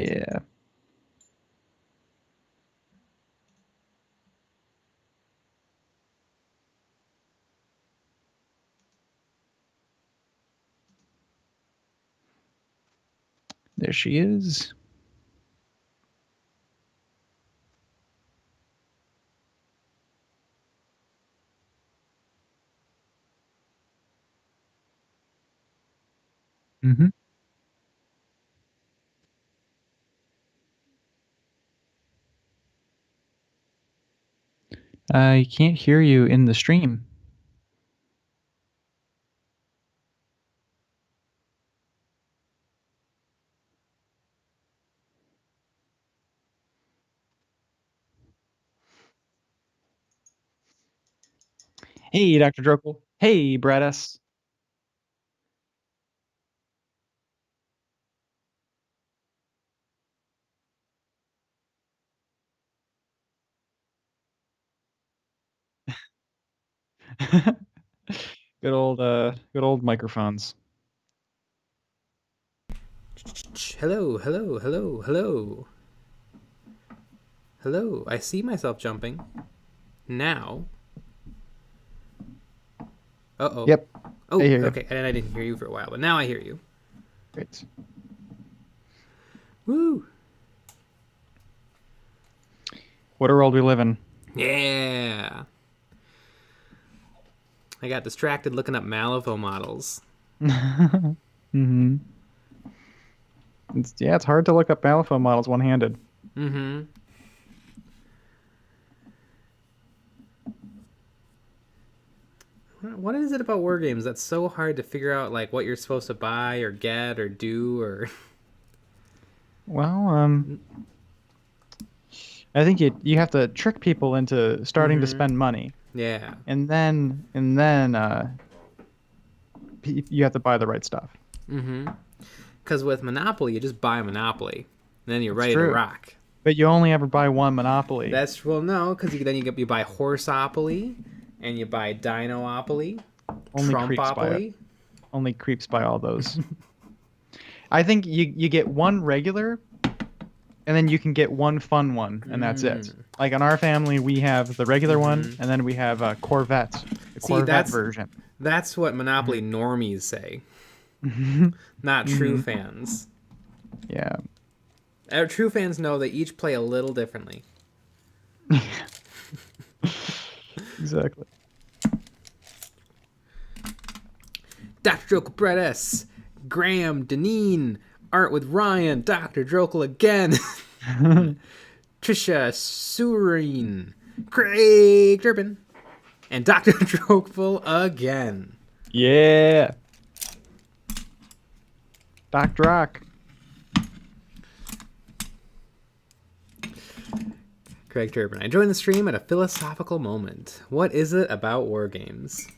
Yeah. There she is. Mm-hmm. I can't hear you in the stream. Hey, Dr. Drokel. Hey, Brad S. Good old microphones. Hello, hello, hello, hello. Hello, I see myself jumping. Now. Uh-oh. Yep. Oh, I hear you. okay, and I didn't hear you for a while, but now I hear you. Great. Woo! What a world we live in. Yeah! I got distracted looking up Malifaux models. Mm-hmm. It's hard to look up Malifaux models one-handed. Mm-hmm. What is it about war games that's so hard to figure out, like, what you're supposed to buy or get or do or... Well, I think you have to trick people into starting to spend money. Yeah. And then you have to buy the right stuff. Mm-hmm. Because with Monopoly, you just buy Monopoly. And then you're ready true. to rock. But you only ever buy one Monopoly. That's, well, no, because you buy Horseopoly, and you buy Dinopoly, Trumpopoly. Only creeps buy all those. I think you get one regular, and then you can get one fun one, and that's it. Like in our family, we have the regular one, and then we have a Corvette, Corvette version. That's what Monopoly normies say, not true fans. Yeah. True fans know they each play a little differently. Exactly. Dr. Drokel Brett S. Graham Deneen. Art with Ryan. Dr. Drokel again. Trisha Sureen. Craig Durbin. And Dr. Drokel again. Yeah. Doc Drock. Craig Durbin. I joined the stream at a philosophical moment. What is it about war games?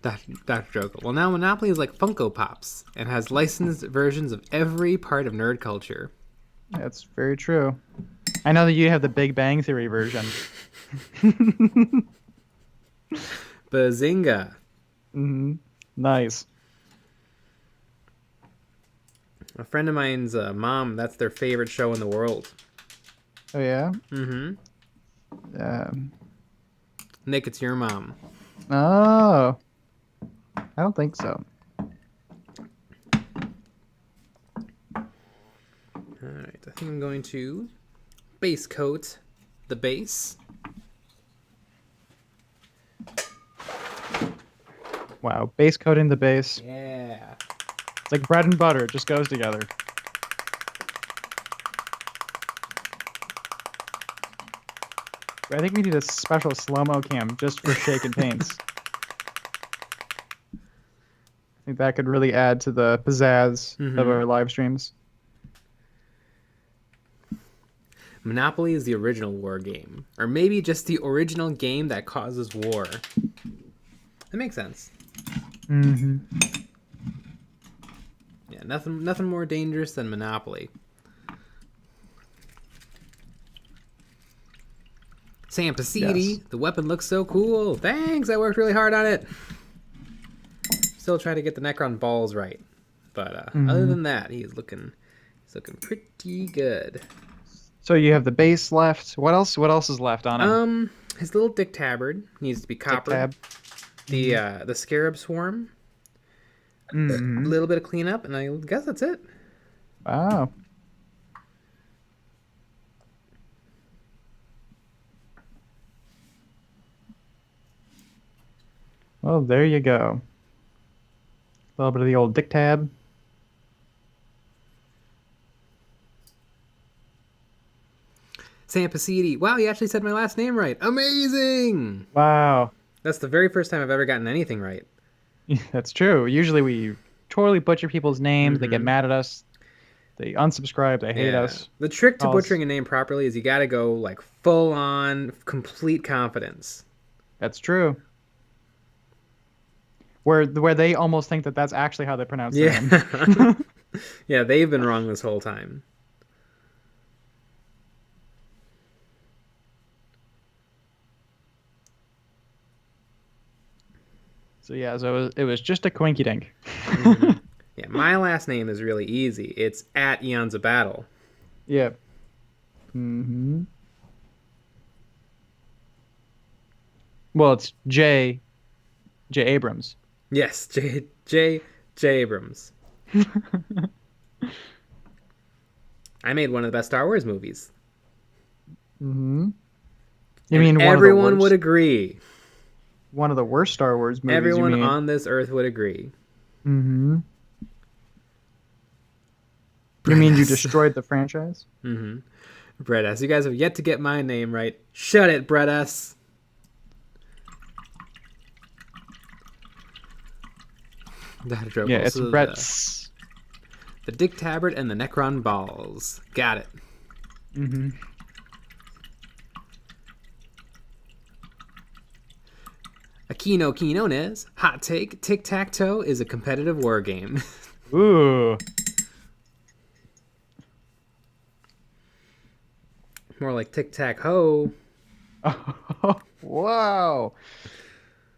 Dr. Drokel. Well, now Monopoly is like Funko Pops and has licensed versions of every part of nerd culture. That's very true. I know that you have the Big Bang Theory version. Bazinga. Nice. A friend of mine's mom, that's their favorite show in the world. Oh, yeah? Nick, it's your mom. Oh. I don't think so. Alright, I think I'm going to base coat the base. Wow, base coating the base. Yeah. It's like bread and butter. It just goes together. I think we need a special slow-mo cam just for shaken paints. I think that could really add to the pizzazz of our live streams. Monopoly is the original war game. Or maybe just the original game that causes war. That makes sense. Yeah, nothing more dangerous than Monopoly. Sam Pacitti, the weapon looks so cool. Thanks, I worked really hard on it. Still try to get the Necron balls right. But other than that, he's looking pretty good. So you have the base left. What else? What else is left on him? His little dick tabard needs to be copper. Tab. The scarab swarm. A little bit of cleanup, and I guess that's it. Wow. Well, there you go. A little bit of the old dick tab. Sam Pasidi. Wow, you actually said my last name right. Amazing! Wow. That's the very first time I've ever gotten anything right. That's true. Usually we totally butcher people's names. They get mad at us. They unsubscribe. They hate us. The trick to butchering a name properly is you got to go like full on, complete confidence. That's true. Where they almost think that that's actually how they pronounce their name. Yeah, they've been wrong this whole time. So yeah, it was just a coinky dink. Yeah, my last name is really easy. It's at EonsOfBattle. Yep. Well, it's J Abrams. Yes, J Abrams. I made one of the best Star Wars movies. You mean everyone would agree? One of the worst Star Wars movies. Everyone on this earth would agree. You mean you destroyed the franchise? Brett S. You guys have yet to get my name right. Shut it, Brett S. Yeah, it's Brett's. The Dick Tabard and the Necron balls. Got it. Aquino Quinones. Hot take. Tic-tac-toe is a competitive war game. Ooh. More like tic-tac-hoe. Oh, wow.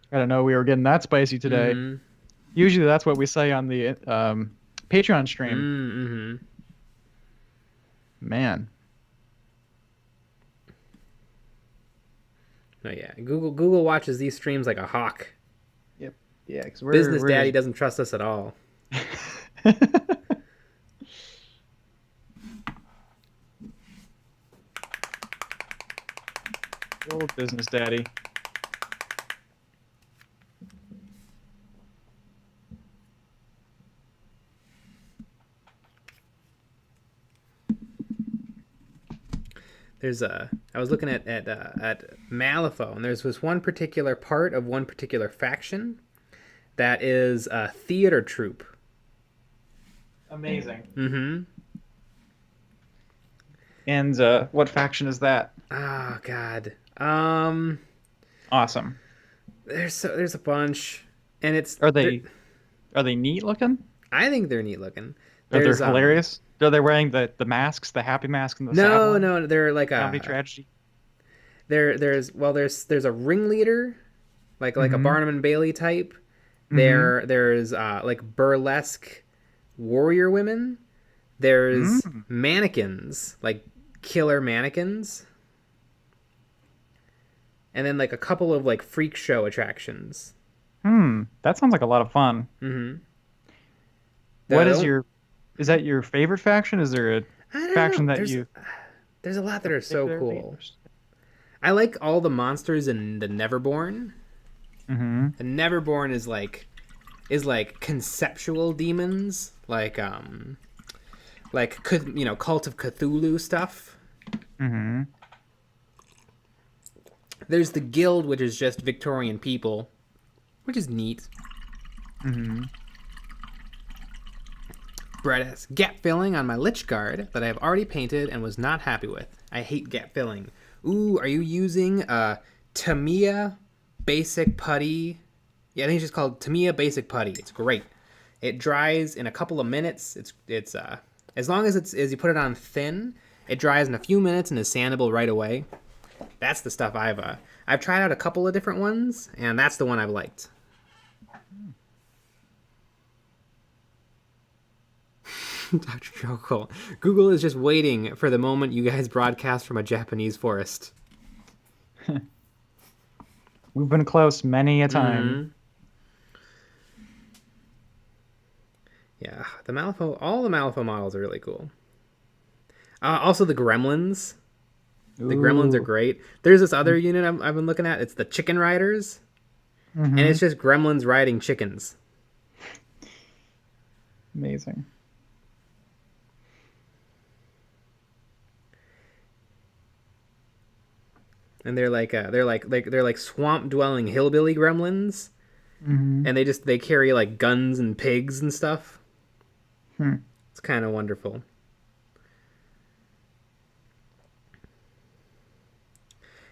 I don't know we were getting that spicy today. Usually that's what we say on the Patreon stream. Man. Oh yeah, Google watches these streams like a hawk. Yep. Yeah, because Business Daddy doesn't trust us at all. Old Business Daddy. I was looking at Malifaux, and there's this one particular part of one particular faction that is a theater troupe. Amazing. And what faction is that? Oh God. Awesome. There's a bunch, and it's are they neat looking? I think they're neat looking. Are they hilarious? Are they wearing the masks, the happy masks, and the no, they're like a comedy tragedy. There's a ringleader, like a Barnum and Bailey type. There's like burlesque warrior women. There's mannequins, like killer mannequins. And then like a couple of like freak show attractions. That sounds like a lot of fun. What is that your favorite faction? Is there a faction that you... There's a lot that are so cool. I like all the monsters in the Neverborn. The Neverborn is like conceptual demons, like Cult of Cthulhu stuff. There's the Guild, which is just Victorian people, which is neat. Brett S. Gap filling on my Lich Guard that I have already painted and was not happy with. I hate gap filling. Ooh, are you using Tamiya Basic Putty? Yeah, I think it's just called Tamiya Basic Putty. It's great. It dries in a couple of minutes. It's as long as you put it on thin, it dries in a few minutes and is sandable right away. That's the stuff I've tried out a couple of different ones, and that's the one I've liked. Dr. Jokel. Google is just waiting for the moment you guys broadcast from a Japanese forest. We've been close many a time. Mm-hmm. Yeah, all the Malifaux models are really cool. Also, the Gremlins. The Gremlins are great. There's this other unit I've been looking at. It's the Chicken Riders. And it's just Gremlins riding chickens. Amazing. And they're like swamp dwelling hillbilly gremlins. And they carry like guns and pigs and stuff. It's kind of wonderful.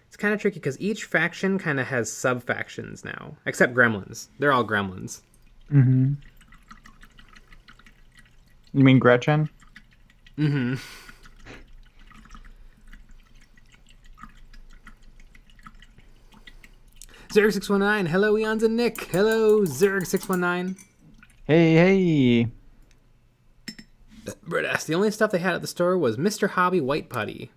It's kind of tricky because each faction kind of has sub-factions now. Except gremlins. They're all gremlins. You mean Gretchen? Mm-hmm. Zerg619. Hello, Eons and Nick. Hello, Zerg619. Hey. Brett asked, the only stuff they had at the store was Mr. Hobby White Putty.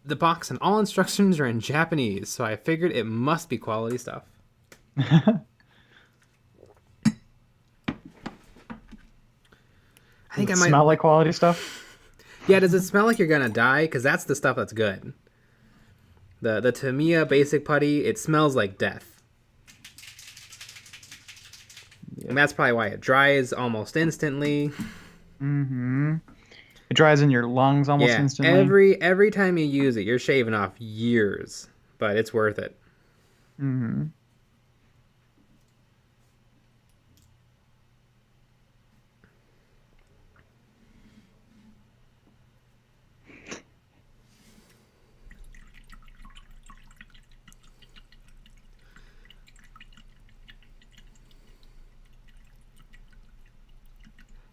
The box and all instructions are in Japanese, so I figured it must be quality stuff. I think I might smell like quality stuff. Yeah, does it smell like you're gonna die? Because that's the stuff that's good. The Tamiya basic putty, it smells like death. Yep. And that's probably why it dries almost instantly. It dries in your lungs almost instantly. Every time you use it, you're shaving off years, but it's worth it.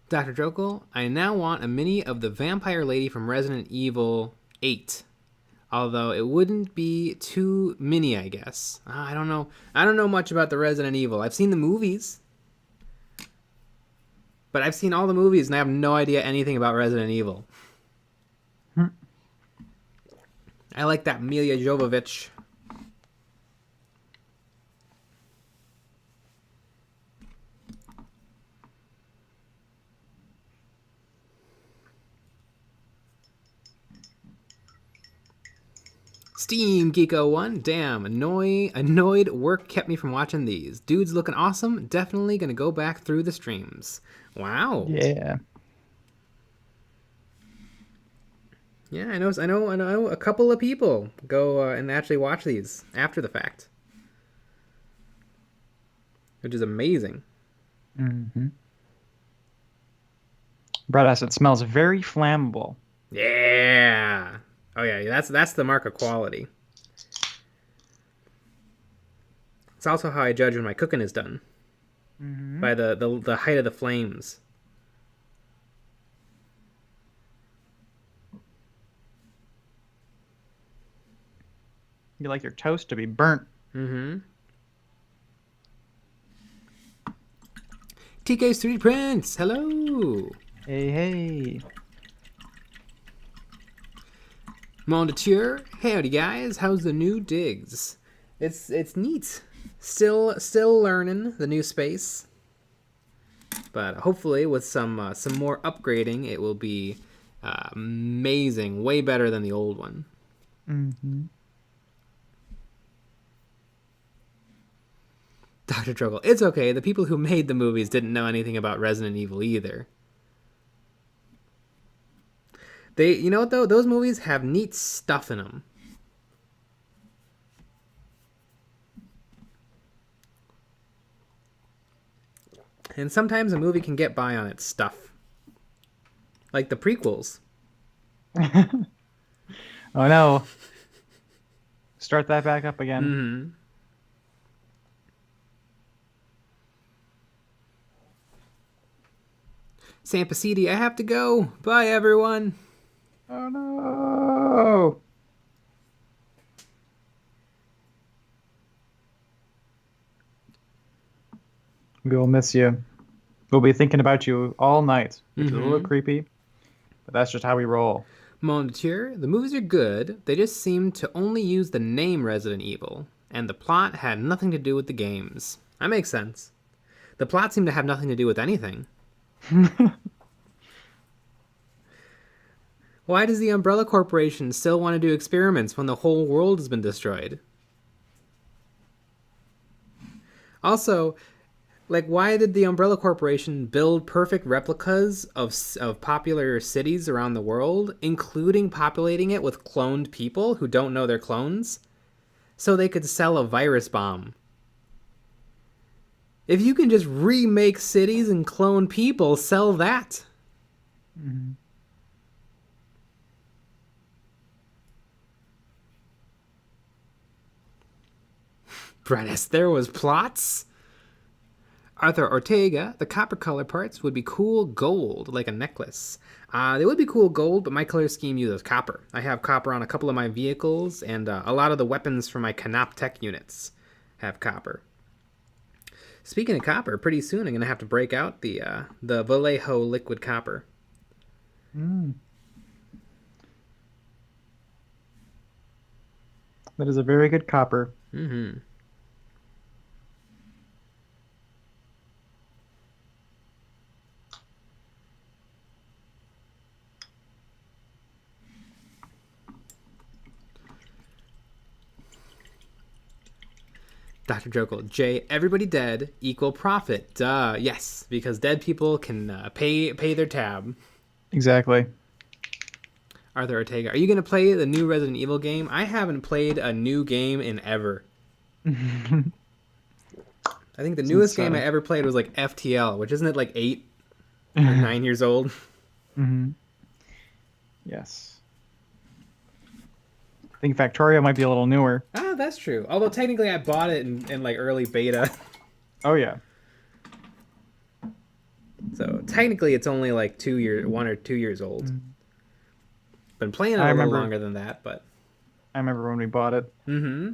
Dr. Jokel, I now want a mini of the vampire lady from Resident Evil 8. Although it wouldn't be too mini, I guess. I don't know. I don't know much about the Resident Evil. I've seen the movies. But I've seen all the movies and I have no idea anything about Resident Evil. I like that Milla Jovovich. Steam Geeko1, damn, annoyed work kept me from watching these. Dudes looking awesome, definitely gonna go back through the streams. Wow. Yeah. Yeah, I know a couple of people go and actually watch these after the fact. Which is amazing. Brett S, it smells very flammable. Yeah. Oh yeah, that's the mark of quality. It's also how I judge when my cooking is done. By the height of the flames. You like your toast to be burnt. TK's 3D Prints, hello. Hey. Mondature, howdy guys, how's the new digs? It's neat. Still learning the new space. But hopefully with some more upgrading, it will be amazing, way better than the old one. Dr. Troggle, it's okay. The people who made the movies didn't know anything about Resident Evil either. You know what though? Those movies have neat stuff in them. And sometimes a movie can get by on its stuff. Like the prequels. Oh no. Start that back up again. Sampacidi, I have to go. Bye everyone. Oh no! We will miss you. We'll be thinking about you all night, which is a Mm-hmm. little creepy, but that's just how we roll. Montier, the movies are good. They just seem to only use the name Resident Evil, and the plot had nothing to do with the games. That makes sense. The plot seemed to have nothing to do with anything. Why does the Umbrella Corporation still want to do experiments when the whole world has been destroyed? Also, like, why did the Umbrella Corporation build perfect replicas of popular cities around the world, including populating it with cloned people who don't know they're clones, so they could sell a virus bomb? If you can just remake cities and clone people, sell that. Mm-hmm. Brennis, there was plots? Arthur Ortega, the copper color parts would be cool gold, like a necklace. They would be cool gold, but my color scheme uses copper. I have copper on a couple of my vehicles, and a lot of the weapons from my Canop Tech units have copper. Speaking of copper, pretty soon I'm going to have to break out the Vallejo liquid copper. That is a very good copper. Mm-hmm. Dr. Jokel, J, everybody dead, equal profit. Duh, yes, because dead people can pay their tab. Exactly. Arthur Ortega, are you going to play the new Resident Evil game? I haven't played a new game in ever. I think the newest game I ever played was like FTL, which isn't it like 8 or 9 years old? Mm-hmm. Yes. I think Factorio might be a little newer. Ah, that's true. Although technically I bought it in like early beta. Oh, yeah. So technically it's only like 1 or 2 years old. Mm-hmm. Been playing it a little longer than that, but... I remember when we bought it. Mm-hmm.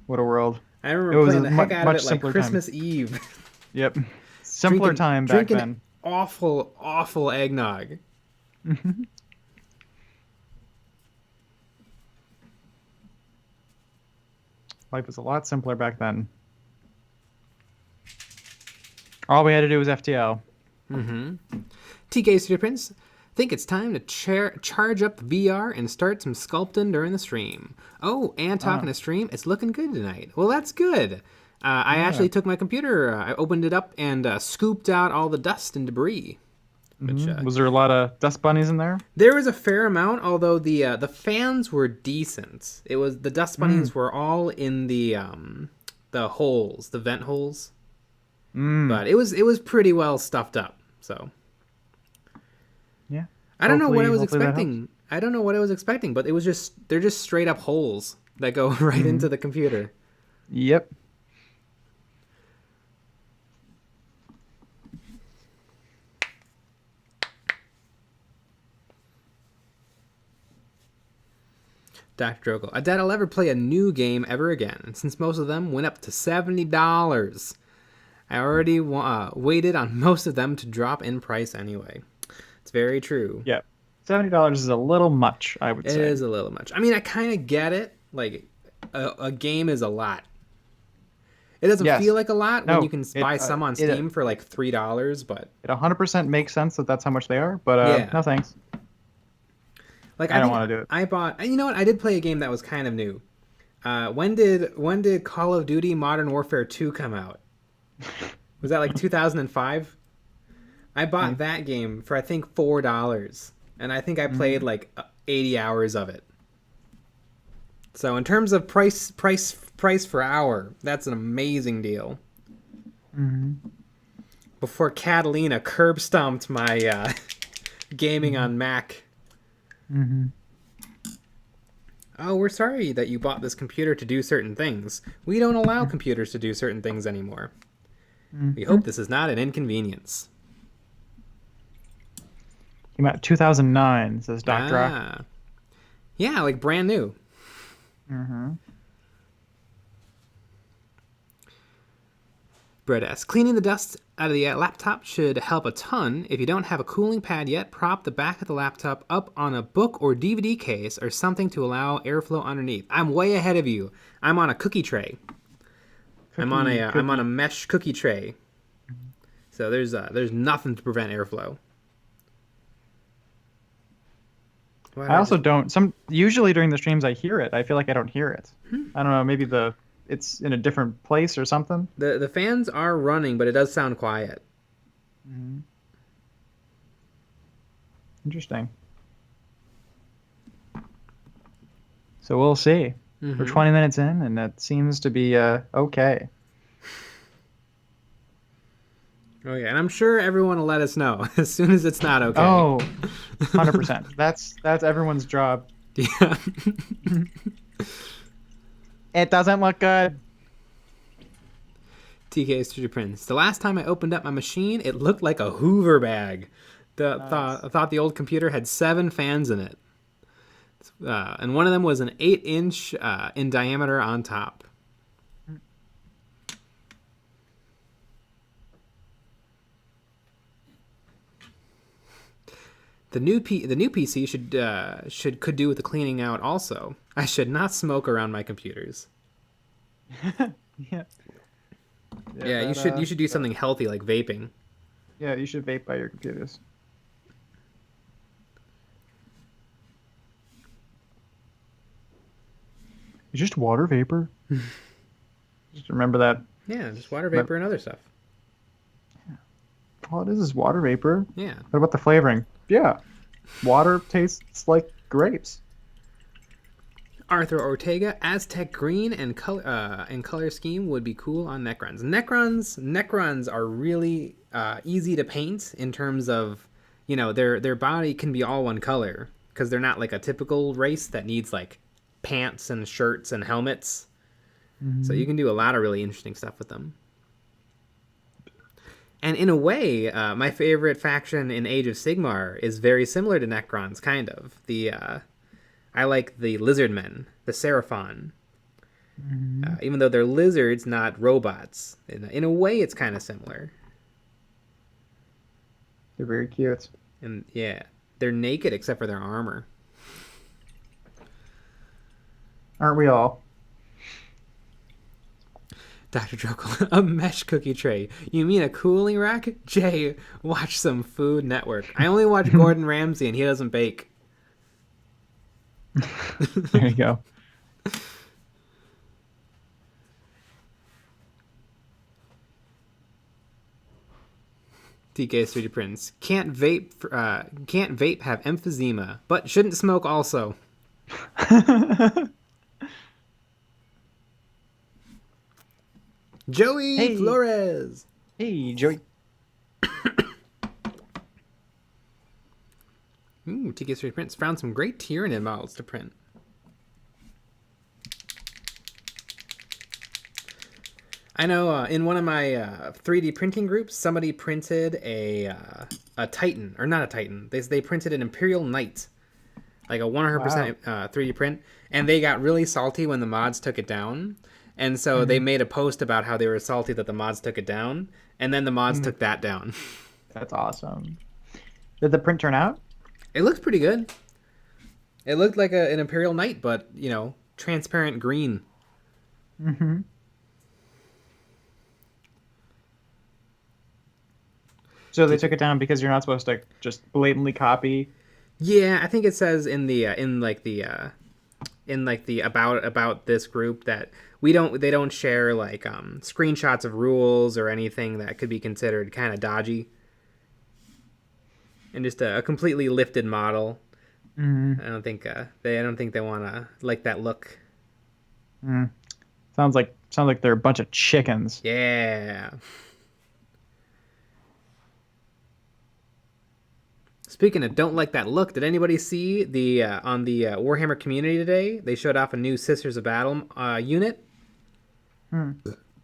What a world. I remember playing the heck out of it like Christmas time. Eve. Yep. Simpler time back then. Awful, awful eggnog. Life was a lot simpler back then. All we had to do was FTL. Mm-hmm. TK City Prince, think it's time to charge up VR and start some sculpting during the stream. Oh, and talking to stream, it's looking good tonight. Well, that's good. I actually took my computer, I opened it up and scooped out all the dust and debris. Which, was there a lot of dust bunnies in there? There was a fair amount, although the fans were decent. It was the dust bunnies were all in the holes, the vent holes. But it was pretty well stuffed up. So yeah, I don't know what I was expecting. I don't know what I was expecting, but they're just straight up holes that go right into the computer. Yep. Dr. Drogo, I doubt I'll ever play a new game ever again, since most of them went up to $70. I already waited on most of them to drop in price anyway. It's very true. Yep. $70 is a little much, I would say. It is a little much. I mean, I kind of get it. Like, a game is a lot. It doesn't feel like a lot when you can buy some on Steam for like $3, but... It 100% makes sense that that's how much they are, but no thanks. Like, I don't want to do it. I bought... You know what? I did play a game that was kind of new. When did Call of Duty Modern Warfare 2 come out? Was that like 2005? I bought that game for I think $4, and I think I played like 80 hours of it. So in terms of price per hour, that's an amazing deal. Before Catalina curb stomped my gaming on Mac. Oh, we're sorry that you bought this computer to do certain things. We don't allow computers to do certain things anymore. We hope this is not an inconvenience. Came out 2009, says Doc Rock. Yeah, like brand new. Brett S. Cleaning the dust out of the laptop should help a ton. If you don't have a cooling pad yet, prop the back of the laptop up on a book or DVD case or something to allow airflow underneath. I'm way ahead of you. I'm on a cookie tray. I'm on a mesh cookie tray. So there's nothing to prevent airflow. I also don't. Usually during the streams I hear it. I feel like I don't hear it. I don't know. Maybe it's in a different place or something. The fans are running, but it does sound quiet. Mm-hmm. Interesting. So we'll see. Mm-hmm. We're 20 minutes in, and that seems to be okay. Oh yeah, and I'm sure everyone will let us know as soon as it's not okay. Oh, 100%. That's everyone's job. Yeah. It doesn't look good. TK Studio Prince. The last time I opened up my machine, it looked like a Hoover bag. I thought the old computer had 7 fans in it. And one of them was an 8-inch in diameter on top. The new PC could do with the cleaning out also. I should not smoke around my computers. Yeah. Yeah, you should do something healthy like vaping. Yeah, you should vape by your computers. It's just water vapor. Just remember that. Yeah, just water vapor and other stuff. Yeah. All it is water vapor. Yeah. What about the flavoring? Yeah. Water tastes like grapes. Arthur Ortega, Aztec green and color scheme would be cool on Necrons. Necrons are really easy to paint in terms of, their body can be all one color because they're not like a typical race that needs like pants and shirts and helmets. Mm-hmm. So you can do a lot of really interesting stuff with them. And in a way, my favorite faction in Age of Sigmar is very similar to Necrons, kind of. I like the Lizardmen, the Seraphon. Mm-hmm. Even though they're lizards, not robots. In a way, it's kind of similar. They're very cute. And yeah, they're naked except for their armor. Aren't we all? Dr. Drokel, a mesh cookie tray. You mean a cooling rack? Jay, watch some Food Network. I only watch Gordon Ramsay and he doesn't bake. There you go. TK 3D Prince. Can't vape have emphysema, but shouldn't smoke also. Joey Flores. Hey, Joey. Ooh, TK 3D Prints found some great Tyranid models to print. I know in one of my 3D printing groups, somebody printed a Titan, or not a Titan. They printed an Imperial Knight, like a 100% 3D print, and they got really salty when the mods took it down. And so they made a post about how they were salty that the mods took it down, and then the mods took that down. That's awesome. Did the print turn out? It looks pretty good. It looked like an Imperial Knight, but, transparent green. Mm-hmm. So they took it down because you're not supposed to just blatantly copy. Yeah, I think it says in the about this group that they don't share like screenshots of rules or anything that could be considered kind of dodgy. And just a completely lifted model. Mm-hmm. I don't think they want to like that look. Mm. Sounds like they're a bunch of chickens. Yeah. Speaking of don't like that look, did anybody see the on the Warhammer community today? They showed off a new Sisters of Battle unit,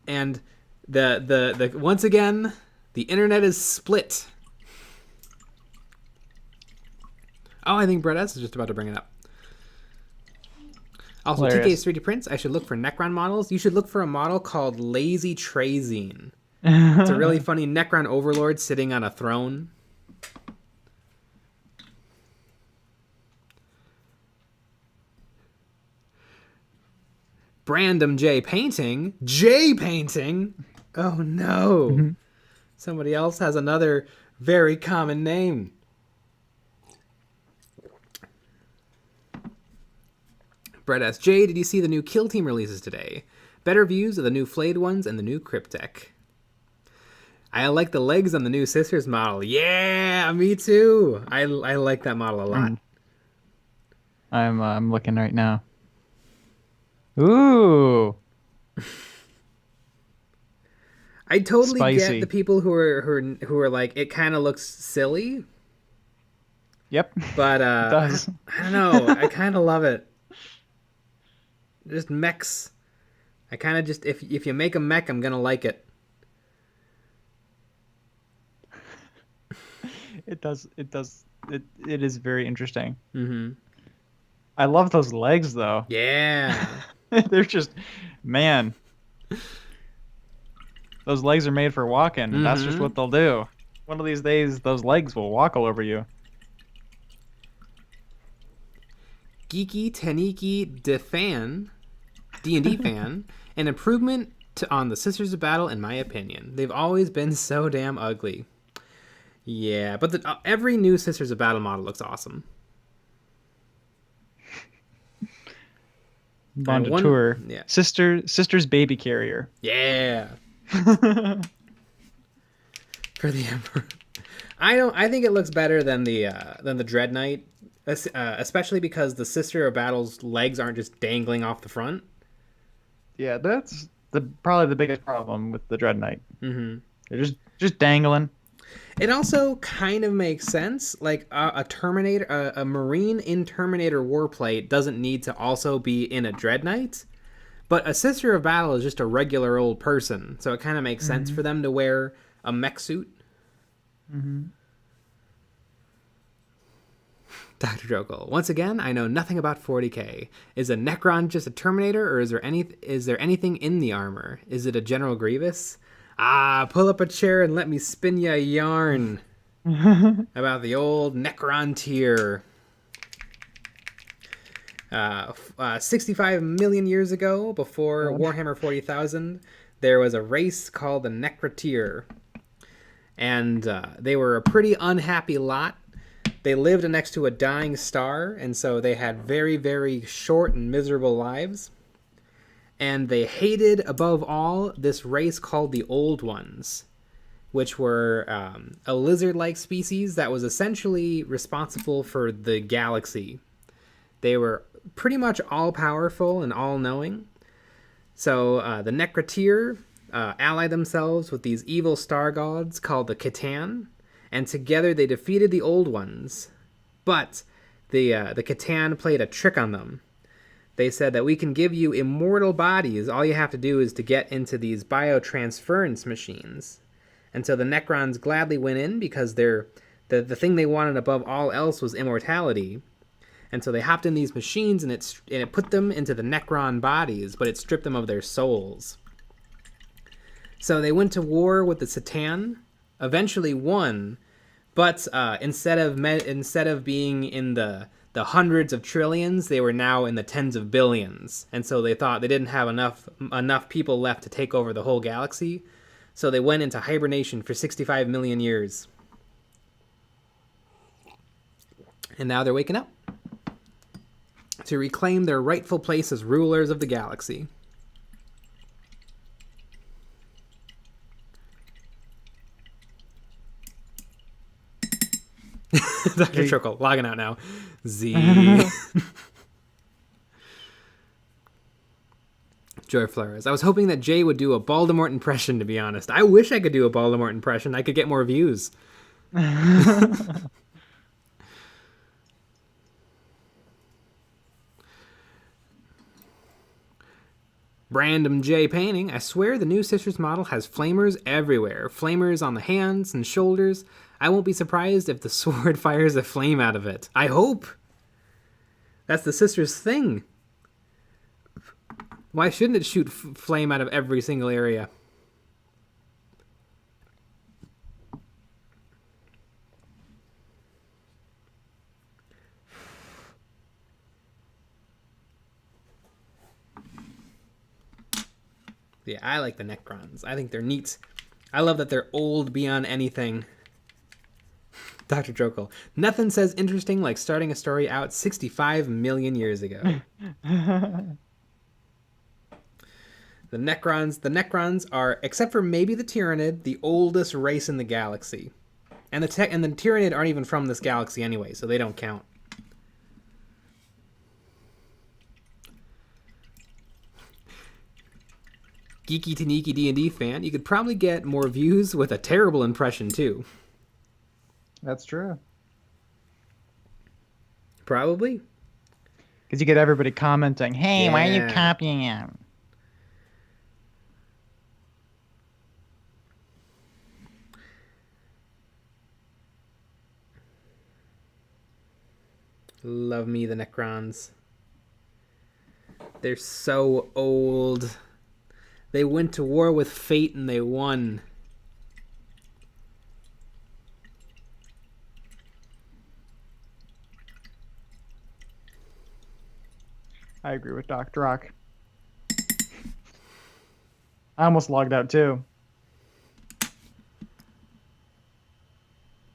and the once again the internet is split. Oh, I think Brett S is just about to bring it up. Also, Hilarious. TK's 3D prints. I should look for Necron models. You should look for a model called Lazy Trazine. It's a really funny Necron overlord sitting on a throne. Brandom J painting. J painting? Oh no. Somebody else has another very common name. Brett asks, Jay, did you see the new Kill Team releases today? Better views of the new flayed ones and the new Cryptek. I like the legs on the new Sisters model. Yeah, me too. I like that model a lot. I'm looking right now. Ooh. I totally Spicy. get the people who are like, it kind of looks silly. Yep. But It does. I don't know. I kind of love it. Just mechs. I kind of just if you make a mech, I'm gonna like it. It does. It does. It is very interesting. Mm-hmm. I love those legs though. Yeah. They're just, man. Those legs are made for walking. And That's just what they'll do. One of these days, those legs will walk all over you. Geeky Taniki D&D fan, an improvement on the Sisters of Battle, in my opinion. They've always been so damn ugly. Yeah, but every new Sisters of Battle model looks awesome. Bond tour. Yeah. Sister's baby carrier. Yeah. For the Emperor. I think it looks better than the Dread Knight, especially because the Sister of Battle's legs aren't just dangling off the front. Yeah, that's probably the biggest problem with the Dread Knight. Mm-hmm. They're just dangling. It also kind of makes sense. Like a Terminator, a Marine in Terminator Warplate doesn't need to also be in a Dread Knight. But a Sister of Battle is just a regular old person, so it kind of makes sense for them to wear a mech suit. Mm-hmm. Dr. Jokel, once again, I know nothing about 40k. Is a Necron just a Terminator, or is there anything in the armor? Is it a General Grievous? Pull up a chair and let me spin you a yarn about the old Necron tier. 65 million years ago, before Warhammer 40,000, there was a race called the Necrotier. And they were a pretty unhappy lot. They lived next to a dying star, and so they had very, very short and miserable lives. And they hated, above all, this race called the Old Ones, which were a lizard-like species that was essentially responsible for the galaxy. They were pretty much all-powerful and all-knowing. So the Necrotier allied themselves with these evil star gods called the Catan, and together they defeated the Old Ones. But the Catan played a trick on them. They said that we can give you immortal bodies. All you have to do is to get into these biotransference machines. And so the Necrons gladly went in because the thing they wanted above all else was immortality. And so they hopped in these machines, and it put them into the Necron bodies, but it stripped them of their souls. So they went to war with the Satan, eventually won, but instead of being in the hundreds of trillions, they were now in the tens of billions. And so they thought they didn't have enough people left to take over the whole galaxy. So they went into hibernation for 65 million years. And now they're waking up to reclaim their rightful place as rulers of the galaxy. Dr. Trickle, logging out now. Z. Joy Flores. I was hoping that Jay would do a Voldemort impression, to be honest. I wish I could do a Voldemort impression. I could get more views. Random J painting. I swear the new Sisters model has flamers everywhere. Flamers on the hands and shoulders. I won't be surprised if the sword fires a flame out of it. I hope. That's the Sisters thing. Why shouldn't it shoot flame out of every single area? Yeah, I like the Necrons. I think they're neat. I love that they're old beyond anything. Dr. Trokel. Nothing says interesting like starting a story out 65 million years ago. The Necrons are, except for maybe the Tyranid, the oldest race in the galaxy. And the Tyranid aren't even from this galaxy anyway, so they don't count. Geeky Taniki D&D fan, you could probably get more views with a terrible impression too. That's true. Probably. Because you get everybody commenting, hey, why are you Yeah. copying him? Love me the Necrons. They're so old. They went to war with fate and they won. I agree with Dr. Rock. I almost logged out too.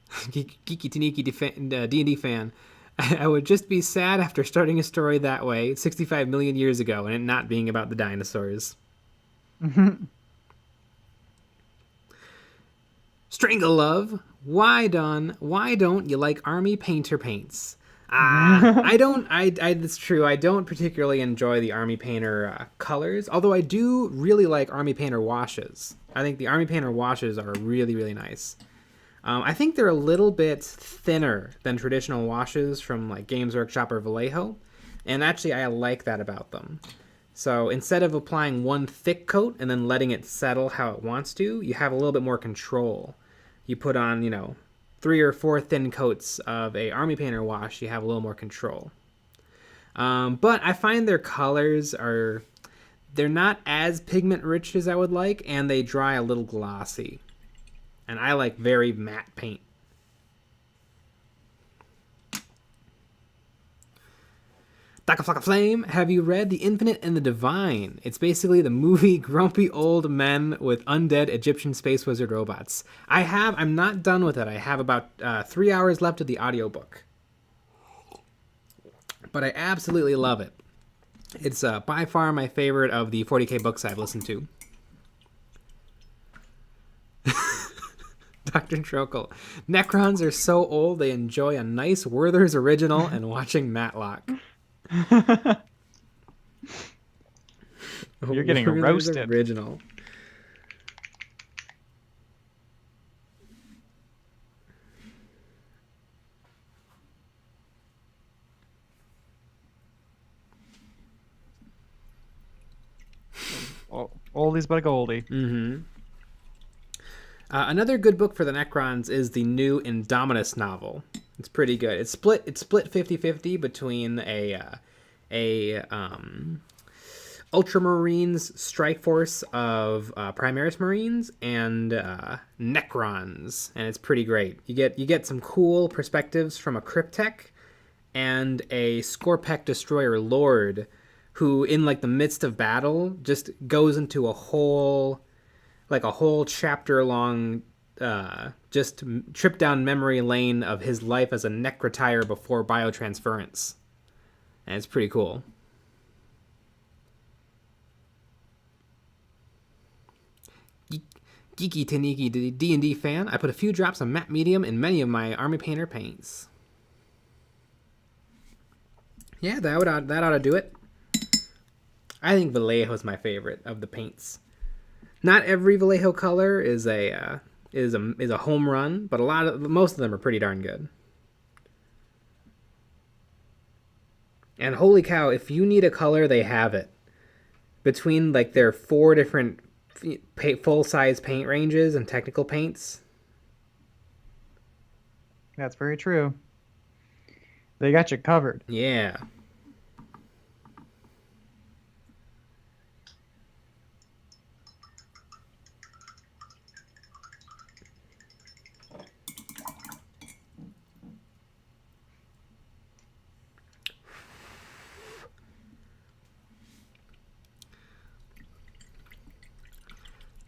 Geeky Taniki D&D fan. I would just be sad after starting a story that way 65 million years ago and it not being about the dinosaurs. Strangle Love. Why don't you like army painter paints? It's true. I don't particularly enjoy the army painter colors, although I do really like army painter washes. I think the army painter washes are really, really nice. I think they're a little bit thinner than traditional washes from like Games Workshop or Vallejo, and actually I like that about them. So instead of applying one thick coat and then letting it settle how it wants to, you have a little bit more control. You put on, 3 or 4 thin coats of a army painter wash, you have a little more control. But I find their colors they're not as pigment rich as I would like, and they dry a little glossy. And I like very matte paint. Daka Flocka Flame, have you read The Infinite and the Divine? It's basically the movie grumpy old men with undead Egyptian space wizard robots. I have. I'm not done with it. I have about 3 hours left of the audiobook. But I absolutely love it. It's by far my favorite of the 40k books I've listened to. Dr. Trokel. Necrons are so old they enjoy a nice Werther's original and watching Matlock. You're getting Werther's roasted. Original. Oldies but a goldie. Mm-hmm. Another good book for the Necrons is the new Indominus novel. It's pretty good. It's split 50-50 between a Ultramarines strike force of Primaris Marines and Necrons, and it's pretty great. You get some cool perspectives from a Cryptek and a Scorpek Destroyer Lord, who in like the midst of battle just goes into a whole chapter long just trip down memory lane of his life as a necrotire before biotransference. And it's pretty cool. Geeky Taniki D&D fan, I put a few drops of matte medium in many of my army painter paints. Yeah, that ought to do it. I think Vallejo is my favorite of the paints. Not every Vallejo color is a home run, but most of them are pretty darn good. And holy cow, if you need a color, they have it. Between like their 4 different full-size paint ranges and technical paints. That's very true. They got you covered. Yeah.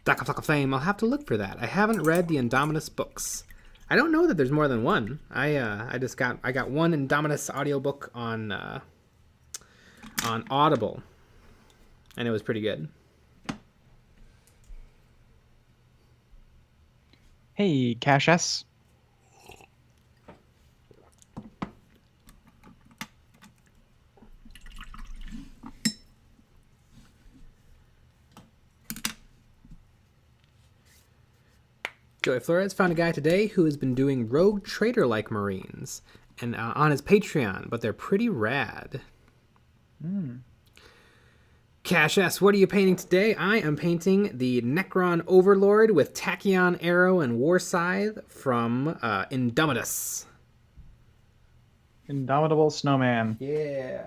Dark of Flame. I'll have to look for that. I haven't read the Indominus books. I don't know that there's more than one. I got one Indominus audiobook on Audible, and it was pretty good. Hey, Cash S. Joey Flores found a guy today who has been doing rogue trader-like Marines and on his Patreon, but they're pretty rad. Cash S, what are you painting today? I am painting the NECRON Overlord with Tachyon Arrow and War Scythe from Indomitus. Indomitable Snowman. Yeah.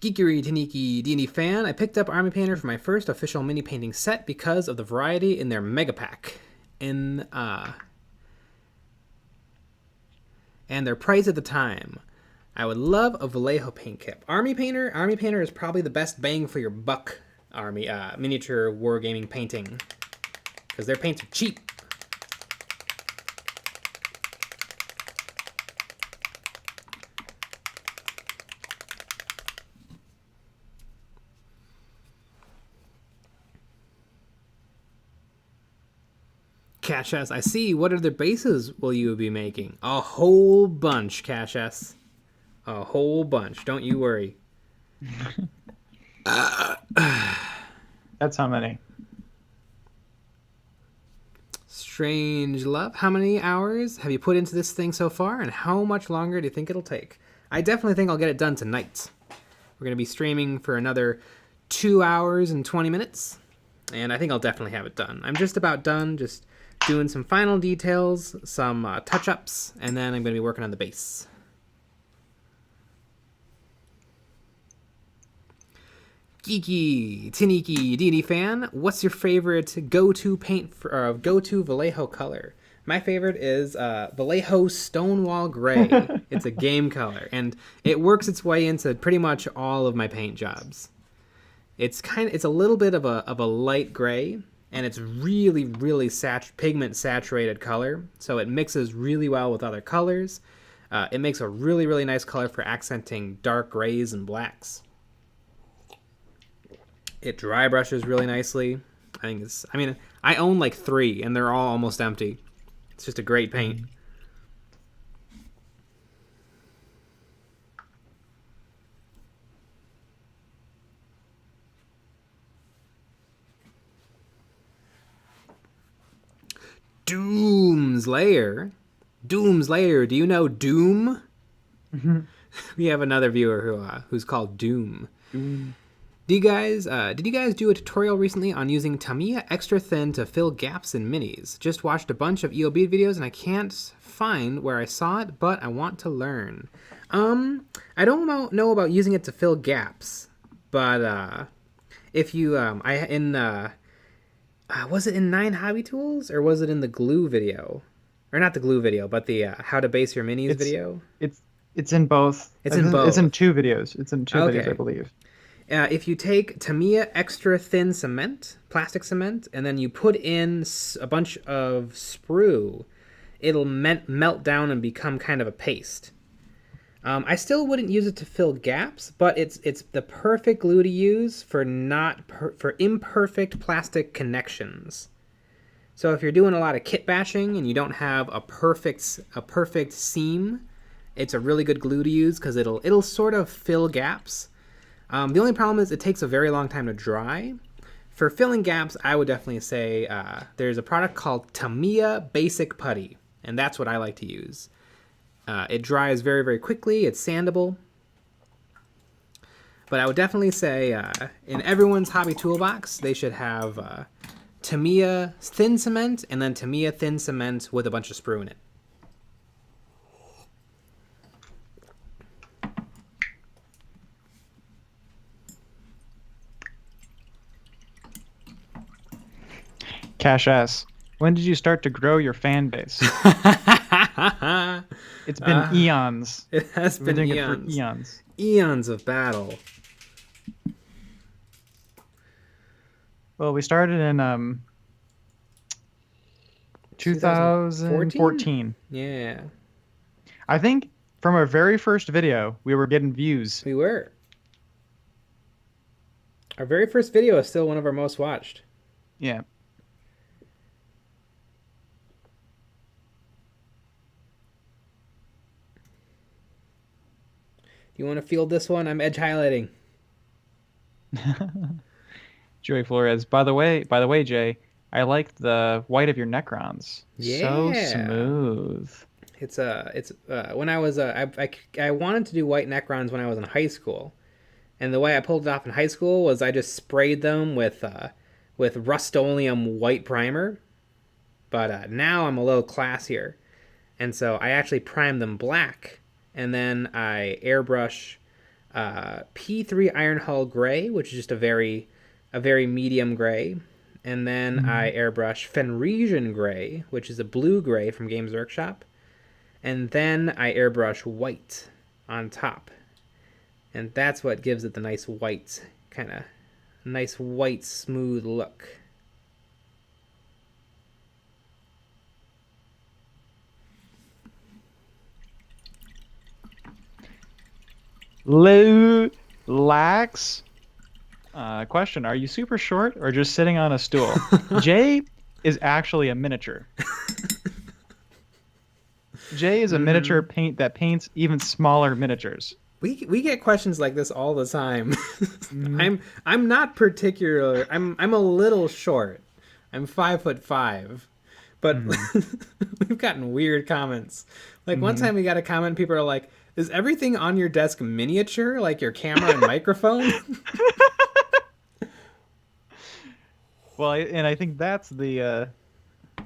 Geekery Taniki D&D fan, I picked up Army Painter for my first official mini painting set because of the variety in their mega pack. And their price at the time. I would love a Vallejo paint kit. Army Painter is probably the best bang for your buck army miniature wargaming painting, because their paints are cheap. Cash S, I see. What other bases will you be making? A whole bunch, Cash S. A whole bunch. Don't you worry. That's how many. Strange Love, how many hours have you put into this thing so far, and how much longer do you think it'll take? I definitely think I'll get it done tonight. We're going to be streaming for another 2 hours and 20 minutes, and I think I'll definitely have it done. I'm just about done, just doing some final details, some touch-ups, and then I'm going to be working on the base. Geeky Tiniki D&D fan, what's your favorite go-to go-to Vallejo color? My favorite is Vallejo Stonewall Gray. It's a game color, and it works its way into pretty much all of my paint jobs. It's a little bit of a light gray, and it's really pigment saturated color, so it mixes really well with other colors. It makes a really nice color for accenting dark grays and blacks. It dry brushes really nicely. I own like 3, and they're all almost empty. It's just a great paint. Doom's Lair. Doom's Lair. Do you know Doom? We have another viewer who's called Doom. Did you guys do a tutorial recently on using Tamiya Extra Thin to fill gaps in minis? Just watched a bunch of EOB videos and I can't find where I saw it, but I want to learn. I don't know about using it to fill gaps, but if you was it in 9 Hobby Tools, or was it in the glue video? Or not the glue video, but the how to base your minis video? It's in both. It's in both. It's in 2 videos. It's in 2 videos, I believe. If you take Tamiya Extra Thin cement, plastic cement, and then you put in a bunch of sprue, it'll melt down and become kind of a paste. I still wouldn't use it to fill gaps, but it's the perfect glue to use for for imperfect plastic connections. So if you're doing a lot of kit bashing and you don't have a perfect seam, it's a really good glue to use because it'll sort of fill gaps. The only problem is it takes a very long time to dry. For filling gaps, I would definitely say there's a product called Tamiya Basic Putty, and that's what I like to use. It dries very quickly. It's sandable. But I would definitely say in everyone's hobby toolbox, they should have Tamiya Thin Cement and then Tamiya Thin Cement with a bunch of sprue in it. Cash S. When did you start to grow your fan base? It's been eons. It has We've been been doing it for eons. eons. Eons of battle. Well, we started in 2014. Yeah. I think from our very first video, we were getting views. We were. Our very first video is still one of our most watched. Yeah. Do you want to field this one? I'm edge highlighting. Joey Flores. By the way, Jay, I liked the white of your Necrons. So Yeah. smooth. It's when I was I wanted to do white Necrons when I was in high school, and the way I pulled it off in high school was I just sprayed them with Rust-Oleum white primer, but now I'm a little classier, and so I actually prime them black, and then I airbrush P3 Iron Hull Gray, which is just a very medium gray, and then I airbrush Fenrisian Gray, which is a blue gray from Games Workshop, and then I airbrush white on top, and that's what gives it the nice white nice white smooth look. Lax. Question: are you super short or just sitting on a stool? Jay is actually a miniature. Jay is a miniature paint that paints even smaller miniatures. We get questions like this all the time. I'm not particular. I'm a little short. I'm 5'5", but we've gotten weird comments. Like one time we got a comment. People are like, "Is everything on your desk miniature, like your camera and microphone?" Well, and I think that's the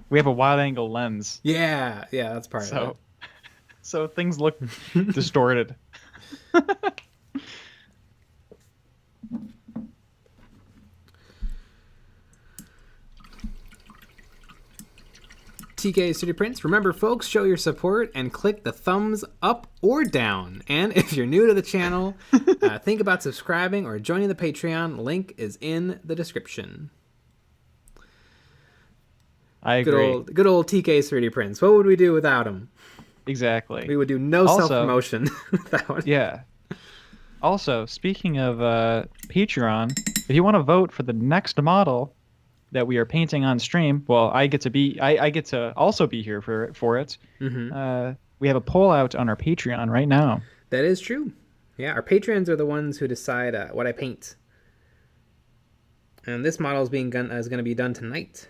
we have a wide angle lens. Yeah, that's part of it. So things look distorted. TK City Prince, remember folks, show your support and click the thumbs up or down. And if you're new to the channel, think about subscribing or joining the Patreon. Link is in the description. I agree. Good old TK 3D Prince. What would we do without him? Exactly. We would do no self-promotion without him. Yeah. Also, speaking of Patreon, if you want to vote for the next model that we are painting on stream, well, I get to also be here for it. We have a poll out on our Patreon right now. That is true. Yeah, our patrons are the ones who decide what I paint. And this model is going to be done tonight.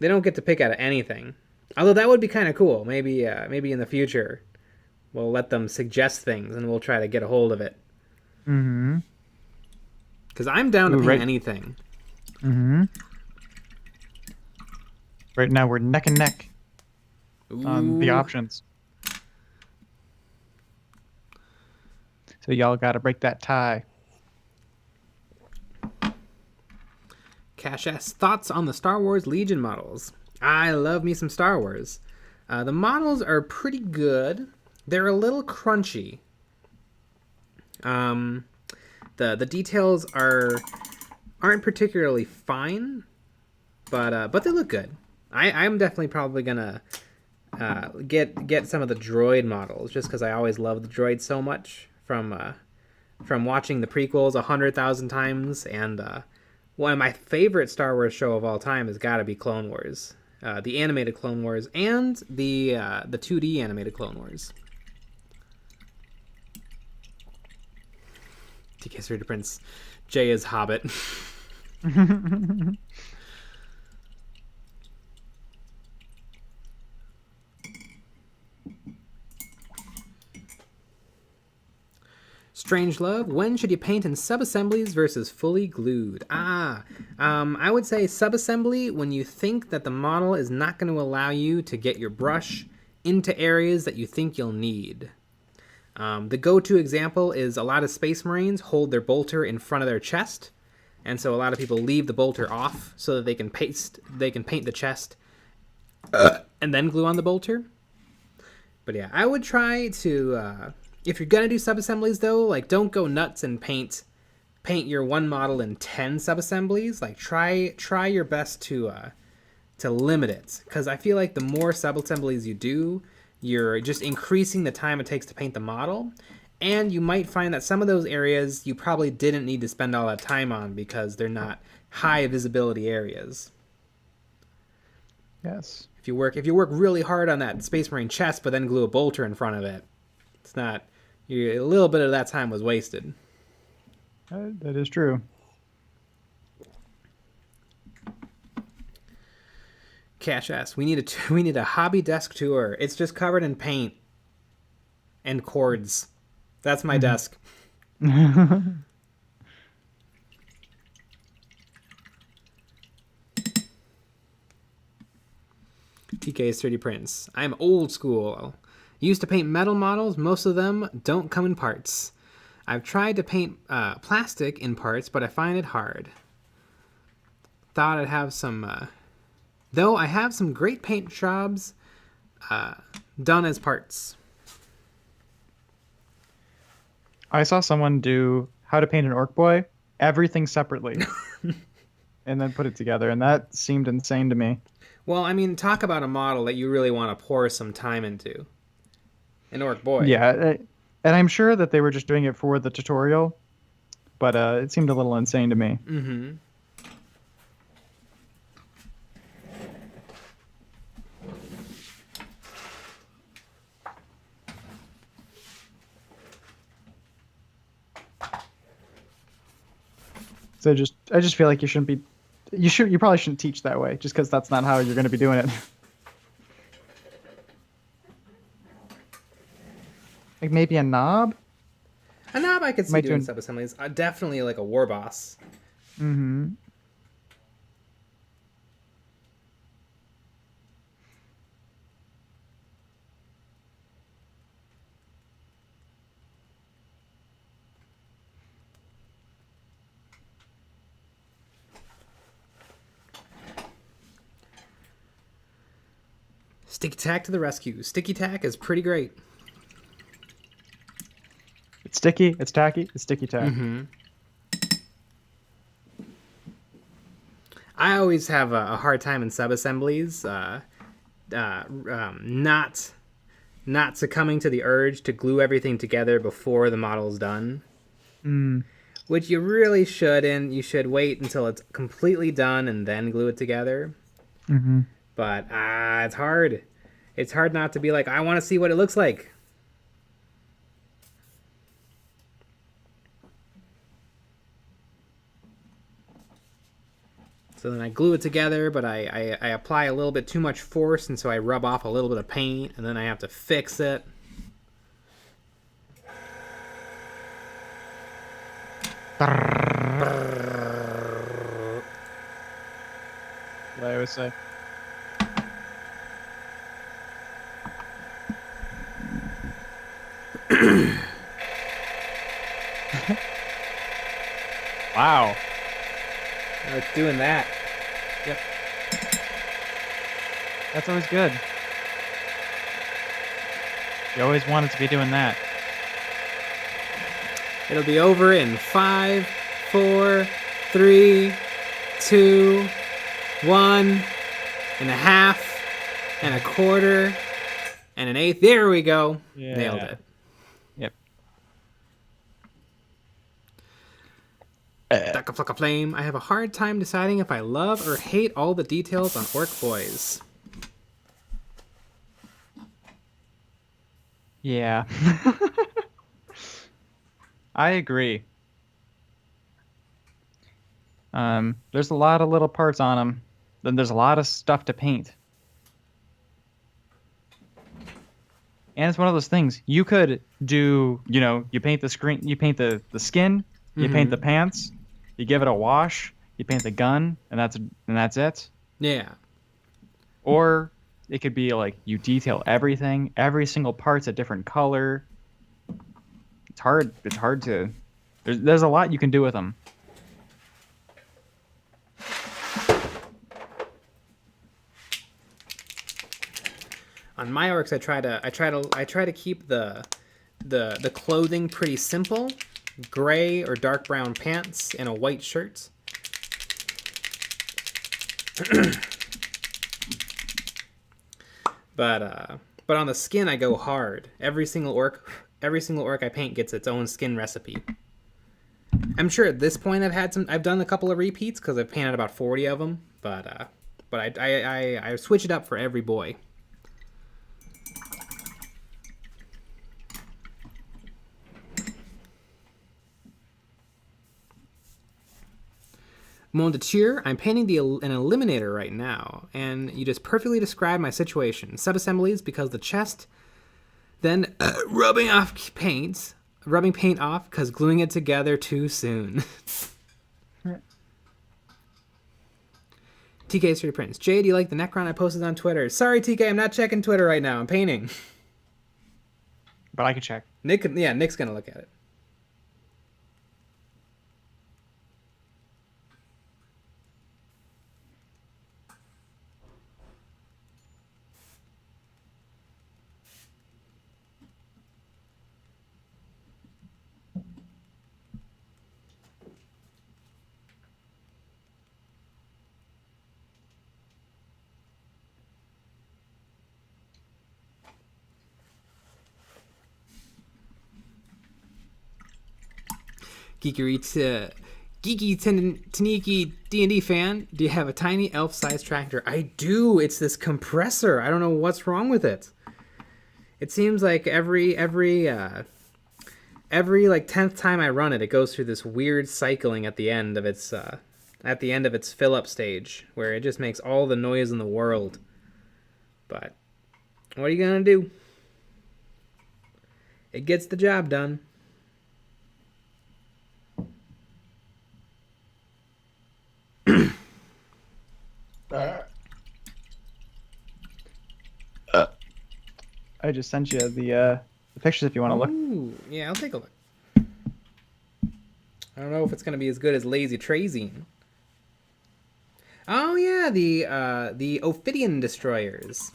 They don't get to pick out of anything. Although that would be kind of cool. Maybe in the future we'll let them suggest things and we'll try to get a hold of it. Mm-hmm. Because I'm down to paint anything. Mm-hmm. Right now we're neck and neck on the options. So y'all got to break that tie. Cash S, thoughts on the Star Wars Legion models? I love me some Star Wars. The models are pretty good. They're a little crunchy. The details aren't particularly fine, but they look good. I'm definitely probably gonna get some of the droid models just because I always loved the droids so much from watching the prequels 100,000 times, and one of my favorite Star Wars show of all time has got to be Clone Wars, the animated Clone Wars and the 2D animated Clone Wars. TK 3D Prince, Jay is Hobbit. Strange Love, when should you paint in sub-assemblies versus fully glued? I would say sub-assembly when you think that the model is not going to allow you to get your brush into areas that you think you'll need. The go-to example is a lot of Space Marines hold their bolter in front of their chest, and so a lot of people leave the bolter off so that they can paint the chest and then glue on the bolter. But yeah, I would try to if you're gonna do sub-assemblies though, like don't go nuts and paint your one model in 10 sub-assemblies. Like try your best to limit it, because I feel like the more sub-assemblies you do, you're just increasing the time it takes to paint the model, and you might find that some of those areas you probably didn't need to spend all that time on because they're not high visibility areas. Yes. If you work really hard on that Space Marine chest, but then glue a bolter in front of it, it's not. A little bit of that time was wasted. That is true. Cash asks, we need a hobby desk tour. It's just covered in paint and cords. That's my desk. TK's 3D prints. I'm old school. Used to paint metal models. Most of them don't come in parts. I've tried to paint plastic in parts, but I find it hard. Thought I'd have some... though I have some great paint jobs done as parts. I saw someone do how to paint an orc boy, everything separately, and then put it together, and that seemed insane to me. Well, I mean, talk about a model that you really want to pour some time into. An orc boy. Yeah, and I'm sure that they were just doing it for the tutorial, but it seemed a little insane to me. Mm-hmm. So I just feel like you probably shouldn't teach that way, just because that's not how you're going to be doing it. Like maybe a knob? A knob I could see doing sub-assemblies. Definitely like a war boss. Mm-hmm. Sticky Tack to the rescue. Sticky Tack is pretty great. It's sticky, it's tacky, it's Sticky Tack. Mm-hmm. I always have a hard time in sub-assemblies not succumbing to the urge to glue everything together before the model's done. Which you really shouldn't. You should wait until it's completely done and then glue it together. Mm-hmm. But it's hard. It's hard not to be like, I want to see what it looks like. So then I glue it together, but I apply a little bit too much force, and so I rub off a little bit of paint, and then I have to fix it. What I always say. Wow. Oh, it's doing that. Yep. That's always good. You always wanted to be doing that. It'll be over in 5, 4, 3, 2, 1, and a half, and a quarter, and an eighth. There we go. Yeah. Nailed it. Yep. Duck a Fluck a Flame. I have a hard time deciding if I love or hate all the details on Orc Boys. Yeah. I agree. There's a lot of little parts on them. Then there's a lot of stuff to paint. And it's one of those things. You could do, you paint the screen, you paint the skin, you paint the pants, you give it a wash, you paint the gun, and that's it. Yeah. Or it could be like you detail everything, every single part's a different color. It's hard. It's hard to. There's a lot you can do with them. On my orcs, I try to keep the clothing pretty simple, gray or dark brown pants and a white shirt. But on the skin, I go hard. Every single orc I paint gets its own skin recipe. I'm sure at this point I've done a couple of repeats because I've painted about 40 of them. But I switch it up for every boy. Mon de cheer, I'm painting an eliminator right now, and you just perfectly described my situation. Subassemblies because the chest, then rubbing paint off because gluing it together too soon. TK Street Prince. Jay, do you like the Necron I posted on Twitter? Sorry, TK, I'm not checking Twitter right now. I'm painting. But I can check. Nick's gonna look at it. Geeky Taniki D&D fan, do you have a tiny elf-sized tractor? I do. It's this compressor. I don't know what's wrong with it. It seems like every like 10th time I run it, it goes through this weird cycling at the end of its fill-up stage, where it just makes all the noise in the world. But what are you gonna do? It gets the job done. I just sent you the pictures if you want to look. Ooh, yeah, I'll take a look. I don't know if it's gonna be as good as Lazy Trazine. Oh yeah, the Ophidian destroyers.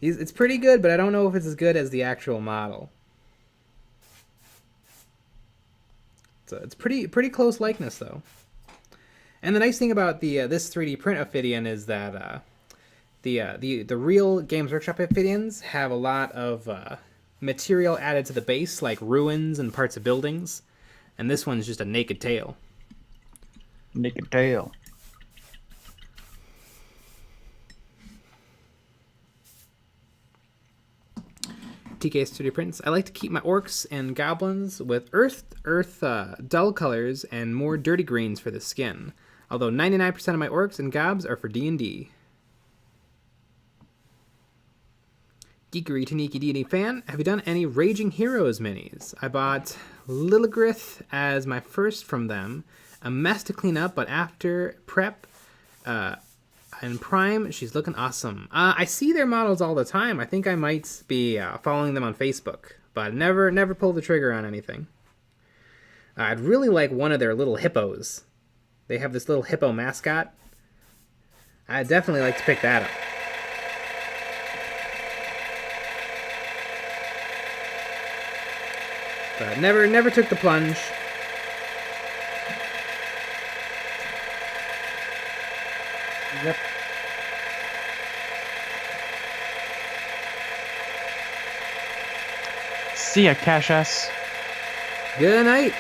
It's pretty good, but I don't know if it's as good as the actual model. So it's pretty close likeness though. And the nice thing about this 3D print Ophidian is that the real Games Workshop Ophidians have a lot of material added to the base, like ruins and parts of buildings, and this one's just a naked tail. Naked tail. TK Studio Prints. I like to keep my orcs and goblins with earth dull colors and more dirty greens for the skin. Although 99% of my orcs and gobs are for D&D. Geekery Taniki D&D fan, have you done any Raging Heroes minis? I bought Lilgrith as my first from them. A mess to clean up, but after prep and prime, she's looking awesome. I see their models all the time. I think I might be following them on Facebook, but never pulled the trigger on anything. I'd really like one of their little hippos. They have this little hippo mascot. I'd definitely like to pick that up. But never took the plunge. Yep. See ya, Cash S. Good night.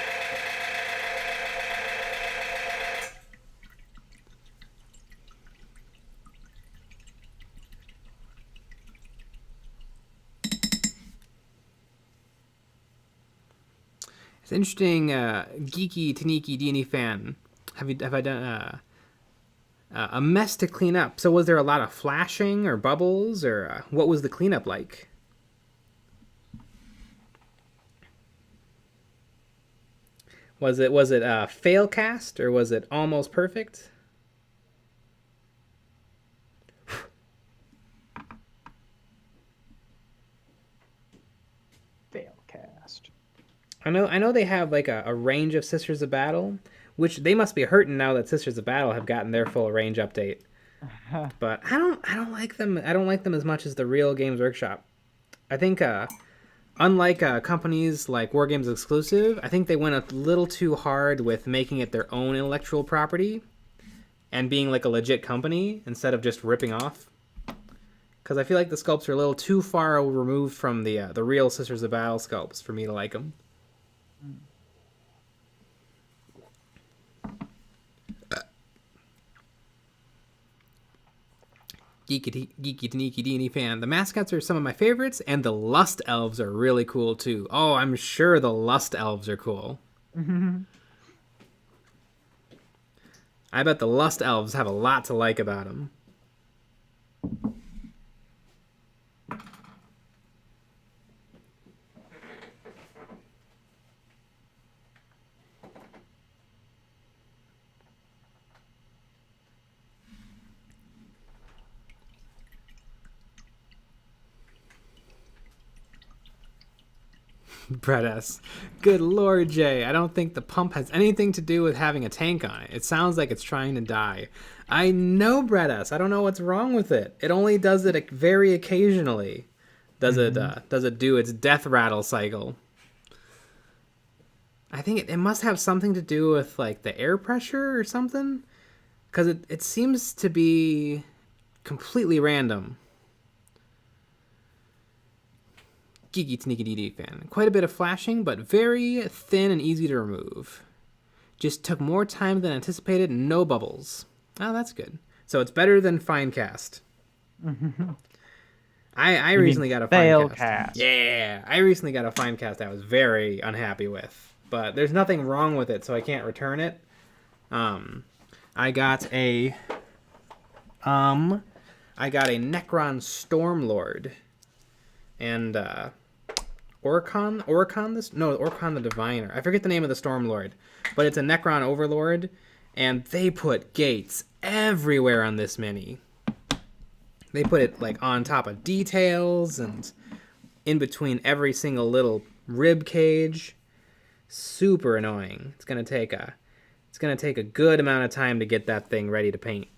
It's interesting, geeky Taniki D&E fan. Have I done a mess to clean up? So was there a lot of flashing or bubbles, or what was the cleanup like? Was it fail cast, or was it almost perfect? Fail cast. I know they have like a range of Sisters of Battle, which they must be hurting now that Sisters of Battle have gotten their full range update. But I don't like them. I don't like them as much as the real Games Workshop. I think unlike companies like War Games Exclusive, I think they went a little too hard with making it their own intellectual property and being like a legit company instead of just ripping off. Because I feel like the sculpts are a little too far removed from the real Sisters of Battle sculpts for me to like them. Geeky Deneeky Deenie fan. The mascots are some of my favorites, and the Lust Elves are really cool too. Oh, I'm sure the Lust Elves are cool. I bet the Lust Elves have a lot to like about them. Brett S. Good lord, Jay. I don't think the pump has anything to do with having a tank on it. It sounds like it's trying to die. I know, Brett S. I don't know what's wrong with it. It only does it very occasionally. Does it do its death rattle cycle? I think it must have something to do with like the air pressure or something. Because it seems to be completely random. Geeky Sneaky DD fan. Quite a bit of flashing, but very thin and easy to remove. Just took more time than anticipated, no bubbles. Oh, that's good. So it's better than Finecast. I recently got a Finecast. Yeah, I recently got a Finecast I was very unhappy with. But there's nothing wrong with it, so I can't return it. I got a NECRON Stormlord. And Orcon the Diviner. I forget the name of the Stormlord, but it's a Necron Overlord, and they put gates everywhere on this mini. They put it like on top of details and in between every single little rib cage. Super annoying. It's gonna take a good amount of time to get that thing ready to paint.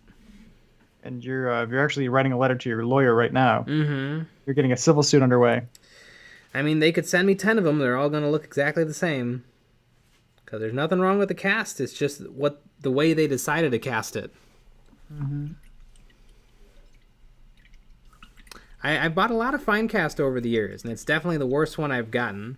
And you're actually writing a letter to your lawyer right now. Mm-hmm. You're getting a civil suit underway. I mean, they could send me 10 of them. They're all going to look exactly the same. Because there's nothing wrong with the cast. It's just the way they decided to cast it. Mm-hmm. I bought a lot of Finecast over the years, and it's definitely the worst one I've gotten.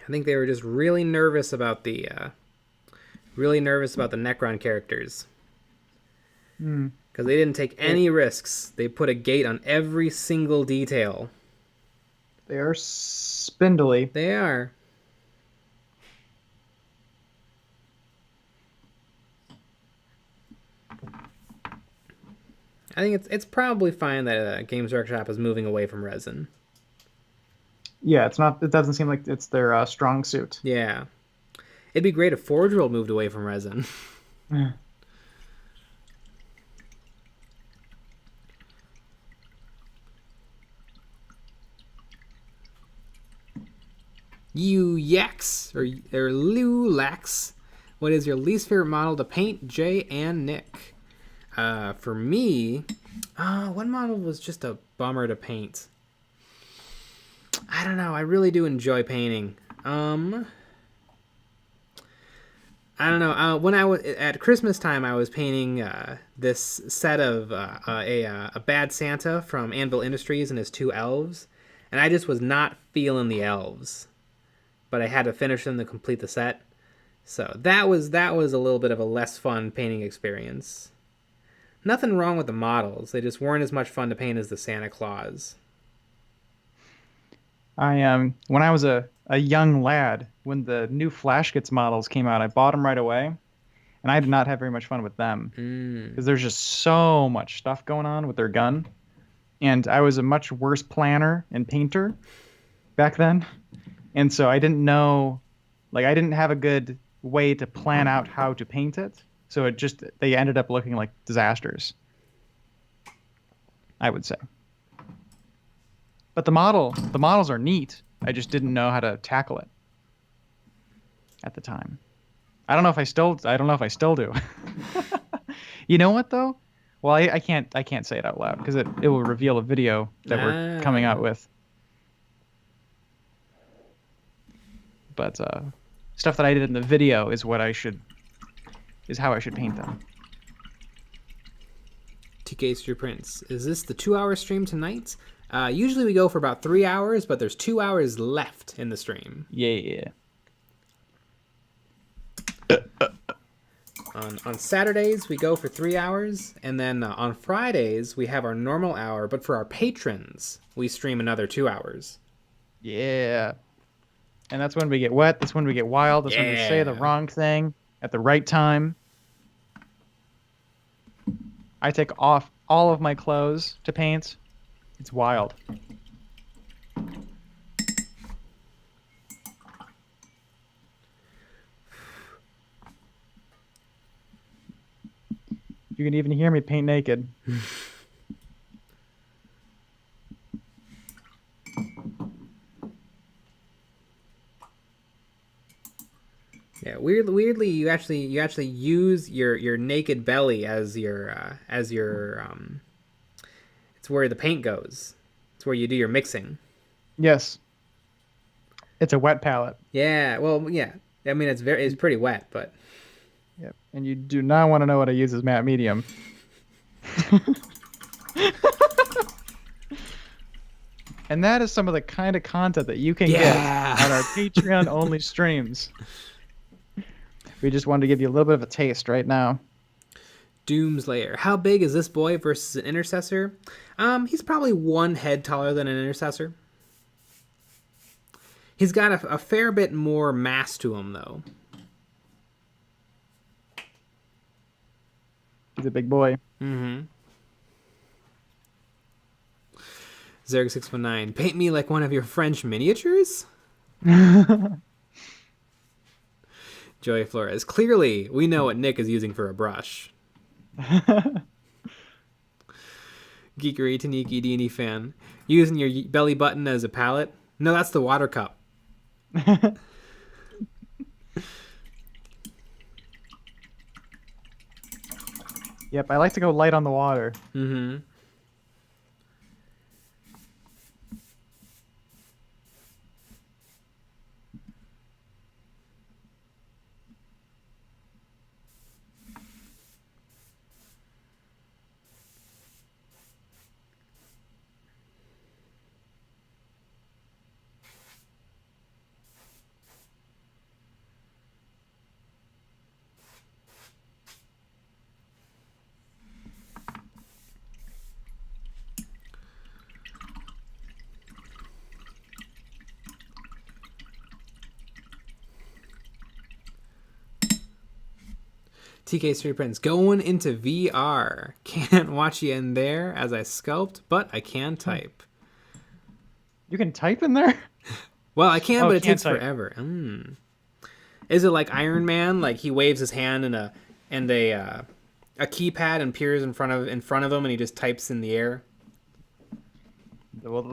I think they were just really nervous about the Necron characters. Because they didn't take any risks. They put a gate on every single detail. They are spindly. They are. I think it's probably fine that Games Workshop is moving away from resin. Yeah, it's not. It doesn't seem like it's their strong suit. Yeah, it'd be great if Forge World moved away from resin. You Yax or Lulax. What is your least favorite model to paint, Jay and Nick? For me, one model was just a bummer to paint. I don't know. I really do enjoy painting. I don't know. When I was at Christmas time, I was painting this set of a Bad Santa from Anvil Industries and his two elves, and I just was not feeling the elves, but I had to finish them to complete the set. So that was a little bit of a less fun painting experience. Nothing wrong with the models; they just weren't as much fun to paint as the Santa Claus. When I was a young lad, when the new Flash Gets models came out, I bought them right away, and I did not have very much fun with them because there's just so much stuff going on with their gun. and I was a much worse planner and painter back then. And so I didn't know, like, I didn't have a good way to plan out how to paint it. So they ended up looking like disasters, I would say. But the models are neat. I just didn't know how to tackle it at the time. I don't know if I still do. You know what though? Well, I can't say it out loud because it will reveal a video that we're coming out with. But stuff that I did in the video is how I should paint them. TK Street Prince, is this the 2-hour stream tonight? Usually we go for about 3 hours, but there's 2 hours left in the stream. Yeah. On Saturdays, we go for 3 hours, and then on Fridays, we have our normal hour, but for our patrons, we stream another 2 hours. Yeah. And that's when we get wet, that's when we get wild, that's when we say the wrong thing at the right time. I take off all of my clothes to paint. It's wild. You can even hear me paint naked. Yeah, weirdly, you actually use your naked belly as your it's where the paint goes. It's where you do your mixing. Yes. It's a wet palette. Yeah, well, yeah. I mean, it's pretty wet, but. Yep. And you do not want to know what I use as matte medium. And that is some of the kind of content that you can get on our Patreon only streams. We just wanted to give you a little bit of a taste right now. Doomslayer. How big is this boy versus an intercessor? He's probably one head taller than an intercessor. He's got a fair bit more mass to him, though. He's a big boy. Mm-hmm. Zerg619. Paint me like one of your French miniatures? Joey Flores. Clearly, we know what Nick is using for a brush. Geekery Taniki D&D fan. Using your belly button as a palette? No, that's the water cup. Yep, I like to go light on the water. Mm-hmm. TK Street Prince, going into VR. Can't watch you in there as I sculpt, but I can type. You can type in there? Well, I can, but it takes type. forever. Is it like Iron Man? Like he waves his hand and a keypad and appears in front of him, and he just types in the air. Well,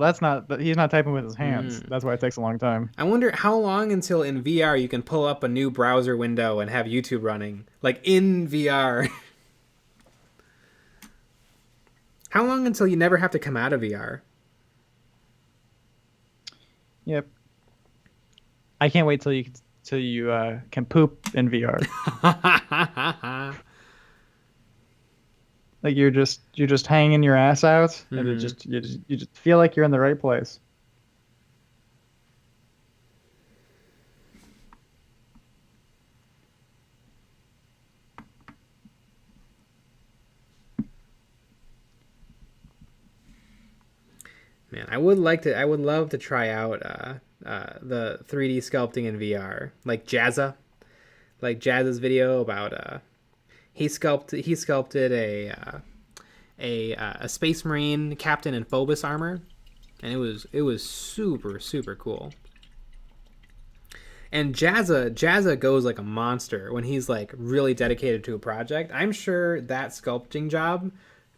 he's not typing with his hands. That's why it takes a long time. I wonder how long until in VR you can pull up a new browser window and have YouTube running, like in VR. How long until you never have to come out of VR? Yep. I can't wait till you can poop in VR. Like you're just hanging your ass out, and you just feel like you're in the right place. Man, I would love to try out the 3D sculpting in VR, like Jazza's video about he sculpted a Space Marine captain in Phobos armor, and it was super super cool. And Jazza goes like a monster when he's like really dedicated to a project. I'm sure that sculpting job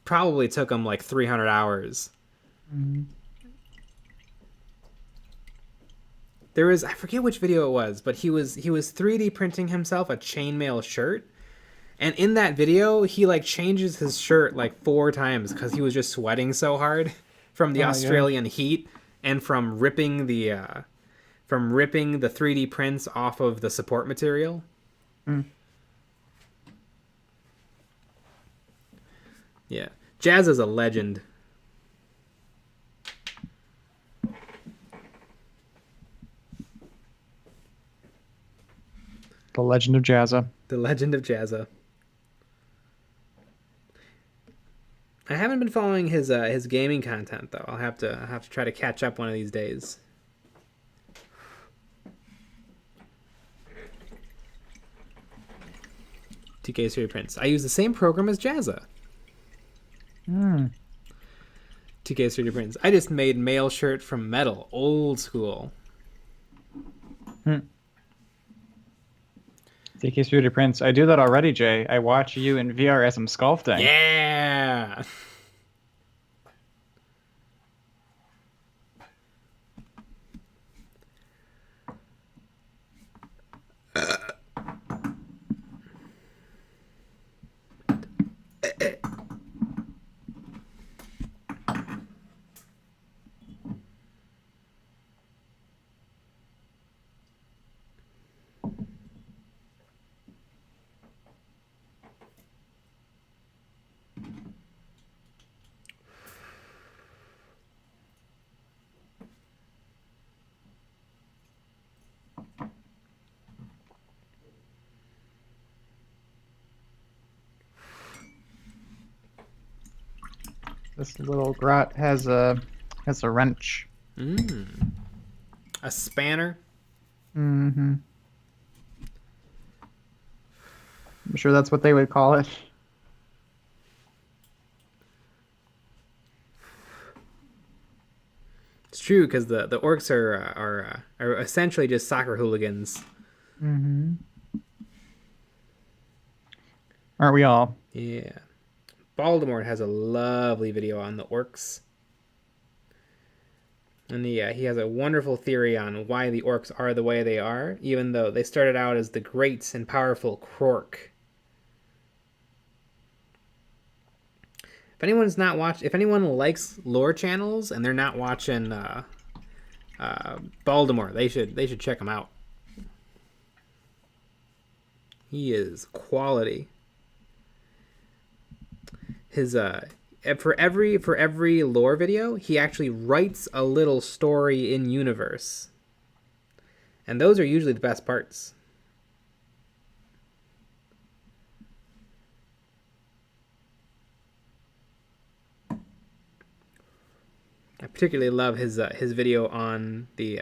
probably took him like 300 hours. Mm-hmm. There was, I forget which video it was, but he was 3D printing himself a chainmail shirt. And in that video, he like changes his shirt like 4 times because he was just sweating so hard from the Australian heat and from ripping the 3D prints off of the support material. Mm. Yeah, Jazz is a legend. The Legend of Jazza. The Legend of Jazza. I haven't been following his gaming content though. I'll have to try to catch up one of these days. TK Series Prints. I use the same program as Jazza. Mm. TK Series Prints. I just made mail shirt from metal, old school. TK Studio Prints. I do that already, Jay. I watch you in VR as I'm sculpting. Yeah. This little grot has a wrench. A spanner. Mm-hmm. I'm sure that's what they would call it. It's true because the orcs are essentially just soccer hooligans. Mm-hmm. Aren't we all? Yeah. Baltimore has a lovely video on the orcs. And he has a wonderful theory on why the orcs are the way they are, even though they started out as the great and powerful Krork. If anyone likes lore channels and they're not watching Baltimore, they should check him out. He is quality. His for every lore video, he actually writes a little story in universe. And those are usually the best parts. I particularly love his video on the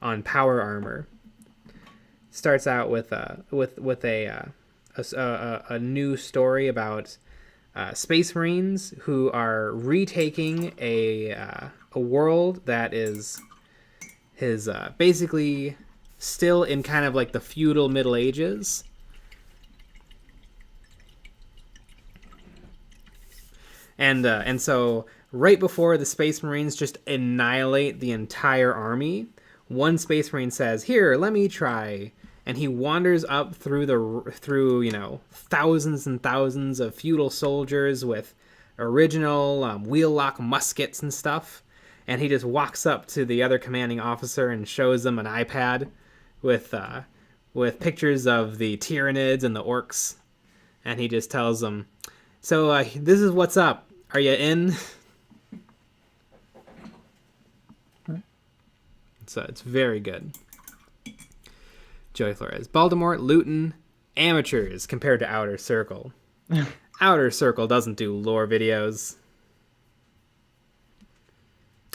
on power armor. Starts out with a new story about Space Marines who are retaking a world that is basically still in kind of like the feudal Middle Ages. And so right before the Space Marines just annihilate the entire army, one Space Marine says, "Here, let me try." And he wanders up through you know, thousands and thousands of feudal soldiers with original wheel-lock muskets and stuff. And he just walks up to the other commanding officer and shows them an iPad with pictures of the Tyranids and the orcs. And he just tells them, "So this is what's up. Are you in?" So it's very good. Joey Flores. Baltimore, Luton, amateurs compared to Outer Circle. Outer Circle doesn't do lore videos.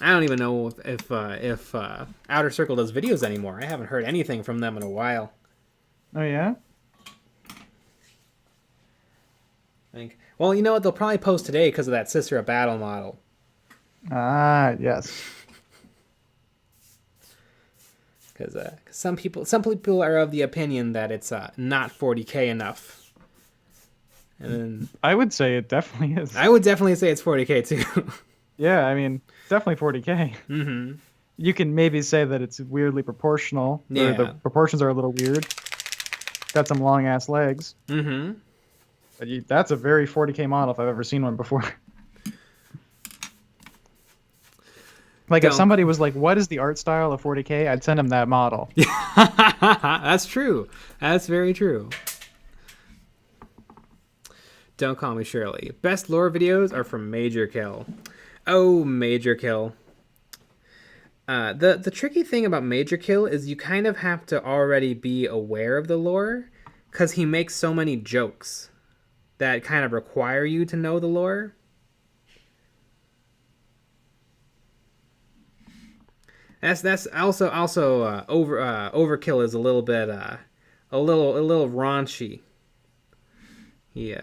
I don't even know if Outer Circle does videos anymore. I haven't heard anything from them in a while. Oh yeah. I think. Well, you know what? They'll probably post today because of that Sister of Battle model. Ah, yes. Because some people are of the opinion that it's not 40k enough. And then I would say it definitely is. I would definitely say it's 40k too. Yeah, I mean, it's definitely 40k. Mm-hmm. You can maybe say that it's weirdly proportional. Yeah. Or the proportions are a little weird. Got some long ass legs. Mm-hmm. But that's a very 40k model if I've ever seen one before. Like if somebody was like, "What is the art style of 40k?" I'd send them that model. That's true. That's very true. Don't call me Shirley. Best lore videos are from Major Kill. Oh, Major Kill. The tricky thing about Major Kill is you kind of have to already be aware of the lore, because he makes so many jokes that kind of require you to know the lore. That's also Overkill is a little bit a little raunchy. He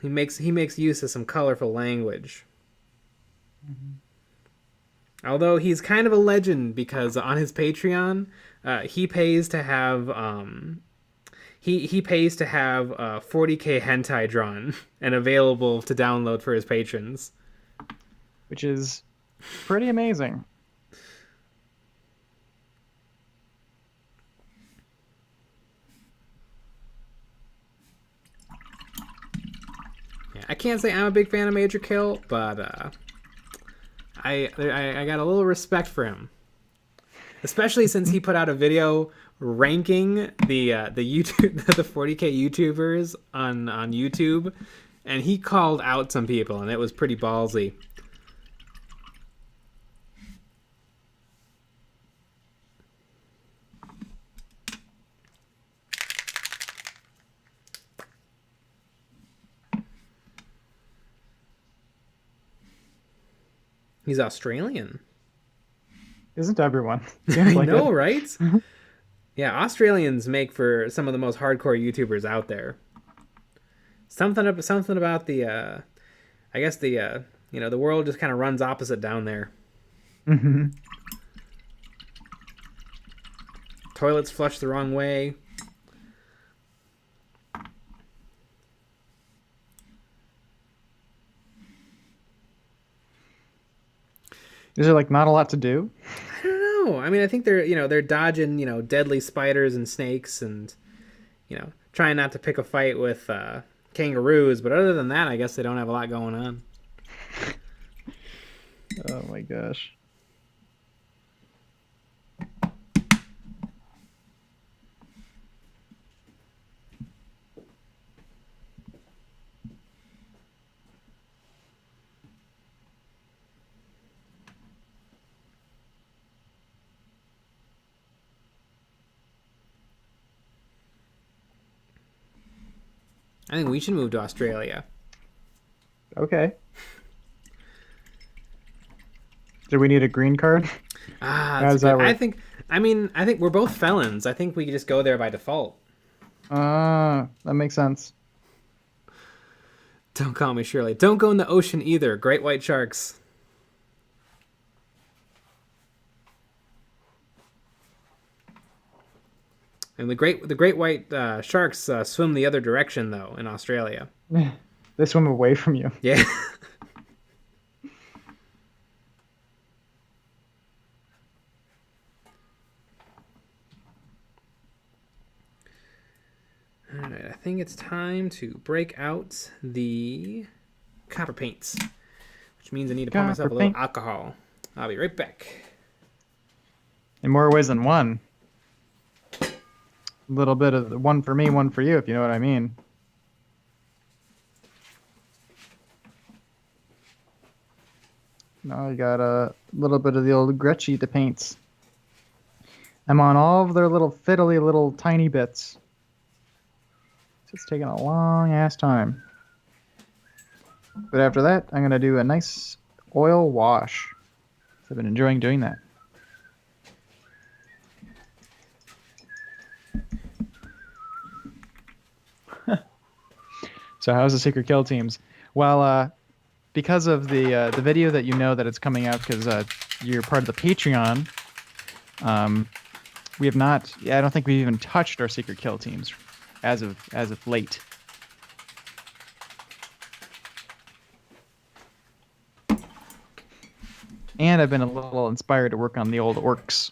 makes use of some colorful language. Mm-hmm. Although he's kind of a legend because on his Patreon, he pays to have he pays to have 40k hentai drawn and available to download for his patrons, which is pretty amazing. Yeah, I can't say I'm a big fan of Major Kill, but I got a little respect for him, especially since he put out a video ranking the YouTube the 40k YouTubers on YouTube, and he called out some people, and it was pretty ballsy. He's Australian. Isn't everyone? I know, right? Yeah, Australians make for some of the most hardcore YouTubers out there. Something about the, I guess the the world just kind of runs opposite down there. Mm-hmm. Toilets flush the wrong way. Is there like not a lot to do? I don't know. I mean, I think they're dodging deadly spiders and snakes, and trying not to pick a fight with kangaroos. But other than that, I guess they don't have a lot going on. Oh my gosh. I think we should move to Australia. Okay. Do we need a green card? That's good. I think we're both felons. I think we could just go there by default. That makes sense. Don't call me Shirley. Don't go in the ocean either. Great white sharks. And the great white sharks swim the other direction, though, in Australia. They swim away from you. Yeah. All right, I think it's time to break out the copper paints, which means I need to pour myself a little alcohol. I'll be right back. In more ways than one. A little bit of one for me, one for you, if you know what I mean. Now I got a little bit of the old Gretchy to paints. I'm on all of their little fiddly little tiny bits. It's taking a long ass time. But after that, I'm going to do a nice oil wash. I've been enjoying doing that. So how's the secret kill teams? Well, because of the video that you know that it's coming out because you're part of the Patreon, we have not. Yeah, I don't think we've even touched our secret kill teams as of late. And I've been a little inspired to work on the old orcs.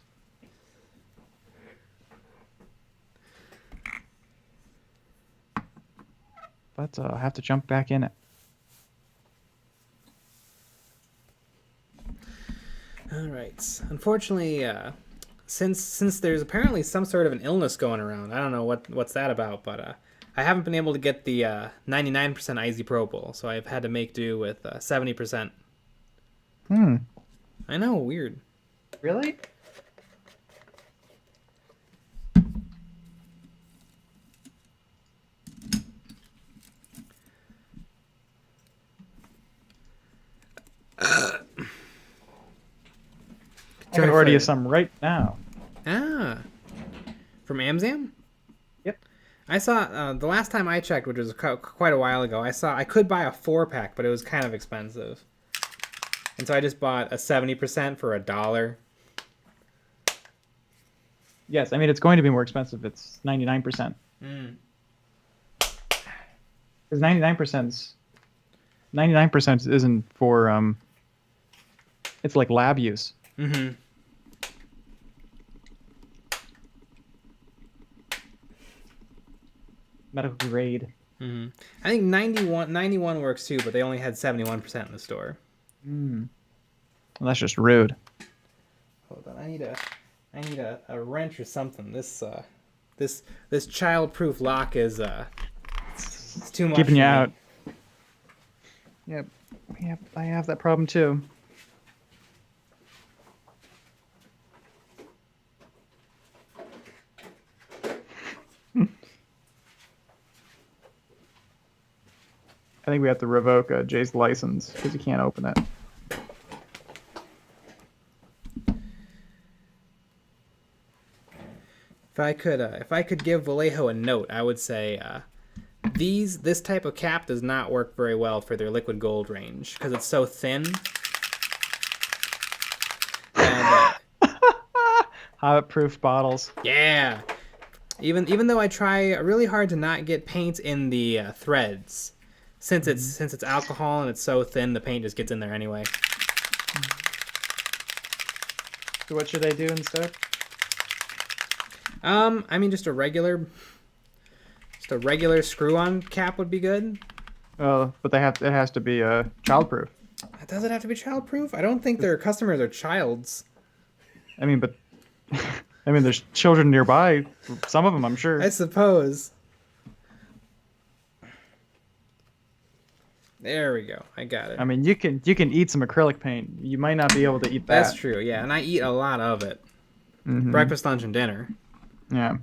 But I'll have to jump back in it. All right. Unfortunately, since there's apparently some sort of an illness going around, I don't know what's that about, but I haven't been able to get the 99% isopropyl, so I've had to make do with 70%. I know, weird. Really? I can order you some right now. Ah. From Amzam? Yep. I saw, the last time I checked, which was quite a while ago, I could buy a 4-pack, but it was kind of expensive. And so I just bought a 70% for $1. Yes, I mean, it's going to be more expensive. It's 99%. Because 99% isn't for, it's like lab use. Mm-hmm. Medical grade. Mm-hmm. I think 91 works too, but they only had 71% in the store. Well, that's just rude. Hold on, I need a wrench or something. This child-proof lock is it's too much. Keeping you out. Yep. I have that problem too. I think we have to revoke Jay's license because he can't open it. If I could give Vallejo a note, I would say this type of cap does not work very well for their liquid gold range because it's so thin. And, Hobbit-proof bottles. yeah. Even though I try really hard to not get paint in the threads, since it's alcohol and it's so thin, the paint just gets in there anyway. So what should I do instead? I mean, just a regular screw-on cap would be good. But it has to be childproof. Does it have to be childproof? I don't think their customers are childs. I mean, but I mean, there's children nearby. Some of them, I'm sure. I suppose. There we go. I got it. I mean, you can eat some acrylic paint. You might not be able to eat that. That's true. Yeah, and I eat a lot of it. Mm-hmm. Breakfast, lunch, and dinner. Yeah.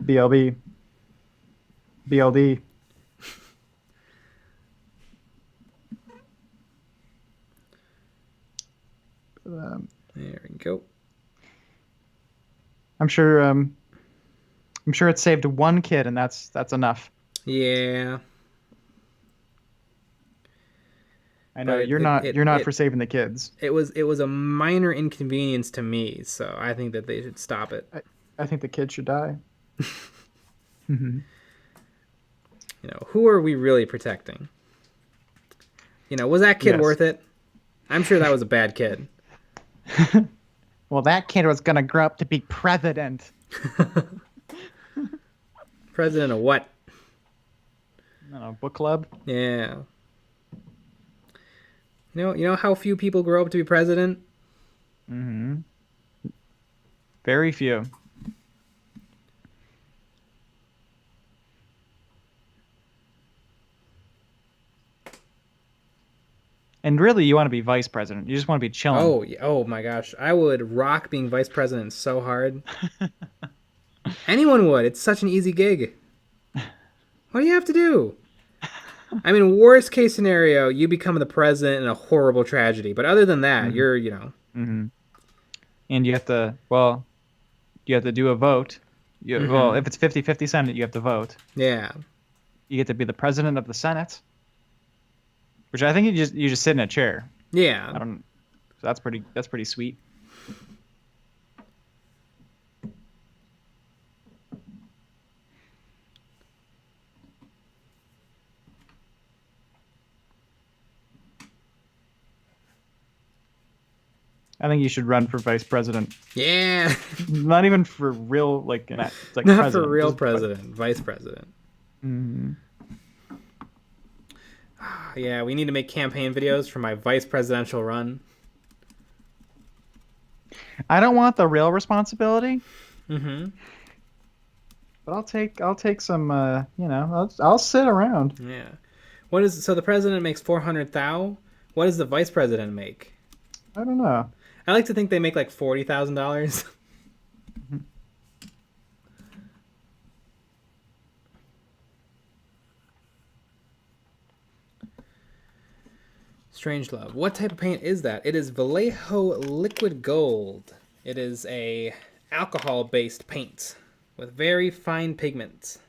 BLB. BLD. There we go. I'm sure it saved one kid, and that's enough. Yeah. I know you're not for saving the kids. It was a minor inconvenience to me, so I think that they should stop it. I think the kid should die. Mm-hmm. You know, who are we really protecting? You know, was that kid worth it? I'm sure that was a bad kid. Well, that kid was gonna grow up to be president. President of what? I don't know, book club? Yeah. You know how few people grow up to be president? Mm-hmm. Very few. And really, you want to be vice president. You just want to be chilling. Oh my gosh. I would rock being vice president so hard. Anyone would. It's such an easy gig. What do you have to do? I mean, worst case scenario, you become the president in a horrible tragedy. But other than that, you're, you know. Mm-hmm. And you have to do a vote. Well, if it's 50-50 Senate, you have to vote. Yeah. You get to be the president of the Senate, which I think you just sit in a chair. Yeah. I don't. So that's pretty sweet. I think you should run for vice president. Yeah. Not even for real, like not president, for real president, vice president. Mm-hmm. Yeah, we need to make campaign videos for my vice presidential run. I don't want the real responsibility. Mm-hmm. But I'll take some. I'll sit around. Yeah. So the president makes 400,000. What does the vice president make? I don't know. I like to think they make like $40,000. Strange Love. What type of paint is that? It is Vallejo Liquid Gold. It is a alcohol-based paint with very fine pigments.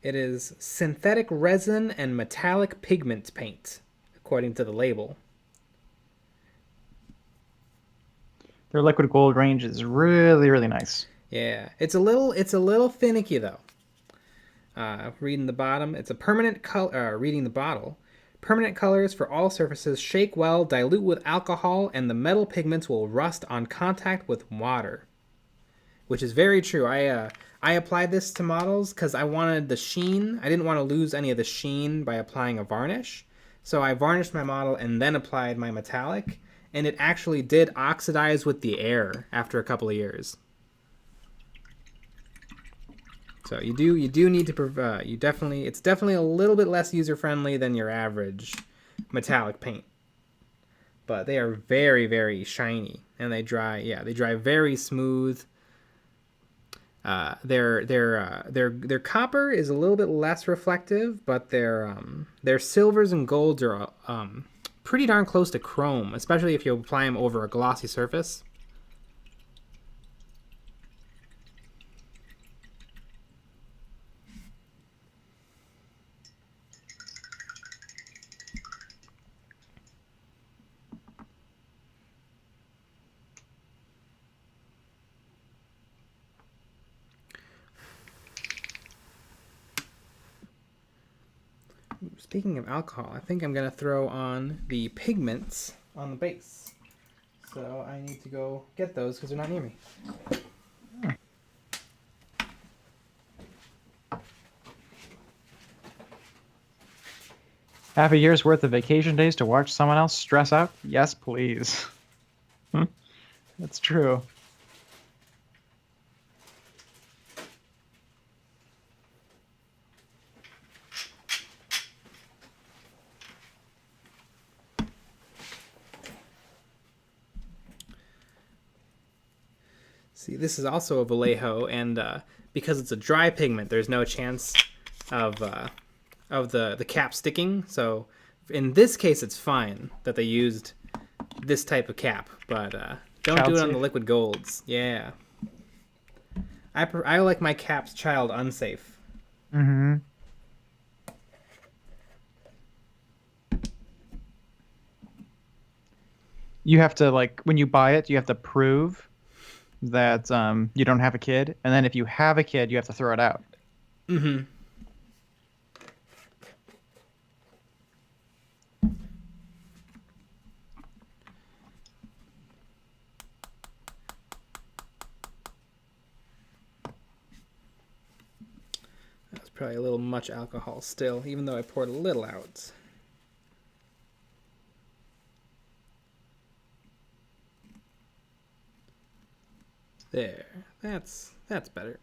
It is synthetic resin and metallic pigment paint, according to the label. Their liquid gold range is really, really nice. Yeah, it's a little finicky though. Reading the bottom, it's a permanent color. Reading the bottle, permanent colors for all surfaces. Shake well, dilute with alcohol, and the metal pigments will rust on contact with water. Which is very true. I applied this to models because I wanted the sheen. I didn't want to lose any of the sheen by applying a varnish. So I varnished my model and then applied my metallic. And it actually did oxidize with the air after a couple of years. So you do need to it's definitely a little bit less user friendly than your average metallic paint. But they are very, very shiny and they dry very smooth. Their copper is a little bit less reflective, but their silvers and golds are pretty darn close to chrome, especially if you apply them over a glossy surface. Speaking of alcohol, I think I'm going to throw on the pigments on the base. So I need to go get those because they're not near me. Half a year's worth of vacation days to watch someone else stress out? Yes, please. That's true. See, this is also a Vallejo, and because it's a dry pigment, there's no chance of the cap sticking. So in this case, it's fine that they used this type of cap, but don't do it on the liquid golds. Yeah, I like my caps child unsafe. Mm-hmm. You have to, like, when you buy it, you have to prove that you don't have a kid, and then if you have a kid, you have to throw it out. Mm-hmm. That's probably a little much alcohol still, even though I poured a little out. There. That's better.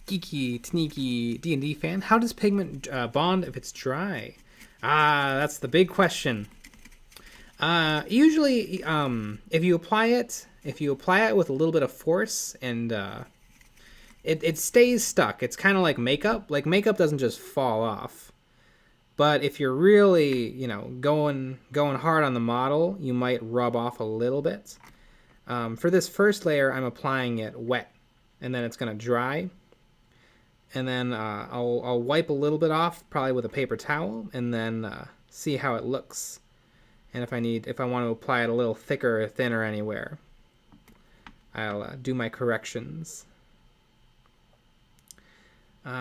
Geeky, sneaky D&D fan. How does pigment bond if it's dry? That's the big question. Usually, if you apply it with a little bit of force and it stays stuck. It's kind of like makeup. Like makeup doesn't just fall off. But if you're really, going hard on the model, you might rub off a little bit. For this first layer, I'm applying it wet, and then it's going to dry. And then I'll wipe a little bit off, probably with a paper towel, and then see how it looks. And if I want to apply it a little thicker or thinner anywhere, I'll do my corrections.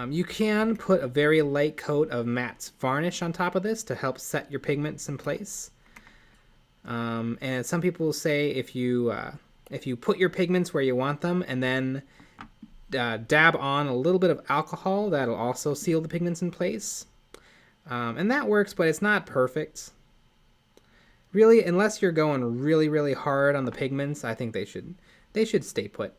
You can put a very light coat of matte varnish on top of this to help set your pigments in place. And some people say if you put your pigments where you want them and then dab on a little bit of alcohol, that'll also seal the pigments in place. And that works, but it's not perfect. Really, unless you're going really, really hard on the pigments, I think they should stay put.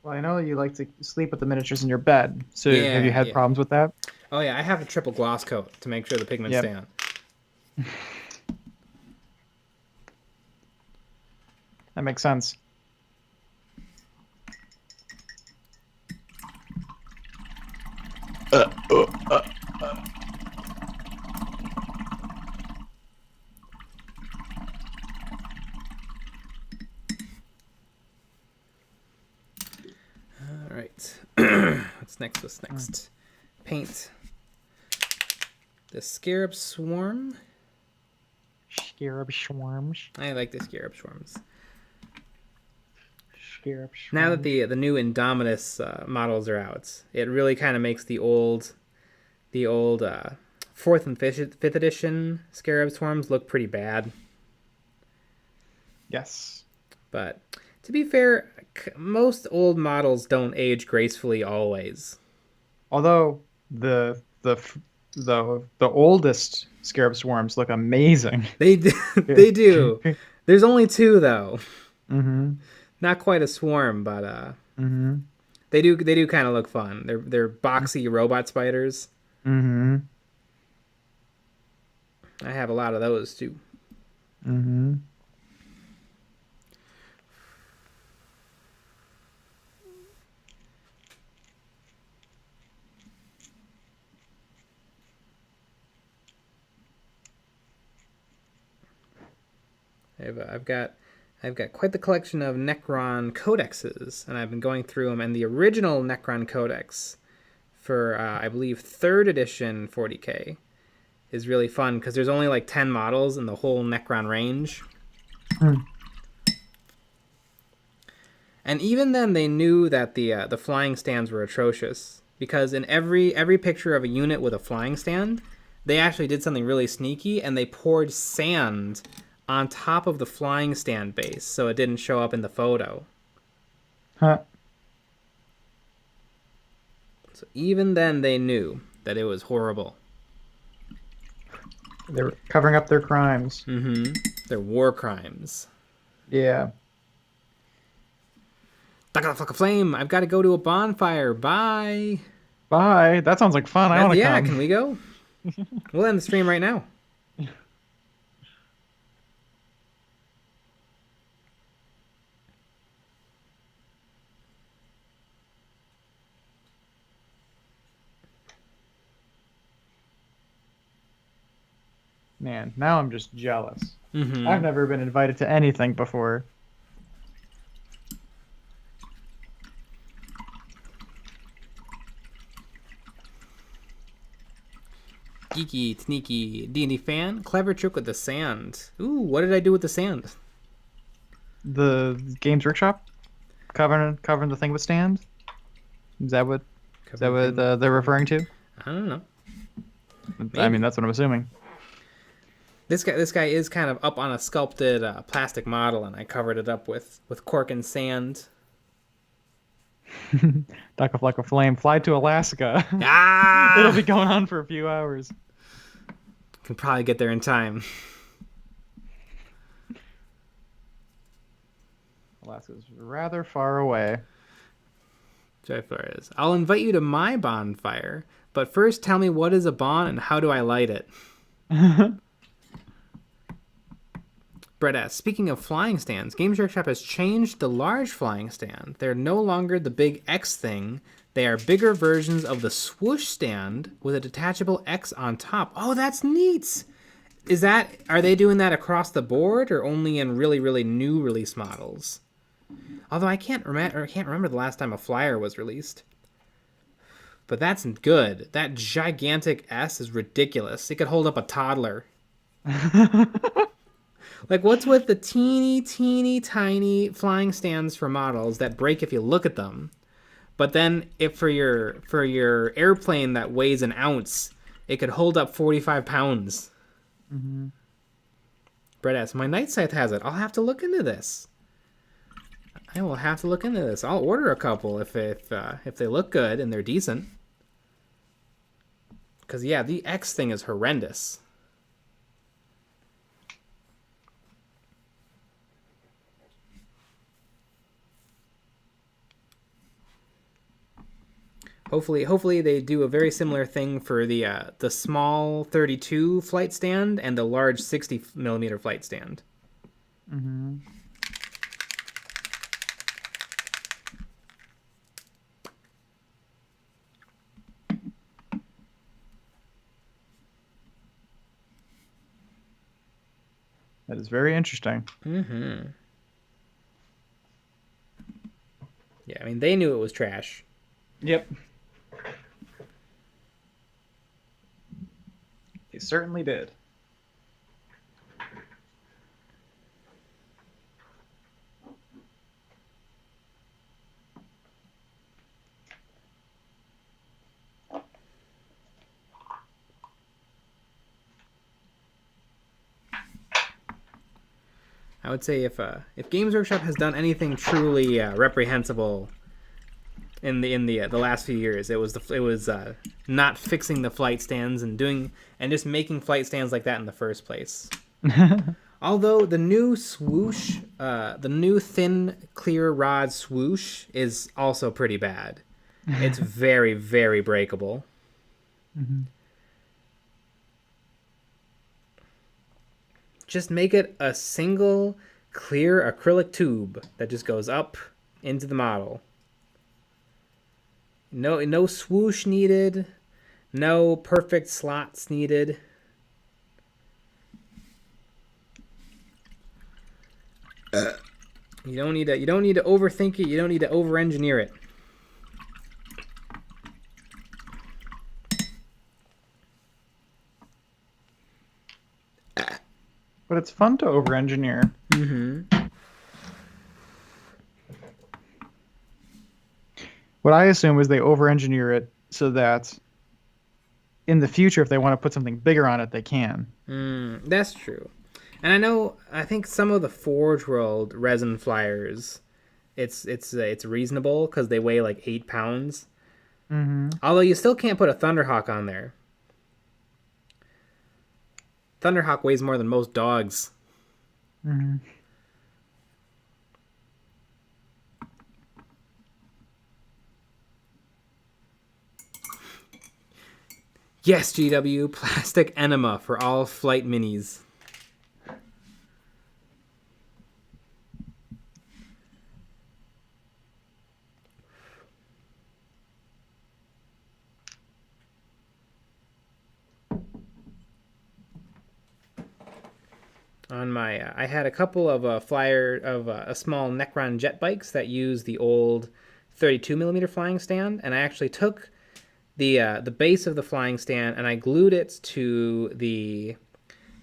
Well, I know you like to sleep with the miniatures in your bed. So Yeah, have you had yeah. problems with that? Oh yeah, I have a triple gloss coat to make sure the pigments Yep. stay on. That makes sense. All right. What's next? Paint the scarab swarm. Scarab swarms. I like the scarab swarms. Scarab swarms. Now that the new Indominus models are out, it really kind of makes the old 4th and 5th edition scarab swarms look pretty bad. Yes. But to be fair, most old models don't age gracefully always. Although the oldest scarab swarms look amazing. They do. They do. There's only 2 though. Mm-hmm. Not quite a swarm, but Mm-hmm. they do kind of look fun. They're boxy robot spiders. Mm-hmm. I have a lot of those too. Mm-hmm. I've got quite the collection of NECRON codexes, and I've been going through them. And the original NECRON codex for I believe 3rd edition 40k is really fun because there's only like 10 models in the whole NECRON range. And even then, they knew that the flying stands were atrocious because in every picture of a unit with a flying stand, they actually did something really sneaky and they poured sand on top of the flying stand base so it didn't show up in the photo. Huh. So even then, they knew that it was horrible. They were covering up their crimes. Mm-hmm. They're war crimes. Yeah. Duck a fuck a flame. I've got to go to a bonfire. Bye. Bye. That sounds like fun. I want to Yeah, come. can we go? We'll end the stream right now. Man, now I'm just jealous. Mm-hmm. I've never been invited to anything before. Geeky, sneaky, D&D fan. Clever trick with the sand. Ooh, what did I do with the sand? The Games Workshop covering the thing with stand. Is that what they're referring to? I don't know. I mean, that's what I'm assuming. This guy is kind of up on a sculpted plastic model, and I covered it up with cork and sand. Duck a fleck of flame. Fly to Alaska. Ah! It'll be going on for a few hours. Can probably get there in time. Alaska's rather far away. Joy Flores. I'll invite you to my bonfire, but first tell me what is a bon and how do I light it? Brett asks, speaking of flying stands, Games Workshop has changed the large flying stand. They're no longer the big X thing. They are bigger versions of the swoosh stand with a detachable X on top. Oh, that's neat. Are they doing that across the board or only in really, really new release models? Although I can't remember the last time a flyer was released. But that's good. That gigantic S is ridiculous. It could hold up a toddler. Like, what's with the teeny, teeny, tiny flying stands for models that break if you look at them? But then, if for your airplane that weighs an ounce, it could hold up 45 pounds. Mm-hmm. Brett asks, my Night Scythe has it. I'll have to look into this. I will have to look into this. I'll order a couple if they look good and they're decent. Because, yeah, the X thing is horrendous. Hopefully they do a very similar thing for the small 32 flight stand and the large 60 millimeter flight stand. Mm-hmm. That is very interesting. Mm-hmm. Yeah, I mean, they knew it was trash. Yep. They certainly did. I would say if Games Workshop has done anything truly reprehensible in the last few years, it was not fixing the flight stands and just making flight stands like that in the first place. Although the new swoosh, the new thin clear rod swoosh is also pretty bad. It's very, very breakable. Mm-hmm. Just make it a single clear acrylic tube that just goes up into the model. No swoosh needed. No perfect slots needed. You don't need to overthink it. You don't need to over-engineer it. But it's fun to over-engineer. Mm-hmm. What I assume is they over-engineer it so that in the future, if they want to put something bigger on it, they can. That's true. And I think some of the Forge World resin flyers, it's reasonable because they weigh like 8 pounds. Mm-hmm. Although you still can't put a Thunderhawk on there. Thunderhawk weighs more than most dogs. Mm-hmm. Yes, GW, plastic enema for all flight minis. On my, I had a couple of a small NECRON jet bikes that use the old 32 millimeter flying stand, and I actually took the base of the flying stand and I glued it to the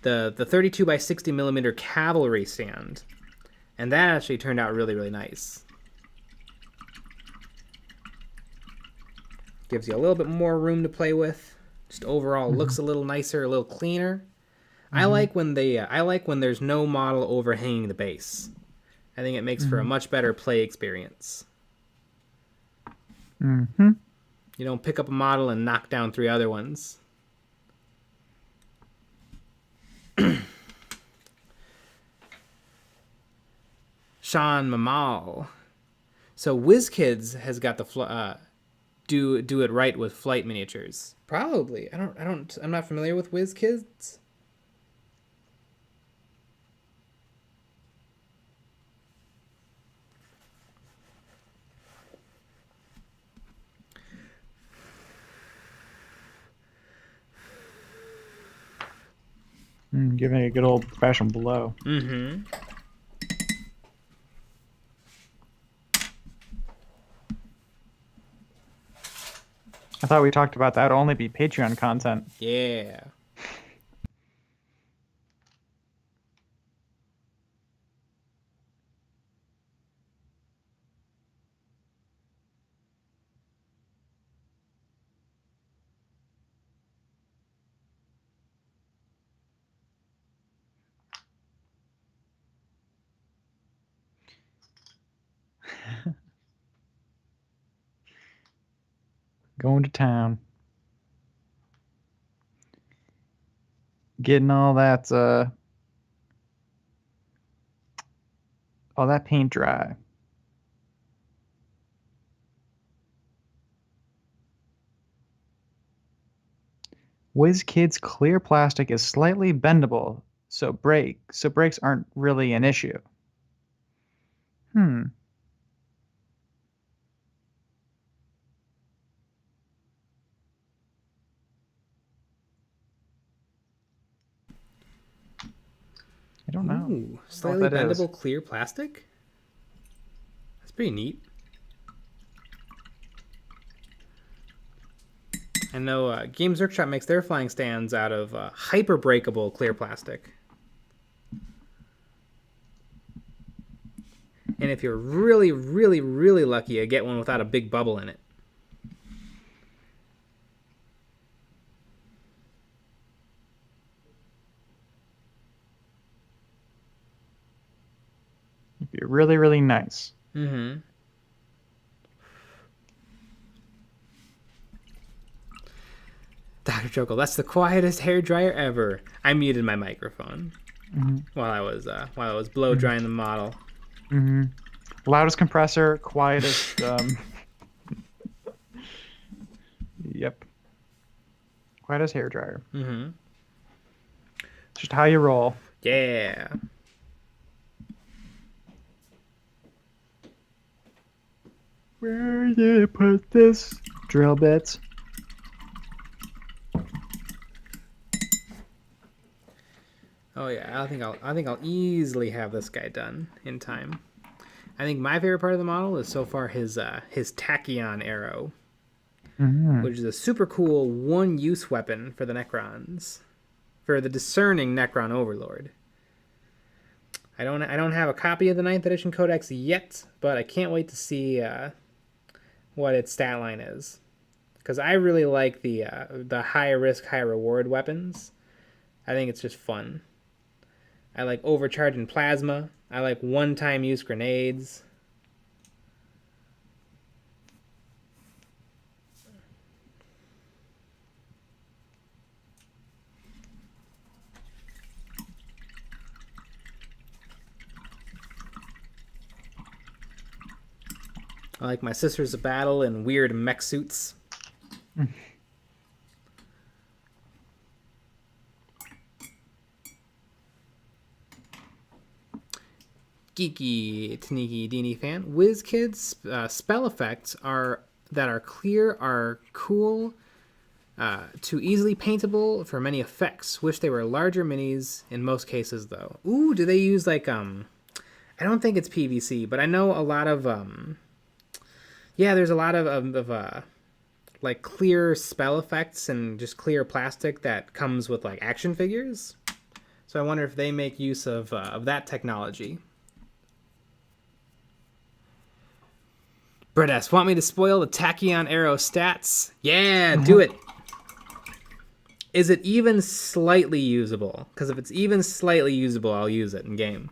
32 by 60 millimeter cavalry stand, and that actually turned out really, really nice. Gives you a little bit more room to play with. Just overall looks a little nicer, a little cleaner. I like when there's no model overhanging the base. I think it makes for a much better play experience. Mm-hmm. You don't pick up a model and knock down 3 other ones. Sean Mamal. So WizKids has got the do it right with flight miniatures. Probably. I'm not familiar with WizKids. Giving it a good old-fashioned blow. Mm-hmm. I thought we talked about that would only be Patreon content. Yeah. Going to town. Getting all that paint dry. WizKid's clear plastic is slightly bendable, so breaks aren't really an issue. I don't know. Ooh, slightly bendable clear plastic? That's pretty neat. I know Games Workshop makes their flying stands out of hyper breakable clear plastic. And if you're really, really, really lucky, you get one without a big bubble in it. If you're really, really nice. Mm-hmm. Dr. Jokel, that's the quietest hairdryer ever. I muted my microphone while I was blow drying the model. Loudest compressor, quietest. Yep. Quietest hairdryer. Just how you roll. Yeah. Where you put this drill bits? Oh yeah, I think I'll easily have this guy done in time. I think my favorite part of the model is so far his tachyon arrow, which is a super cool one-use weapon for the Necrons, for the discerning Necron Overlord. I don't have a copy of the 9th edition Codex yet, but I can't wait to see what its stat line is, because I really like the high risk, high reward weapons. I think it's just fun. I like overcharging plasma. I like one-time use grenades. I like my Sisters of Battle in weird mech suits. Geeky Taniki Dini fan. WizKids spell effects that are clear are cool, too easily paintable for many effects. Wish they were larger minis in most cases though. Ooh, do they use like I don't think it's PVC, but I know a lot of yeah, there's a lot of like clear spell effects and just clear plastic that comes with like action figures. So I wonder if they make use of that technology. Brett S, want me to spoil the Tachyon arrow stats? Yeah, do it. Is it even slightly usable? Because if it's even slightly usable, I'll use it in game.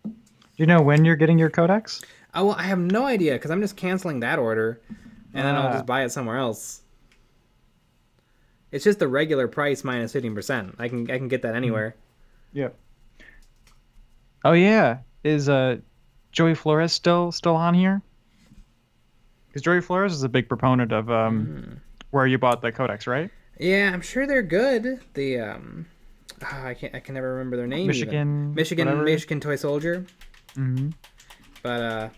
Do you know when you're getting your codex? Oh, well, I have no idea because I'm just canceling that order, and then I'll just buy it somewhere else. It's just the regular price minus 15%. I can get that anywhere. Yep. Oh yeah, is Joey Flores still on here? Because Joey Flores is a big proponent of where you bought the codex, right? Yeah, I'm sure they're good. The I can never remember their name. Michigan Toy Soldier. But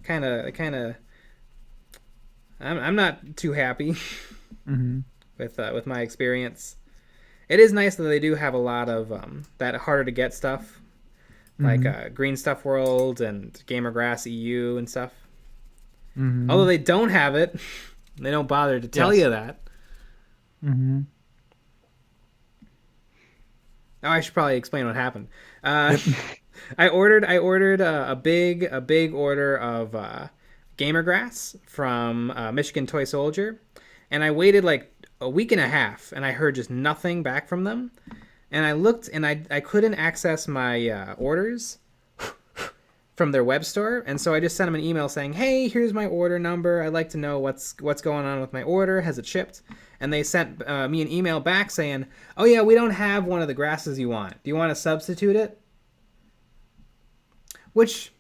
kind of I'm not too happy Mm-hmm. with my experience. It is nice that they do have a lot of that harder to get stuff, like Green Stuff World and Gamergrass EU and stuff. Mm-hmm. Although they don't have it, they don't bother to tell you that. Mm-hmm. Oh, I should probably explain what happened. I ordered a big order of Gamergrass from Michigan Toy Soldier, and I waited like a week and a half, and I heard just nothing back from them. And I looked, and I couldn't access my orders from their web store, and so I just sent them an email saying, "Hey, here's my order number. I'd like to know what's going on with my order. Has it shipped?" And they sent me an email back saying, "Oh yeah, we don't have one of the grasses you want. Do you want to substitute it?" Which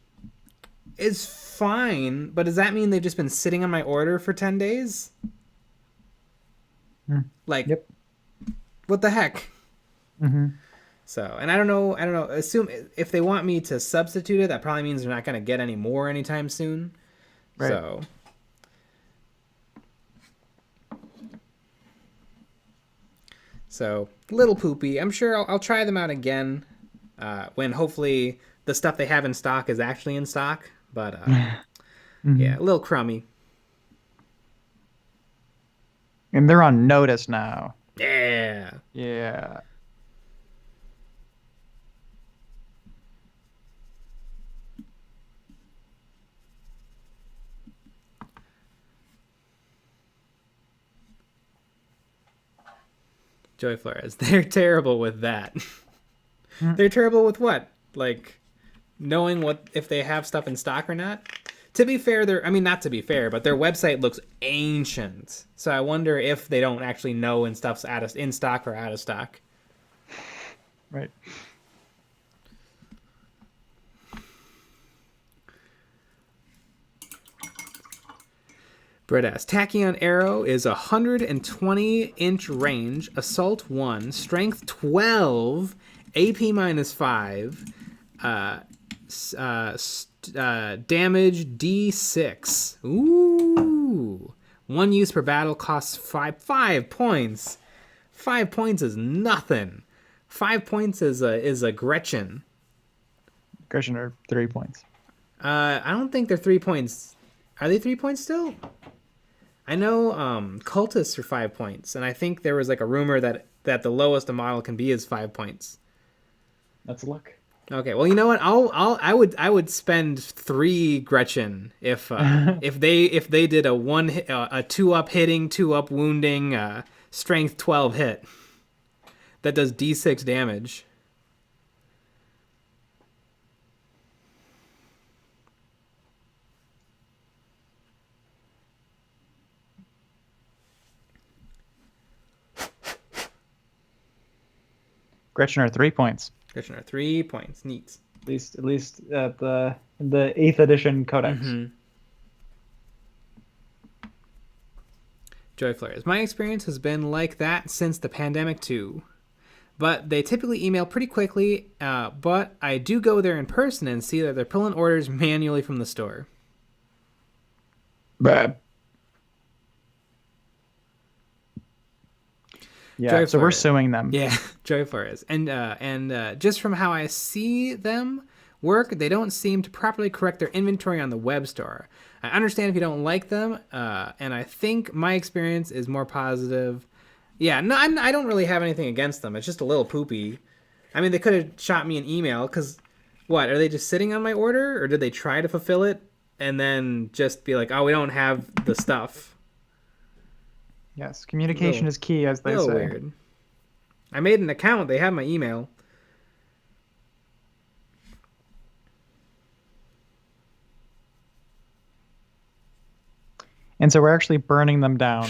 is fine, but does that mean they've just been sitting on my order for 10 days? Like, Yep. What the heck? Mm-hmm. So, and I don't know. Assume if they want me to substitute it, that probably means they're not going to get any more anytime soon. Right. So a little poopy. I'm sure I'll try them out again when hopefully the stuff they have in stock is actually in stock. But yeah, a little crummy. And they're on notice now. Yeah. Yeah. Joy Flores. They're terrible with that. They're terrible with what? Like knowing what if they have stuff in stock or not? To be fair, not to be fair, but their website looks ancient. So I wonder if they don't actually know when stuff's in stock or out of stock. Right. Brett asks, Tachyon Arrow is 120-inch range, assault 1, strength 12, AP -5, damage D6. Ooh. 1 use per battle costs 5 points. 5 points is nothing. 5 points is a Gretchen. Gretchen are 3 points. I don't think they're 3 points. Are they 3 points still? I know cultists are 5 points, and I think there was like a rumor that the lowest a model can be is 5 points. That's luck. Okay, well, you know what? I would spend 3 Gretchen if they did a 2-up hitting, 2-up wounding, strength 12 hit that does D6 damage. Gretchen are 3 points. Gretchen are 3 points. Neat. At least at the 8th edition codex. Mm-hmm. Joy Flares. My experience has been like that since the pandemic too. But they typically email pretty quickly, but I do go there in person and see that they're pulling orders manually from the store. Bad. Yeah, so we're suing them. Yeah, Joy Flores. And just from how I see them work, they don't seem to properly correct their inventory on the web store. I understand if you don't like them, and I think my experience is more positive. Yeah, no, I don't really have anything against them. It's just a little poopy. I mean, they could have shot me an email, because, what, are they just sitting on my order? Or did they try to fulfill it, and then just be like, oh, we don't have the stuff? Yes, communication is key, as they say. Weird. I made an account. They have my email. And so we're actually burning them down.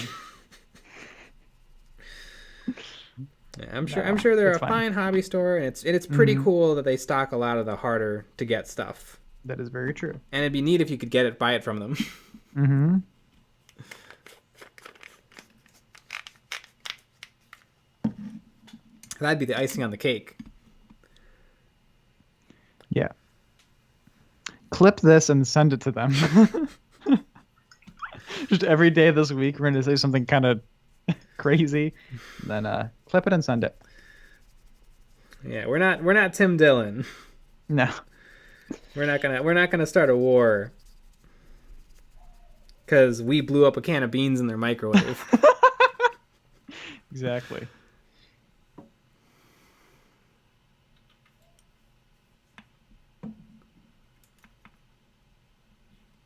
Yeah, I'm sure they're a fine hobby store, and it's pretty cool that they stock a lot of the harder to get stuff. That is very true. And it'd be neat if you could buy it from them. Mm-hmm. That'd be the icing on the cake. Just every day this week, we're going to say something kind of crazy, then clip it and send it. Yeah, we're not Tim Dillon. No. We're not gonna start a war because we blew up a can of beans in their microwave. Exactly.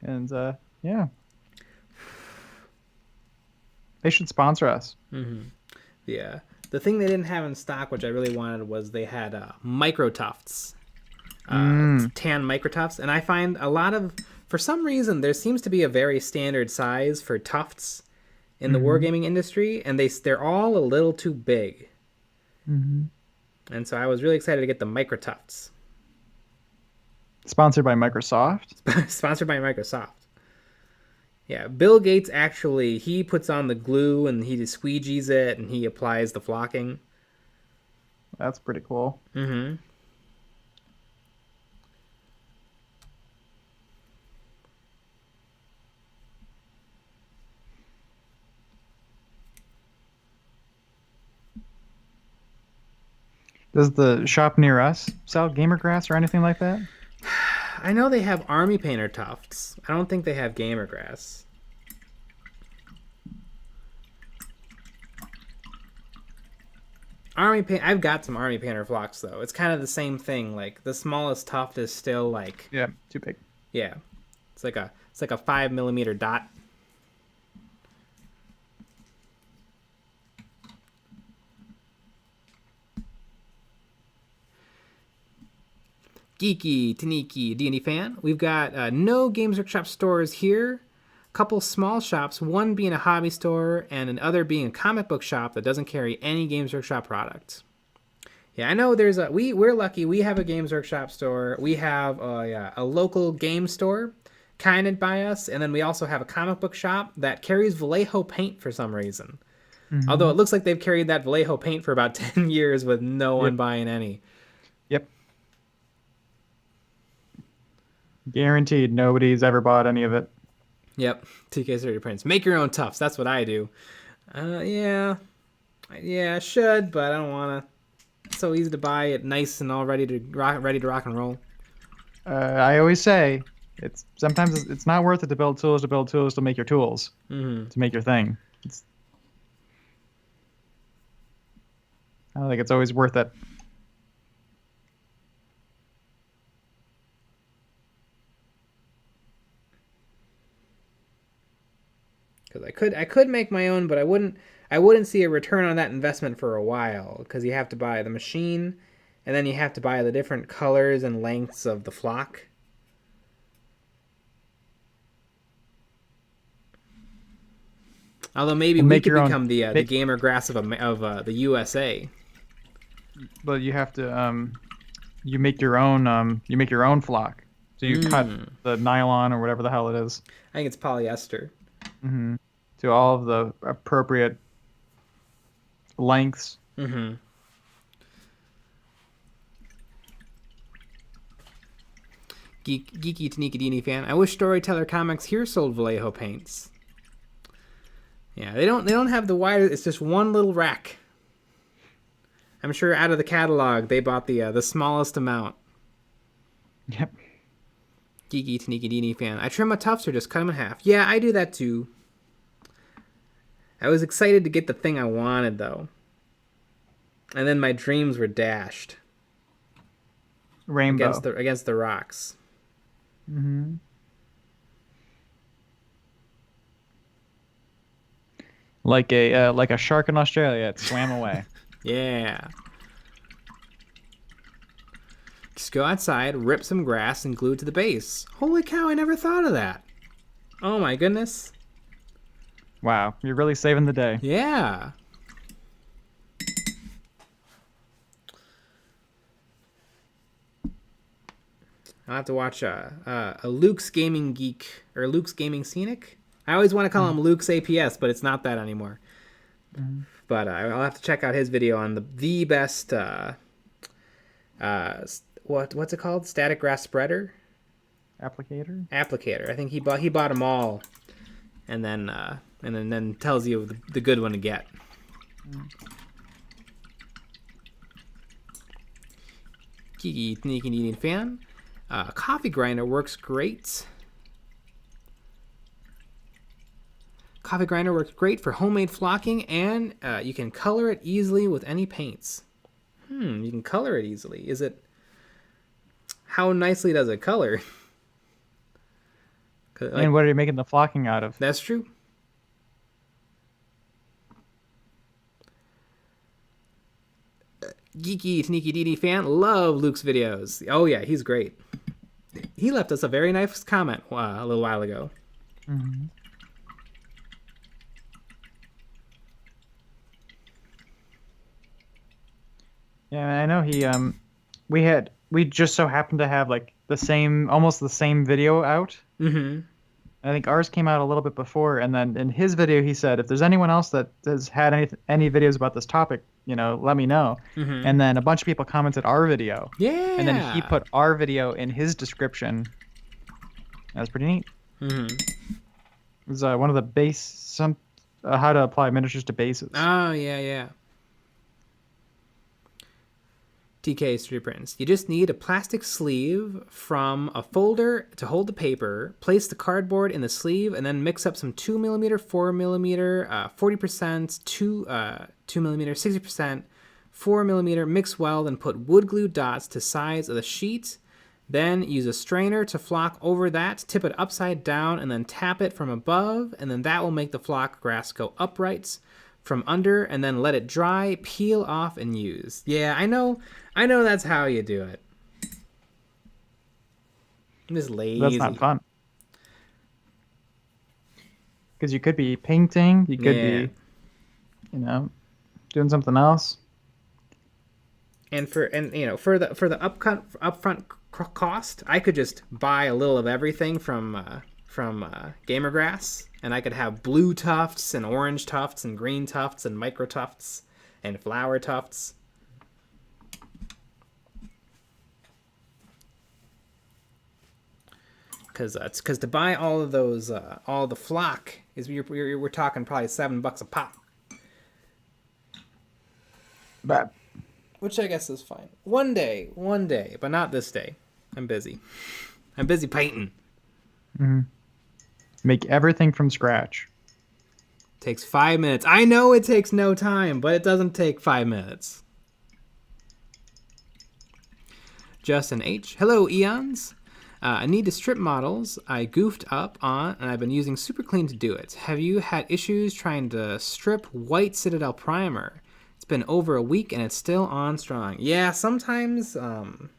And yeah, they should sponsor us. Mm-hmm. Yeah, the thing they didn't have in stock, which I really wanted, was they had micro tufts, tan micro tufts, and I find a lot of, for some reason, there seems to be a very standard size for tufts in the wargaming industry, and they're all a little too big. And so I was really excited to get the micro tufts. Sponsored by Microsoft. Sponsored by Microsoft. Yeah, Bill Gates actually, he puts on the glue and he squeegees it and he applies the flocking. That's pretty cool. Mm-hmm. Does the shop near us sell gamer grass or anything like that? I know they have army painter tufts. I don't think they have gamer grass. I've got some army painter flocks though. It's kind of the same thing. Like the smallest tuft is still like, Yeah, too big. yeah, it's like a 5mm dot. Geeky, Taniki, D&D fan. We've got no Games Workshop stores here. A couple small shops, one being a hobby store and another being a comic book shop that doesn't carry any Games Workshop products. Yeah, I know there's we're lucky. We have a Games Workshop store. We have a local game store kind of by us. And then we also have a comic book shop that carries Vallejo paint for some reason. Although it looks like they've carried that Vallejo paint for about 10 years with no one buying any. Yep. Guaranteed nobody's ever bought any of it. Yep. TK30 prints. Make your own tufts. That's what I do. Yeah, I should, but I don't want to. It's so easy to buy it, nice and all ready to rock and roll. I always say sometimes it's not worth it to build tools to make your tools, to make your thing. I don't think it's always worth it. Because I could make my own, but I wouldn't see a return on that investment for a while, because you have to buy the machine, and then you have to buy the different colors and lengths of the flock. Although maybe we could become the gamer grass of the USA. But you have to you make your own flock. So you cut the nylon or whatever the hell it is. I think it's polyester. To all of the appropriate lengths. Geeky Tanikadini fan. I wish Storyteller Comics here sold Vallejo paints. Yeah, they don't have the wide. It's just one little rack. I'm sure out of the catalog they bought the smallest amount. Yep. Geeky Tanikadini fan. I trim my tufts or just cut them in half. Yeah, I do that too. I was excited to get the thing I wanted though, and then my dreams were dashed. Rainbow against the rocks. Like a shark in Australia, it swam away. Yeah. Just go outside, rip some grass, and glue it to the base. Holy cow! I never thought of that. Oh my goodness. Wow, you're really saving the day. Yeah. I'll have to watch a Luke's Gaming Geek or Luke's Gaming Scenic. I always want to call him Luke's APS, but it's not that anymore. But I'll have to check out his video on the best what's it called? Static grass spreader? Applicator? Applicator. I think he bought them all and then tells you the good one to get. Kiki Sneaky fan. Coffee grinder works great. Coffee grinder works great for homemade flocking, and you can color it easily with any paints. You can color it easily. Is it? How nicely does it color? And what are you making the flocking out of? That's true. Geeky Sneaky DD fan, love Luke's videos. Oh yeah, he's great. He left us a very nice comment a little while ago. Mm-hmm. Yeah, I know he we just so happened to have like almost the same video out. Mm-hmm. I think ours came out a little bit before, and then in his video he said, if there's anyone else that has had any videos about this topic, let me know. Mm-hmm. And then a bunch of people commented our video. Yeah. And then he put our video in his description. That was pretty neat. Mm-hmm. It was one of the how to apply miniatures to bases. Oh, yeah. TK Street Prints. You just need a plastic sleeve from a folder to hold the paper. Place the cardboard in the sleeve and then mix up some 2mm, 4mm, 40%, 2mm, 60%, 4mm. Mix well and put wood glue dots to sides of the sheet. Then use a strainer to flock over that. Tip it upside down and then tap it from above. And then that will make the flock grass go upright from under, and then let it dry, peel off, and use. Yeah, I know that's how you do it. I'm just lazy. That's not fun. Because you could be painting, you could be, doing something else. And for the upfront cost, I could just buy a little of everything from Gamergrass, and I could have blue tufts and orange tufts and green tufts and micro tufts and flower tufts. Because to buy all of those, all the flock is we're talking probably $7 a pop. But which I guess is fine. One day, but not this day. I'm busy painting. Mm-hmm. Make everything from scratch. Takes 5 minutes. I know it takes no time, but it doesn't take 5 minutes. Justin H. Hello, Eons. I need to strip models I goofed up on, and I've been using Super Clean to do it. Have you had issues trying to strip White Citadel Primer? It's been over a week, and it's still on strong. Yeah, sometimes rattle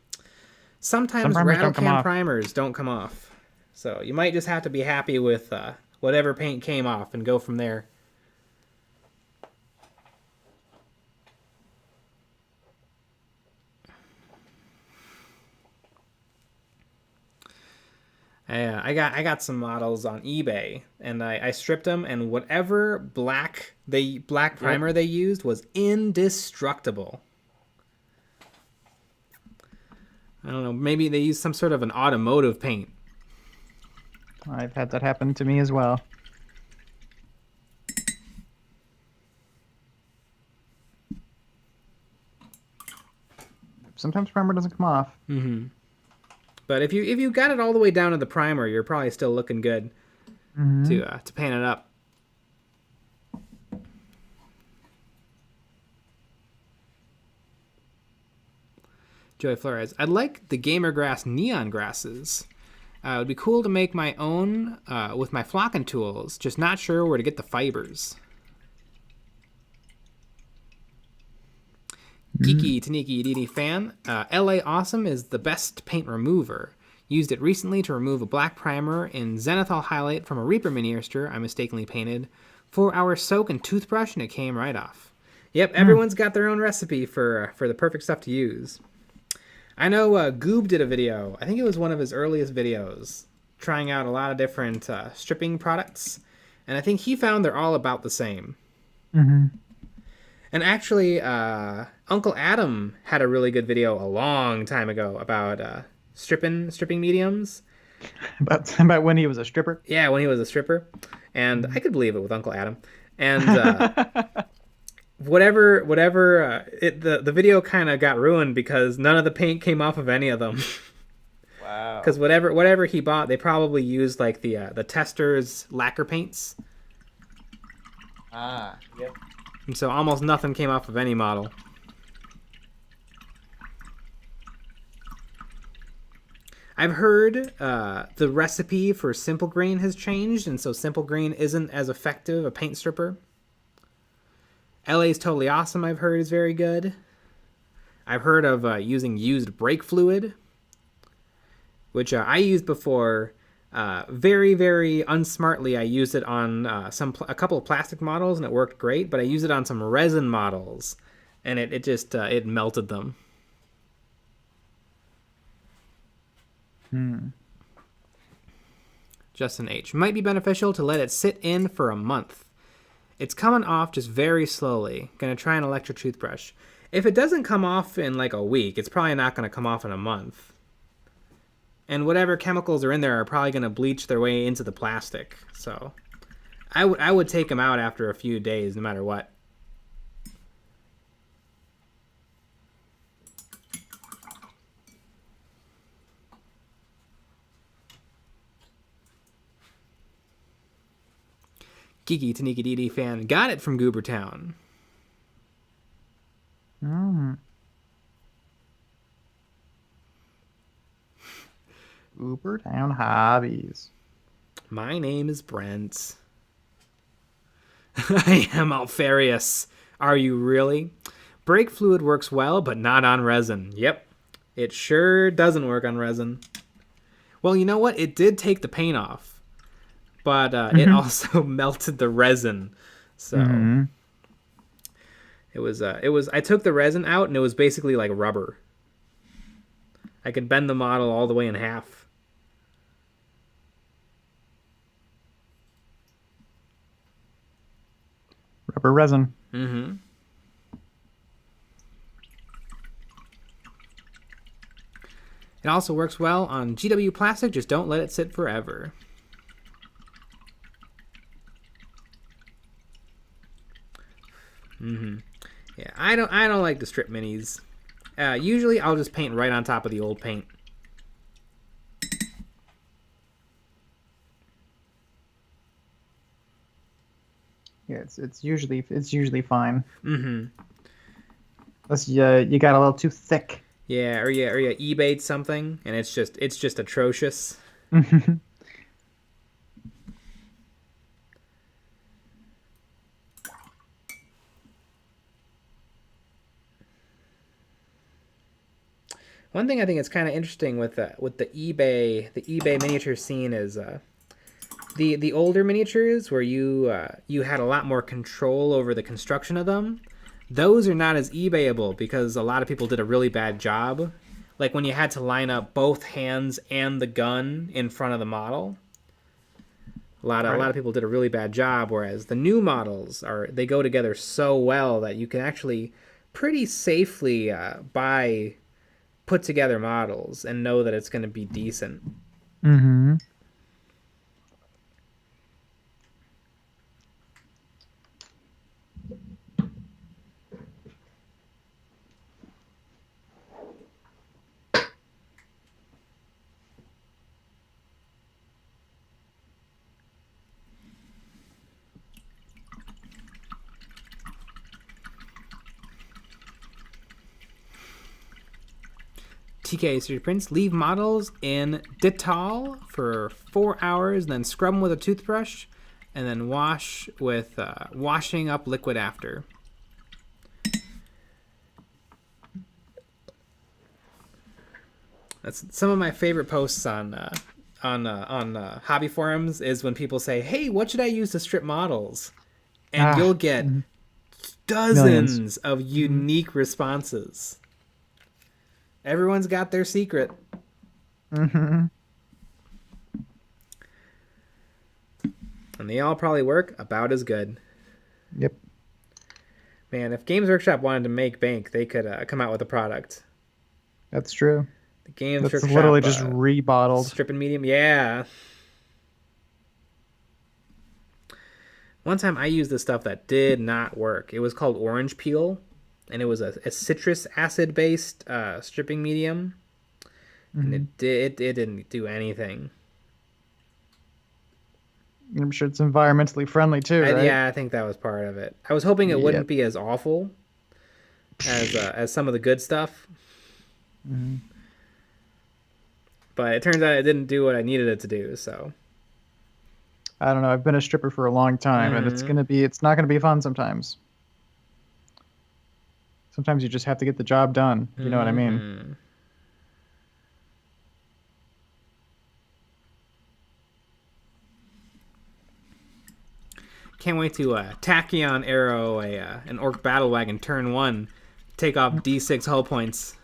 can primers don't come off. So you might just have to be happy with whatever paint came off and go from there. I got some models on eBay, and I stripped them, and whatever black primer they used was indestructible. I don't know, maybe they used some sort of an automotive paint. I've had that happen to me as well. Sometimes primer doesn't come off. Mm-hmm. But if you got it all the way down to the primer, you're probably still looking good to paint it up. Joey Flores. I'd like the Gamergrass neon grasses. It would be cool to make my own with my flocking tools. Just not sure where to get the fibers. Geeky Taniki DD fan. LA Awesome is the best paint remover. Used it recently to remove a black primer in Zenithal Highlight from a Reaper miniature I mistakenly painted. 4-hour soak and toothbrush, and it came right off. Yep, everyone's got their own recipe for the perfect stuff to use. I know Goob did a video. I think it was one of his earliest videos, trying out a lot of different stripping products. And I think he found they're all about the same. Mm-hmm. And actually, Uncle Adam had a really good video a long time ago about stripping mediums. About when he was a stripper. Yeah, when he was a stripper, and I could believe it with Uncle Adam. And the video kind of got ruined because none of the paint came off of any of them. Wow. Because whatever he bought, they probably used like the tester's lacquer paints. Ah, yep. And so almost nothing came off of any model. I've heard the recipe for Simple Green has changed, and so Simple Green isn't as effective a paint stripper. LA's Totally Awesome, I've heard, is very good. I've heard of using used brake fluid, which I used before. Very, very unsmartly, I used it on a couple of plastic models, and it worked great, but I used it on some resin models, and it just melted them. Justin H. Might be beneficial to let it sit in for a month. It's coming off just very slowly. Gonna try an electric toothbrush. If it doesn't come off in like a week, it's probably not gonna come off in a month. And whatever chemicals are in there are probably gonna bleach their way into the plastic. So I would take them out after a few days, no matter what. Geeky Taniki DD fan got it from Goobertown. Goobertown hobbies. My name is Brent. I am Alfarius. Are you really? Brake fluid works well, but not on resin. Yep. It sure doesn't work on resin. Well, you know what? It did take the paint off. But it also melted the resin. So it was I took the resin out and it was basically like rubber. I could bend the model all the way in half. Rubber resin. It also works well on GW plastic, just don't let it sit forever. Yeah, I don't like the strip minis. Usually I'll just paint right on top of the old paint. Yeah, it's usually fine. Unless you got a little too thick. Yeah, or you eBayed something and it's just atrocious. One thing I think is kind of interesting with the eBay miniature scene is the older miniatures where you had a lot more control over the construction of them. Those are not as eBayable because a lot of people did a really bad job. Like when you had to line up both hands and the gun in front of the model. A lot of people did a really bad job, whereas the new models they go together so well that you can actually pretty safely buy put together models and know that it's going to be decent. TK City Prince, leave models in Dettol for 4 hours, then scrub them with a toothbrush, and then wash with washing up liquid after. That's some of my favorite posts on hobby forums is when people say, "Hey, what should I use to strip models?" And you'll get dozens of unique responses. Everyone's got their secret. And they all probably work about as good. Yep. Man, if Games Workshop wanted to make bank, they could come out with a product. That's true. The game That's strip literally shop, just rebottled. stripping medium. Yeah. One time I used this stuff that did not work. It was called orange peel, and it was a citrus acid based stripping medium, and it didn't do anything. I'm sure it's environmentally friendly too, right? Yeah, I think that was part of it. I was hoping it wouldn't be as awful as some of the good stuff, but it turns out it didn't do what I needed it to do. So I don't know. I've been a stripper for a long time, and it's not gonna be fun sometimes. Sometimes you just have to get the job done. You know what I mean? Can't wait to Tachyon arrow an orc battle wagon turn 1, take off D6 hull points.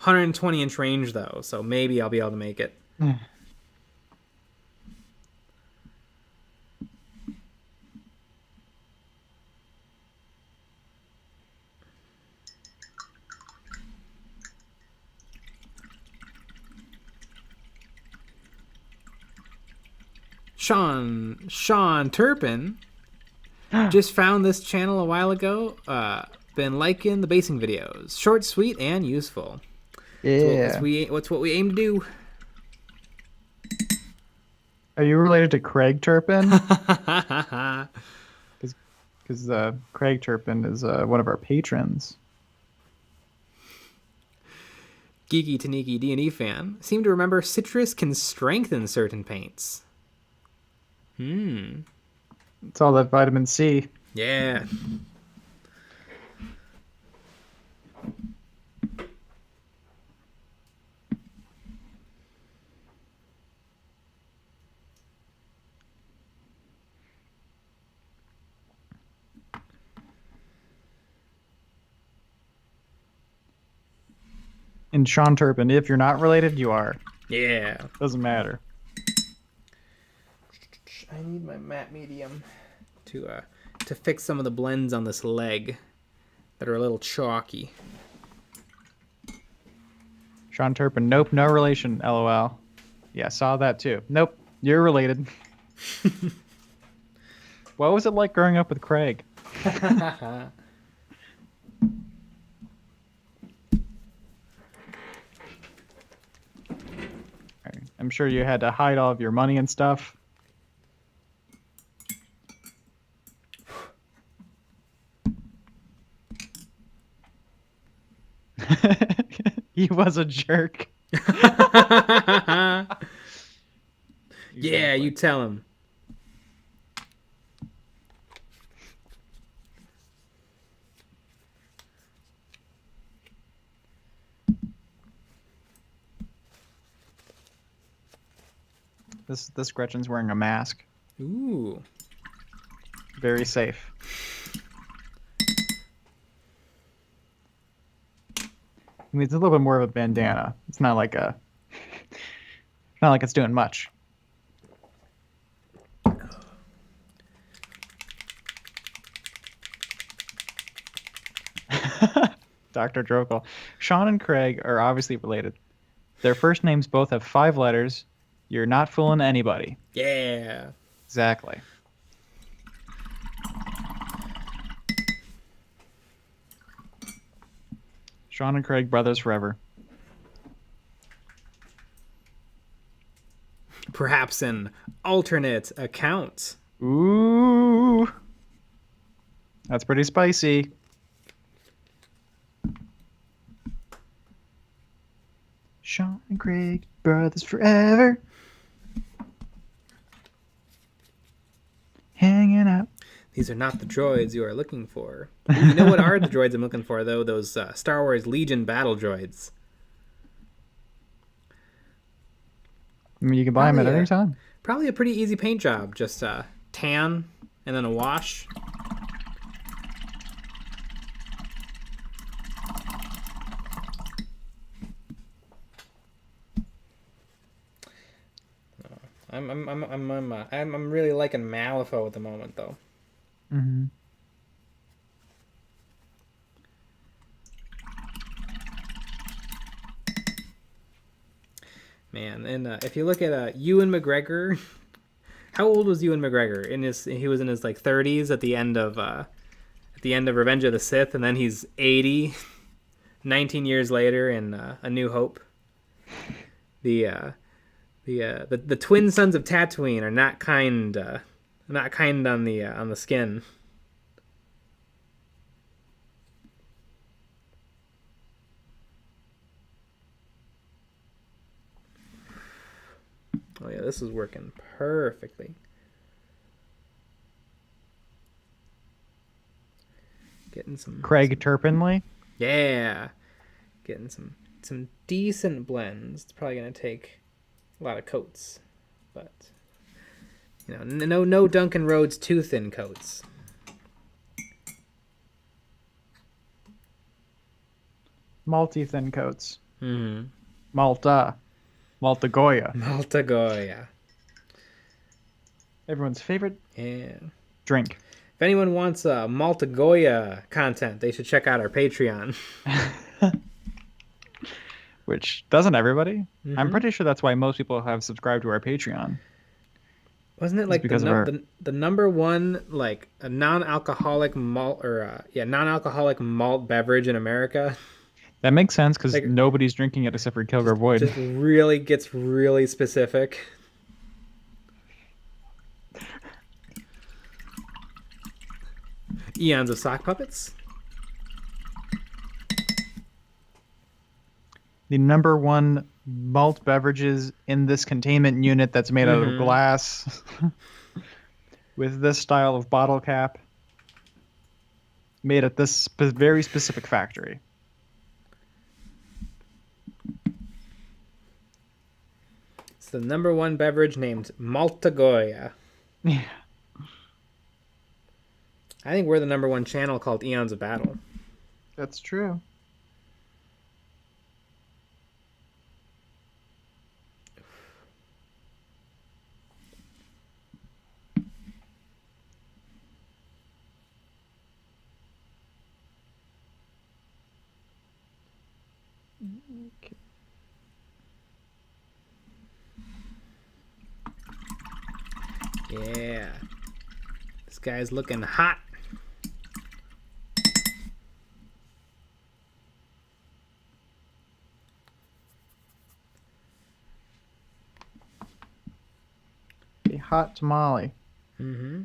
120-inch range though, so maybe I'll be able to make it. Sean Turpin just found this channel a while ago. Been liking the basing videos. Short, sweet, and useful. Yeah. What's what we aim to do. Are you related to Craig Turpin? Because Craig Turpin is one of our patrons. Geeky Taniki D&E fan. Seem to remember citrus can strengthen certain paints. It's all that vitamin C. Yeah. And Sean Turpin, if you're not related, you are. Yeah. Doesn't matter. I need my matte medium to fix some of the blends on this leg that are a little chalky. Sean Turpin, nope, no relation, LOL. Yeah, saw that too. Nope, you're related. What was it like growing up with Craig? I'm sure you had to hide all of your money and stuff. He was a jerk. Yeah, you tell him. This Gretchen's wearing a mask. Ooh. Very safe. I mean, it's a little bit more of a bandana. It's not like it's doing much. Dr. Drokel. Sean and Craig are obviously related. Their first names both have 5 letters. You're not fooling anybody. Yeah. Exactly. Sean and Craig, brothers forever. Perhaps an alternate account. Ooh. That's pretty spicy. Sean and Craig, brothers forever. Hanging out. These are not the droids you are looking for. You know what are the droids I'm looking for, though? Those Star Wars Legion battle droids. I mean, you can buy them at any time. Probably a pretty easy paint job. Just tan and then a wash. I'm really liking Malifaux at the moment, though. Mm-hmm. Man, and if you look at Ewan McGregor, how old was Ewan McGregor? He was in his like 30s at the end of Revenge of the Sith, and then he's 80, 19 years later in A New Hope. The twin sons of Tatooine are not kind on the skin. Oh yeah, this is working perfectly. Getting some Craig Turpinley. Yeah, getting some decent blends. It's probably gonna take a lot of coats, but no Duncan Rhodes too thin coats. Malty thin coats. Mm-hmm. Malta Goya. Malta Goya. Everyone's favorite Yeah. drink. If anyone wants Malta Goya content, they should check out our Patreon. Which doesn't everybody? Mm-hmm. I'm pretty sure that's why most people have subscribed to our Patreon. Wasn't it like the number one like a non-alcoholic malt non-alcoholic malt beverage in America? That makes sense because Like, nobody's drinking it except for Kilgore Void. Just really gets really specific. Eons of Sock Puppets. The number one malt beverages in this containment unit that's made out of glass with this style of bottle cap made at this very specific factory. It's the number one beverage named Malta Goya. Yeah. I think we're the number one channel called Eons of Battle. That's true. Okay. Yeah. This guy's looking hot. A hot tamale. Mm-hmm.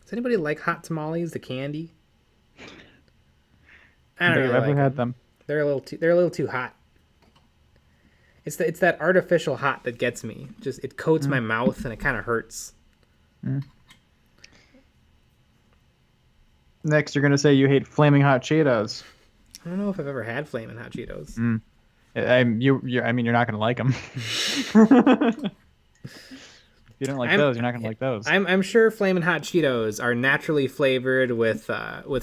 Does anybody like hot tamales, the candy? I don't Never really like had them. They're a little too hot. It's that artificial hot that gets me. Just it coats my mouth and it kind of hurts. Next, you're gonna say you hate flaming hot Cheetos. I don't know if I've ever had flaming hot Cheetos. I mean, you're not gonna like them. If you don't like those, you're not gonna like those. I'm sure flaming hot Cheetos are naturally flavored with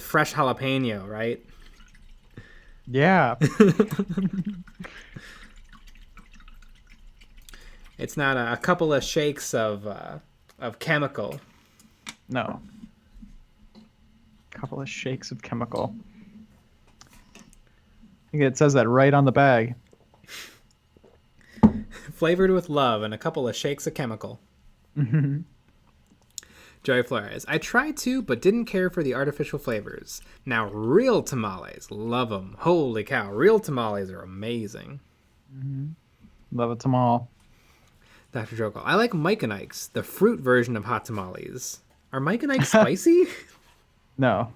fresh jalapeno, right? Yeah. It's not a couple of shakes of chemical. No. Couple of shakes of chemical. I think it says that right on the bag. Flavored with love and a couple of shakes of chemical. Joey Flores. I tried to, but didn't care for the artificial flavors. Now, real tamales. Love them. Holy cow. Real tamales are amazing. Love a tamal. Dr. Jokal. I like Mike and Ike's, the fruit version of hot tamales. Are Mike and Ike spicy? No.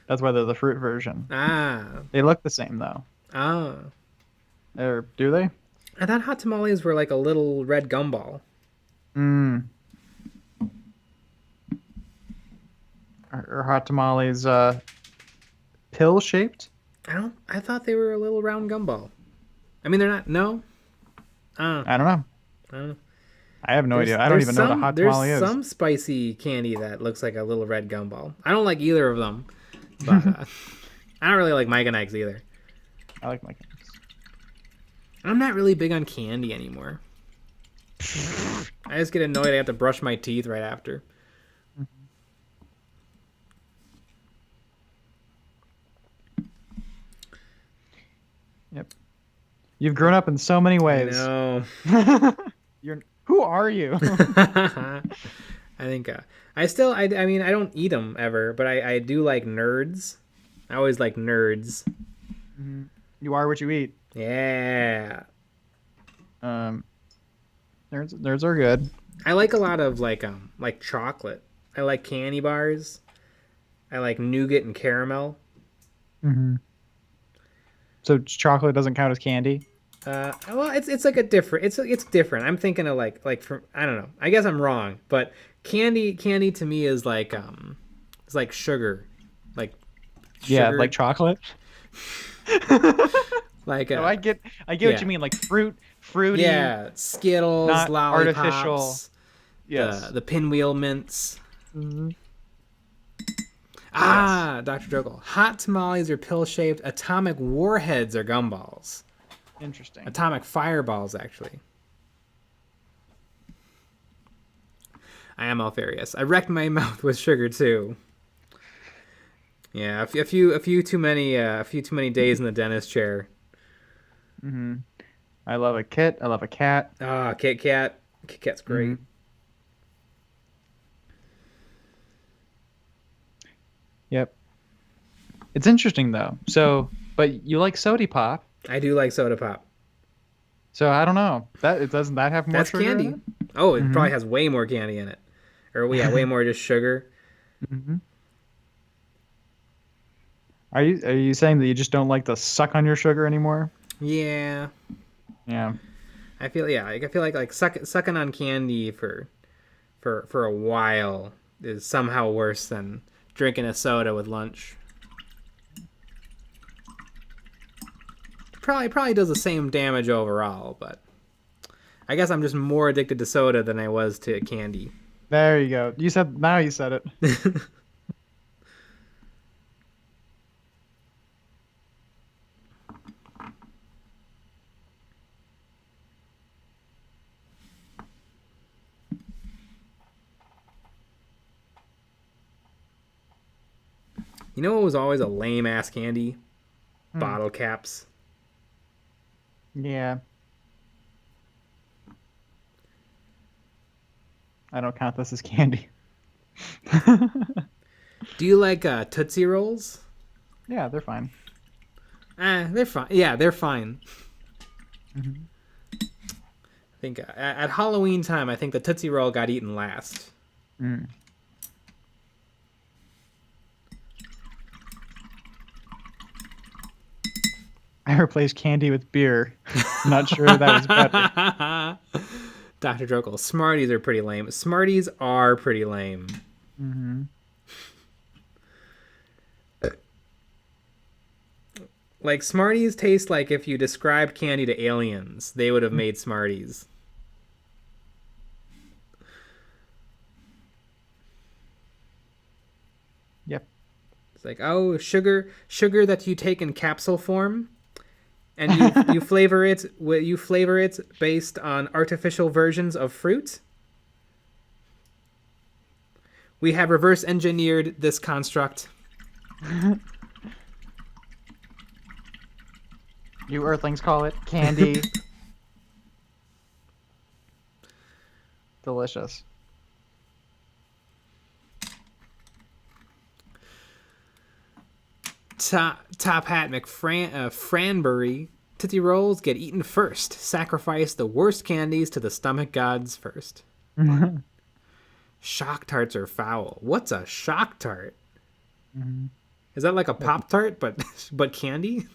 That's why they're the fruit version. Ah. They look the same, though. Oh. Or do they? I thought hot tamales were like a little red gumball. Are hot tamales pill-shaped? I thought they were a little round gumball. I mean, they're not. No. I don't know. I don't know. I have no idea. I don't even know what a hot tamale is. There's some spicy candy that looks like a little red gumball. I don't like either of them, but I don't really like Mike and Ike's either. I like my cakes. I'm not really big on candy anymore. I just get annoyed I have to brush my teeth right after. Yep. You've grown up in so many ways. No. Who are you? I think I mean I don't eat them ever, but I do like nerds. I always like nerds. You are what you eat. Yeah. Nerds are good. I like a lot of like chocolate. I like candy bars. I like nougat and caramel. So chocolate doesn't count as candy? Well, it's like a different. It's different. I'm thinking of like from I don't know. I guess I'm wrong, but candy to me is like it's like sugar, like Yeah, sugar. like chocolate. Like No, I get what you mean, like fruity. Yeah, Skittles, not lollipops, artificial. Yes. the pinwheel mints. Mhm. Ah, Dr. Joggle. Hot tamales are pill-shaped. Atomic warheads are gumballs. Interesting. Atomic fireballs, actually. I am Alfarius. I wrecked my mouth with sugar too. Yeah, a few too many days in the dentist chair. I love a kit. I love a cat. Ah, Kit Kat. Kit Kat's great. Yep. It's interesting though. So, but you like Sody Pop. I do like soda pop. So I don't know. Doesn't that have more That's sugar candy. in it? Oh, it probably has way more candy in it. Or yeah, way more just sugar. Are you saying that you just don't like to suck on your sugar anymore? Yeah. Yeah. I feel like sucking on candy for a while is somehow worse than drinking a soda with lunch. Probably does the same damage overall, but I guess I'm just more addicted to soda than I was to candy. There you go. You said it. You know what was always a lame ass candy? Bottle caps. Yeah. I don't count this as candy. Do you like Tootsie Rolls? Yeah, they're fine. They're fine. Yeah, they're fine. I think at Halloween time, I think the Tootsie Roll got eaten last. I replaced candy with beer. Not sure that was better. Dr. Drokel, Smarties are pretty lame. Smarties are pretty lame. Like, Smarties taste like if you described candy to aliens, they would have made Smarties. Yep. It's like, oh, sugar that you take in capsule form, and you flavor it based on artificial versions of fruit. We have reverse engineered this construct. You Earthlings call it candy. Delicious. Top Hat Franbury. Tootsie Rolls get eaten first. Sacrifice the worst candies to the stomach gods first. Shock Tarts are foul. What's a Shock Tart? Is that like a Pop Tart, but candy?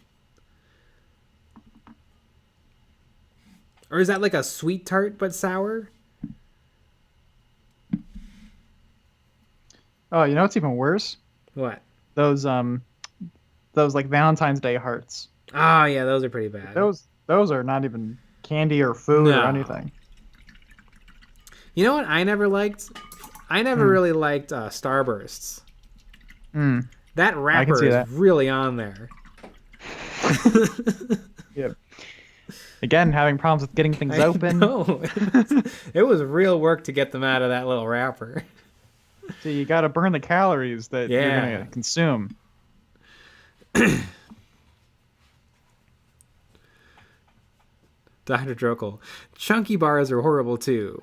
Or is that like a sweet tart but sour? Oh, you know what's even worse? What? Those like Valentine's Day hearts. Oh yeah, those are pretty bad. Those are not even candy or food or anything. You know what I never liked? I never really liked Starbursts. That wrapper is really on there. Yep. Again, having problems with getting things open. No, it was real work to get them out of that little wrapper. So you got to burn the calories that you're going to consume. Dr. Drokel. Chunky bars are horrible too.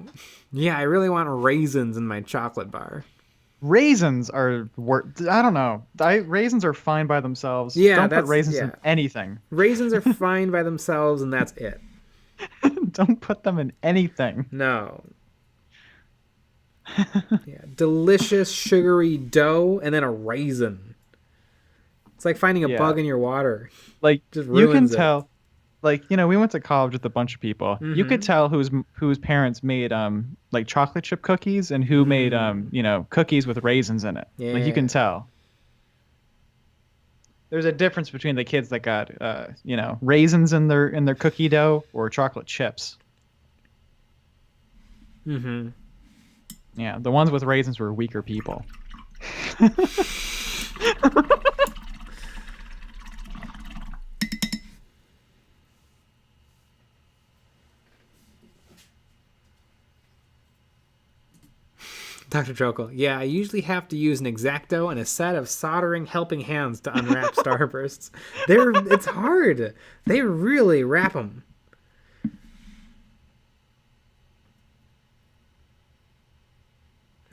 Yeah, I really want raisins in my chocolate bar. Raisins are I don't know. Raisins are fine by themselves. Yeah, Don't put raisins in anything. Raisins are fine by themselves, and that's it. Don't put them in anything. No. Yeah, delicious sugary dough and then a raisin. It's like finding a bug in your water. Like just you can ruins it. tell. Like, you know, we went to college with a bunch of people. You could tell whose parents made like chocolate chip cookies and who made you know, cookies with raisins in it. Yeah. Like you can tell. There's a difference between the kids that got you know, raisins in their cookie dough or chocolate chips. Yeah, the ones with raisins were weaker people. Dr. Drokel. Yeah, I usually have to use an X-Acto and a set of soldering helping hands to unwrap starbursts. It's hard. They really wrap them.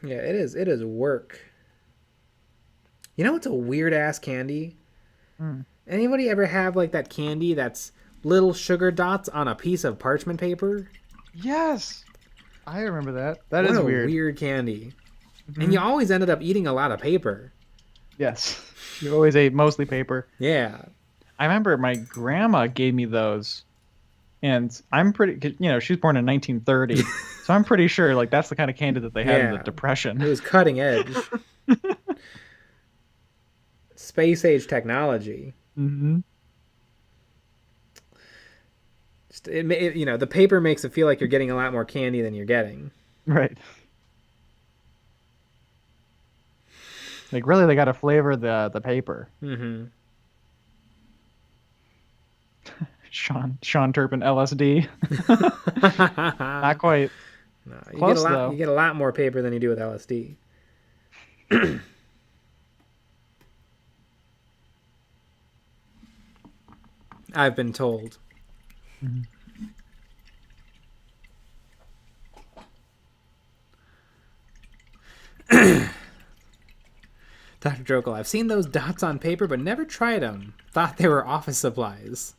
Yeah, it is. It is work. You know what's a weird ass candy? Anybody ever have like that candy that's little sugar dots on a piece of parchment paper? Yes. I remember that. That What is a weird. weird candy. And you always ended up eating a lot of paper. Yes. You always ate mostly paper. Yeah. I remember my grandma gave me those. And I'm pretty, you know, she was born in 1930. So I'm pretty sure like that's the kind of candy that they had in the Depression. It was cutting edge. Space age technology. You know, the paper makes it feel like you're getting a lot more candy than you're getting. Right. Like really, they got to flavor the paper. Sean Turpin LSD. Not quite. No, Close, though. You get a lot more paper than you do with LSD. I've been told. Dr. Drokel, I've seen those dots on paper, but never tried them. Thought they were office supplies.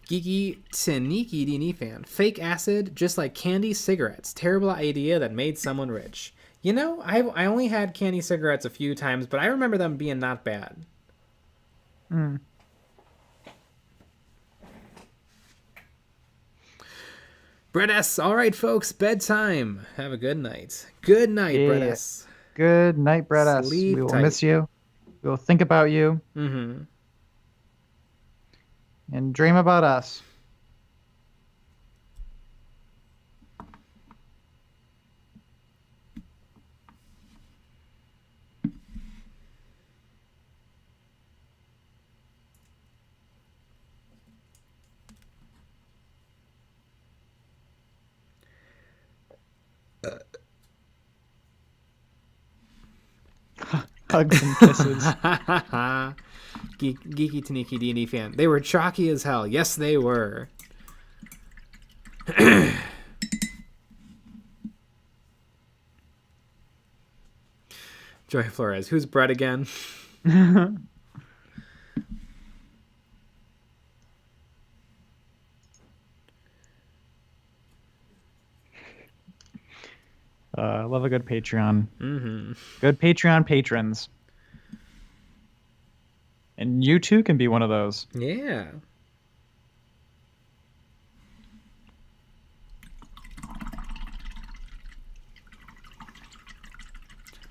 Geeky Taniki Dini fan. Fake acid, just like candy cigarettes. Terrible idea that made someone rich. You know, I only had candy cigarettes a few times, but I remember them being not bad. Brett S. All right, folks, bedtime. Have a good night. Good night, Brett S. Good night, Brett S. Sleep We will tight. miss you. We will think about you. Mm-hmm. And dream about us. Hugs and kisses. Geeky Taniki D&D fan. They were chalky as hell. Yes, they were. Joy Flores. Who's Brett again? I love a good Patreon. Mm-hmm. Good Patreon patrons. And you too can be one of those. Yeah.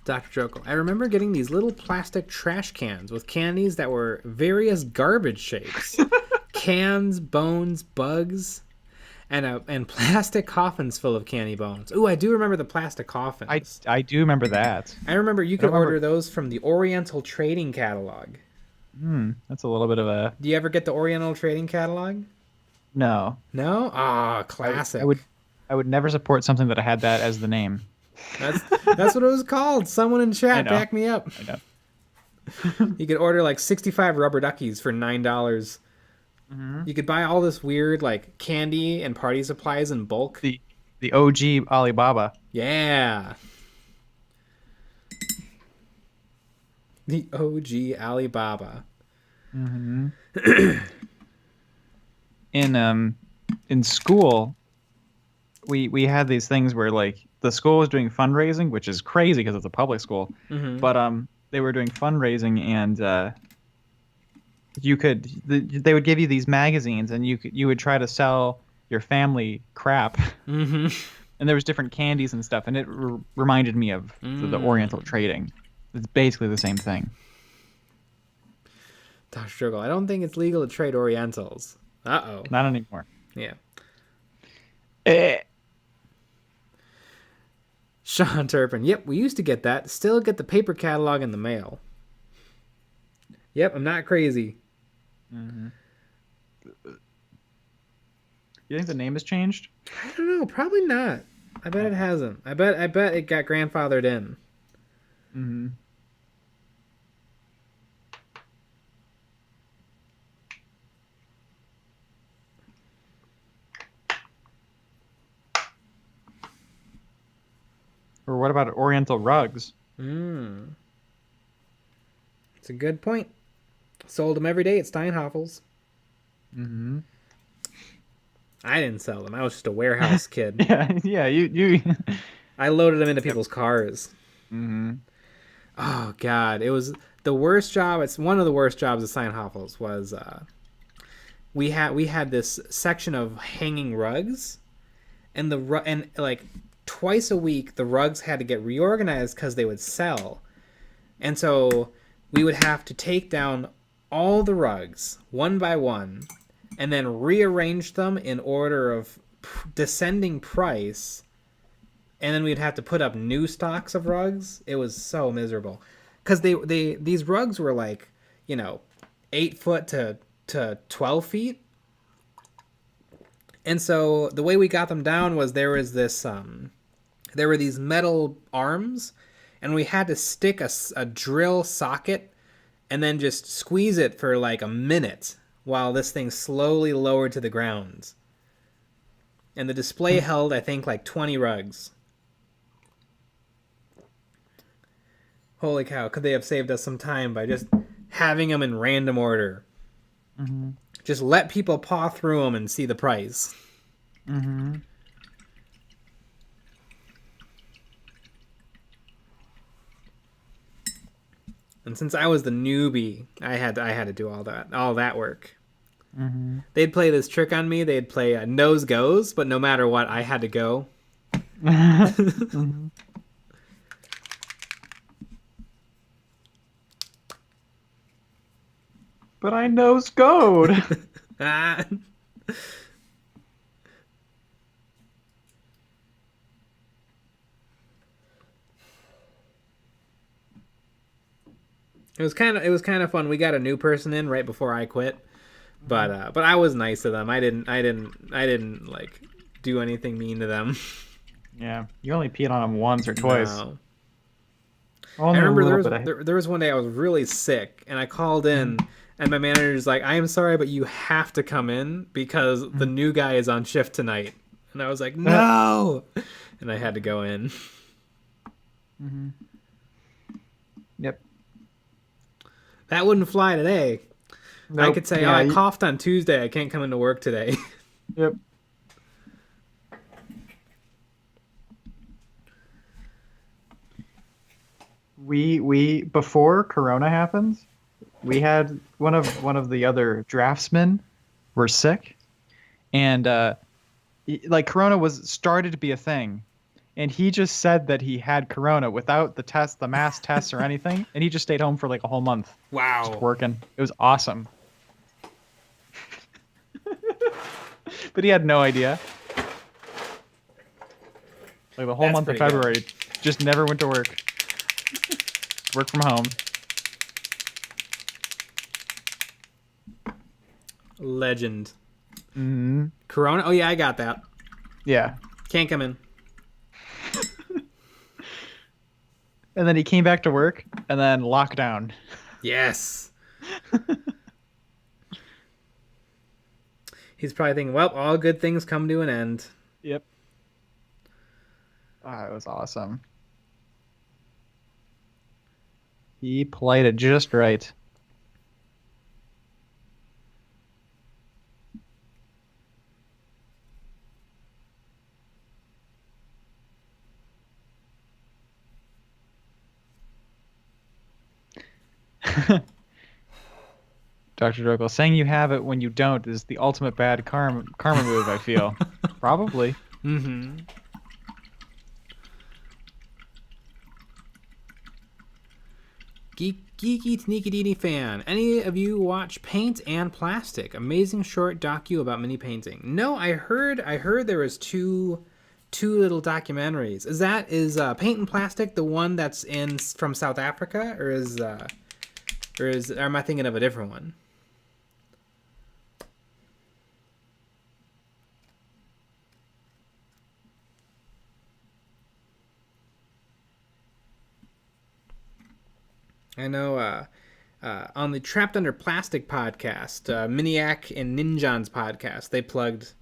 Dr. Jokel, I remember getting these little plastic trash cans with candies that were various garbage shapes. Cans, bones, bugs, and plastic coffins full of candy bones. Ooh, I do remember the plastic coffins. I do remember that. I remember you could order those from the Oriental Trading Catalog. That's a little bit of a... Do you ever get the Oriental Trading Catalog? No. No? Ah, classic. I would never support something that had that as the name. That's what it was called. Someone in chat back me up. I know. You could order like 65 rubber duckies for $9. You could buy all this weird like candy and party supplies in bulk. The OG Alibaba. Yeah. The OG Alibaba. In school, we had these things where like the school was doing fundraising, which is crazy because it's a public school. But they were doing fundraising, and they would give you these magazines, and you would try to sell your family crap. And there was different candies and stuff, and it reminded me of the Oriental trading. It's basically the same thing. Dr. Struggle, I don't think it's legal to trade Orientals. Uh-oh. Not anymore. Yeah. Sean Turpin. Yep, we used to get that. Still get the paper catalog in the mail. Yep, I'm not crazy. You think the name has changed? I don't know. Probably not. I bet it hasn't. I bet it got grandfathered in. Or what about Oriental rugs? It's a good point. Sold them every day at Steinhoffel's. I didn't sell them. I was just a warehouse kid. Yeah. You. I loaded them into people's cars. Oh God, it was the worst job. It's one of the worst jobs at Steinhoffel's. Was we had this section of hanging rugs, and like twice a week the rugs had to get reorganized because they would sell, and so we would have to take down all the rugs one by one and then rearrange them in order of descending price, and then we'd have to put up new stocks of rugs. It was so miserable because these rugs were like 8 foot to 12 feet, and so the way we got them down was there was this there were these metal arms, and we had to stick a drill socket and then just squeeze it for like a minute while this thing slowly lowered to the ground. And the display held, I think, like 20 rugs. Holy cow, could they have saved us some time by just having them in random order? Just let people paw through them and see the price. And since I was the newbie, I had to do all that work. They'd play this trick on me. They'd play nose goes, but no matter what, I had to go. But I nose goed. It was kind of fun. We got a new person in right before I quit, but I was nice to them. I didn't like do anything mean to them. Yeah, you only peed on them once or twice. No. I remember there was one day I was really sick, and I called in, and my manager's like, "I am sorry, but you have to come in because the new guy is on shift tonight." And I was like, "No," and I had to go in. Yep. That wouldn't fly today. Nope. I could say, I coughed on Tuesday. I can't come into work today. Yep. We before Corona happens, we had one of the other draftsmen were sick, and like Corona was started to be a thing. And he just said that he had Corona without the mass tests or anything. And he just stayed home for like a whole month. Wow. Just working. It was awesome. But he had no idea. Like the whole month of February, just never went to work. Work from home. Legend. Corona? Oh, yeah, I got that. Yeah. Can't come in. And then he came back to work, and then lockdown. Yes. He's probably thinking, well, all good things come to an end. Yep. Ah, it was awesome. He played it just right. Dr. Drogle, saying you have it when you don't is the ultimate bad karma move, I feel. Probably. Mm-hmm. Geeky Sneaky Deedy fan. Any of you watch Paint and Plastic? Amazing short docu about mini painting. No, I heard there was two little documentaries. Is Paint and Plastic the one that's from South Africa, or am I thinking of a different one? I know on the Trapped Under Plastic podcast, Miniac and Ninjon's podcast, they plugged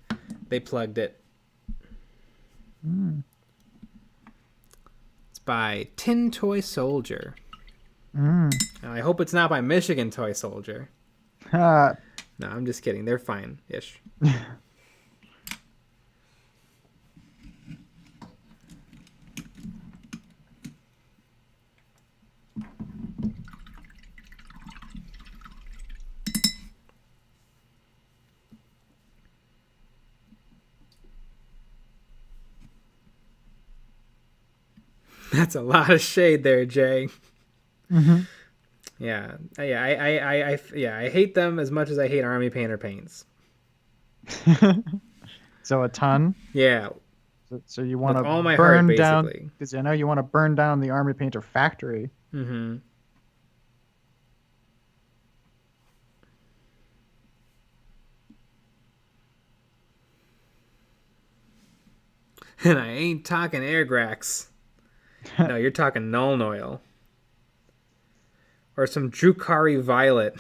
it. Mm. It's by Tin Toy Soldier. Mm. And I hope it's not by Michigan Toy Soldier. No, I'm just kidding. They're fine-ish. That's a lot of shade there, Jay. Mm-hmm. Yeah. I hate them as much as I hate Army Painter paints. So a ton. Yeah. So you want to all my burn heart, down, basically. because I know you want to burn down the Army Painter factory. Mm-hmm. And I ain't talking Airgrax. No, you're talking Nuln Oil. Or some Drukari Violet.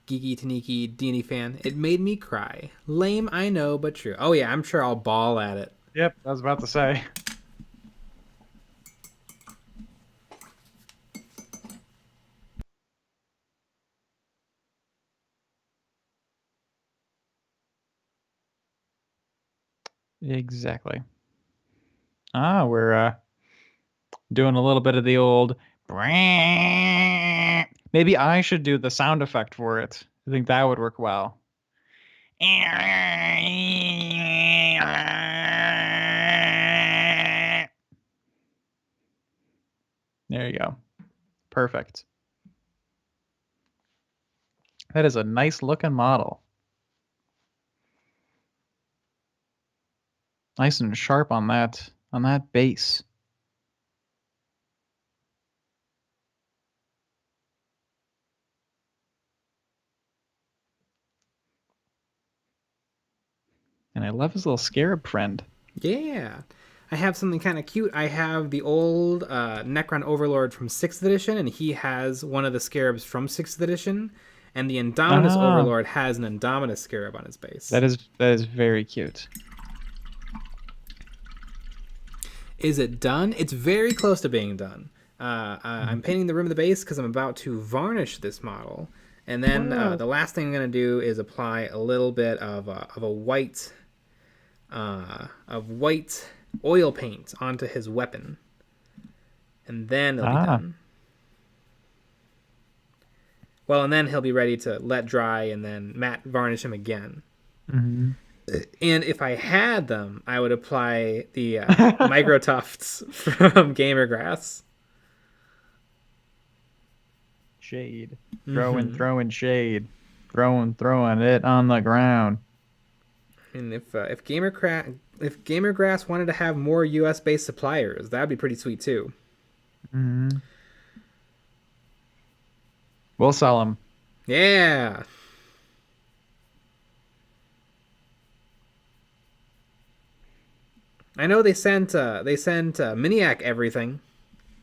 Geeky Taniki D&D fan. It made me cry. Lame, I know, but true. Oh yeah, I'm sure I'll bawl at it. Yep, I was about to say. Exactly. Ah, we're doing a little bit of the old. Maybe I should do the sound effect for it. I think that would work well. There you go. Perfect. That is a nice looking model. Nice and sharp on that base. And I love his little scarab friend. Yeah. I have something kind of cute. I have the old Necron Overlord from 6th edition, and he has one of the scarabs from 6th edition. And the Indominus Overlord has an Indominus scarab on his base. That is very cute. Is it done? It's very close to being done. I'm painting the rim of the base because I'm about to varnish this model. And then the last thing I'm going to do is apply a little bit of white oil paint onto his weapon. And then it'll be done. Well, and then he'll be ready to let dry and then matte varnish him again. Mm-hmm. And if I had them, I would apply the micro tufts from Gamer Grass. shade. Mhm. Throwing shade. Throwing it on the ground. And if Gamergrass wanted to have more U.S. based suppliers, that'd be pretty sweet too. Hmm. We'll sell them. Yeah. I know they sent Miniac everything,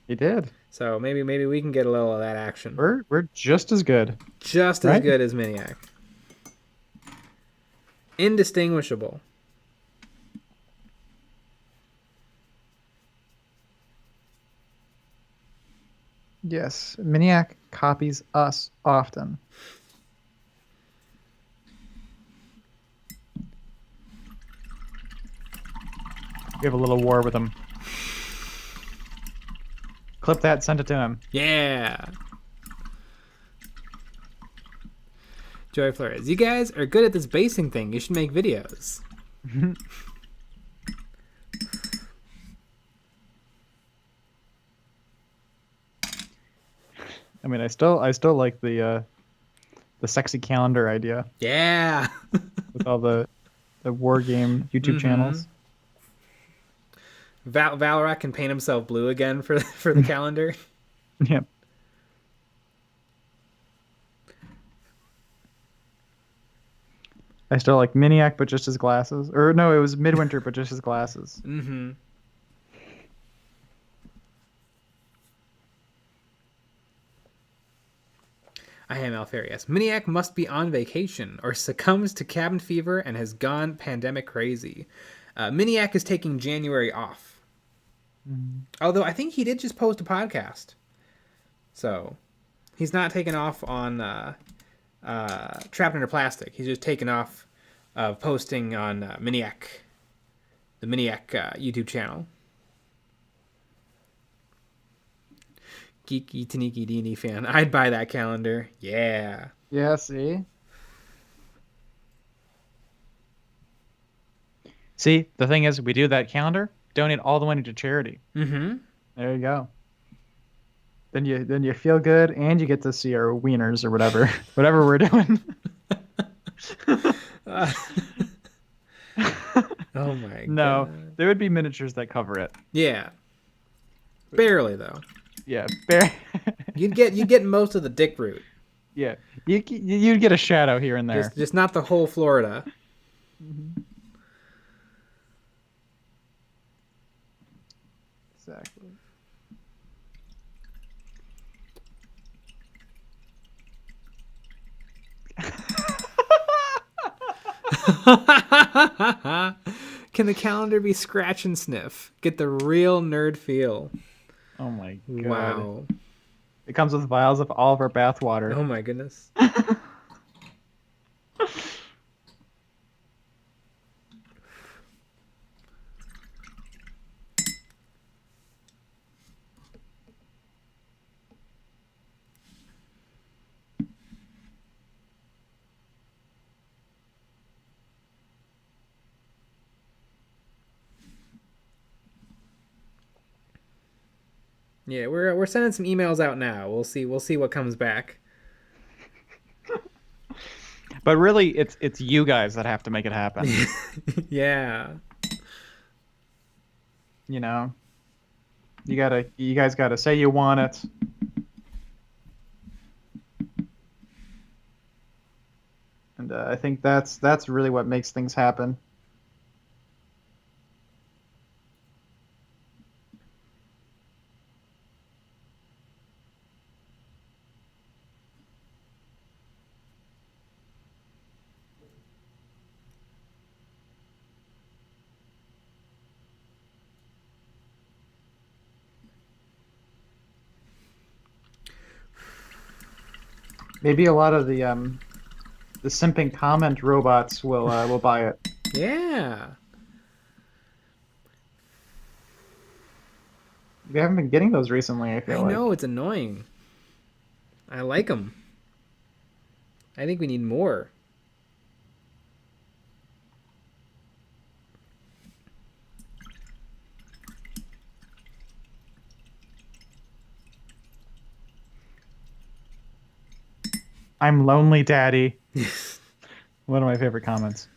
He did. so maybe we can get a little of that action. We're just as good. Just as Right? good as Miniac. Indistinguishable. Yes. Miniac copies us often. We have a little war with him. Clip that, send it to him. Yeah. Joy Flores, you guys are good at this basing thing. You should make videos. I mean, I still like the sexy calendar idea Yeah. with all the war game YouTube channels. Valorant can paint himself blue again for the calendar. Yep. I still like Miniac, but just his glasses. Or no, it was Midwinter, but just his glasses. Mm-hmm. I am Alfarius. Miniac must be on vacation or succumbs to cabin fever and has gone pandemic crazy. Miniac is taking January off. Mm. Although I think he did just post a podcast. So he's not taken off on Trapped Under Plastic. He's just taken off of posting on Miniac, the Miniac YouTube channel. Geeky Taniki D&D fan. I'd buy that calendar. Yeah. Yeah, see? See, the thing is, we do that calendar, donate all the money to charity. Mm-hmm. There you go. Then you feel good, and you get to see our wieners or whatever we're doing. Oh my No, god. there would be miniatures that cover it. Yeah. Barely though. Yeah, You'd get most of the dick root. yeah. You'd get a shadow here and there. Just not the whole Florida. Mm-hmm. Exactly. Can the calendar be scratch and sniff? Get the real nerd feel. Oh my god. Wow. It comes with vials of all of our bath water. Oh my goodness. Yeah, we're sending some emails out now. We'll see what comes back. But really, it's you guys that have to make it happen. Yeah. You know, you guys gotta say you want it. And I think that's really what makes things happen. Maybe a lot of the simping comment robots will buy it. Yeah. We haven't been getting those recently, I feel I like. know, it's annoying. I like them. I think we need more. I'm lonely, Daddy. One of my favorite comments.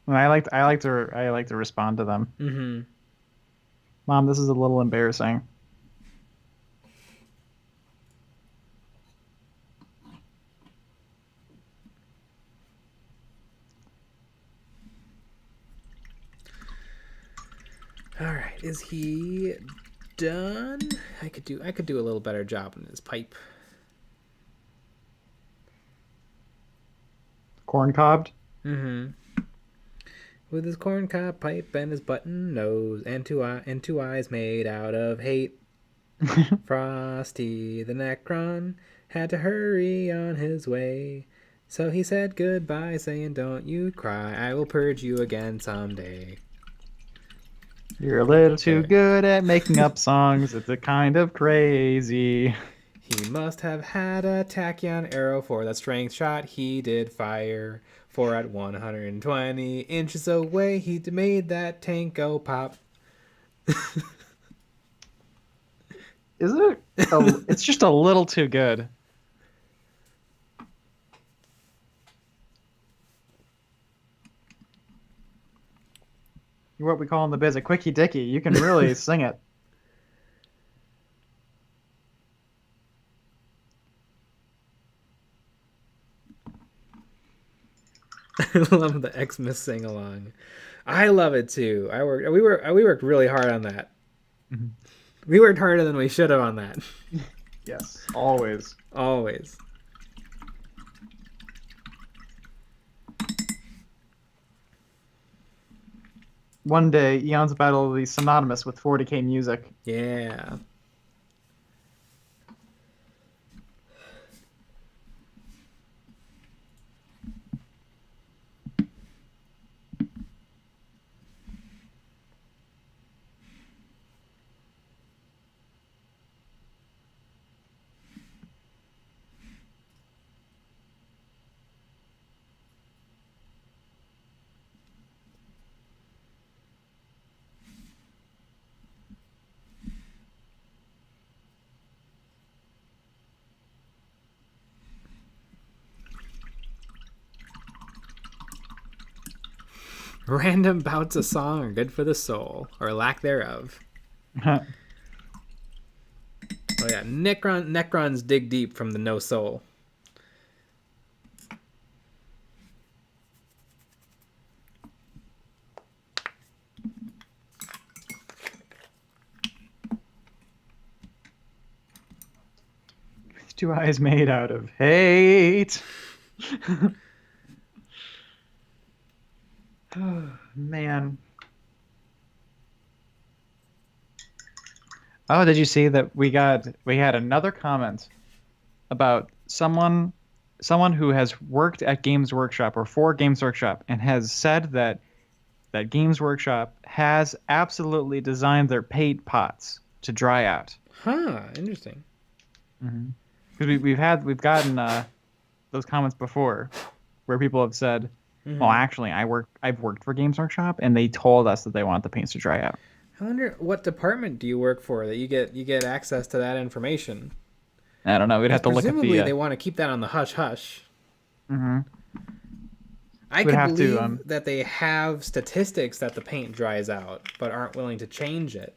And I like to respond to them. Mm-hmm. Mom, this is a little embarrassing. All right, is he done? I could do a little better job in his pipe. Corn cobbed. Mm-hmm. With his corncob pipe and his button nose and two eyes made out of hate. Frosty the Necron had to hurry on his way. So he said goodbye, saying, "Don't you cry, I will purge you again someday." You're a little too good at making up songs. It's a kind of crazy. He must have had a tachyon arrow for that strength shot he did fire. For at 120 inches away, he made that tank go pop. Isn't it? It's just a little too good. You're what we call in the biz a quickie dicky. You can really sing it. I love the Xmas sing along. I love it too. We worked really hard on that. Mm-hmm. We worked harder than we should have on that. Yes, always. Always. One day, Eon's Battle will be synonymous with 40k music. Yeah. Random bouts of song are good for the soul, or lack thereof. Oh yeah, Necrons dig deep from the no soul. Two eyes made out of hate. Oh, man. Oh, did you see that we had another comment about someone who has worked at Games Workshop or for Games Workshop and has said that Games Workshop has absolutely designed their paint pots to dry out. Huh, interesting. Because we've gotten those comments before where people have said, well, actually, I've worked for Games Workshop, and they told us that they want the paints to dry out. I wonder what department do you work for that you get access to that information? I don't know. We'd have to look at the. Presumably, they want to keep that on the hush hush. Mm-hmm. I can believe that they have statistics that the paint dries out, but aren't willing to change it.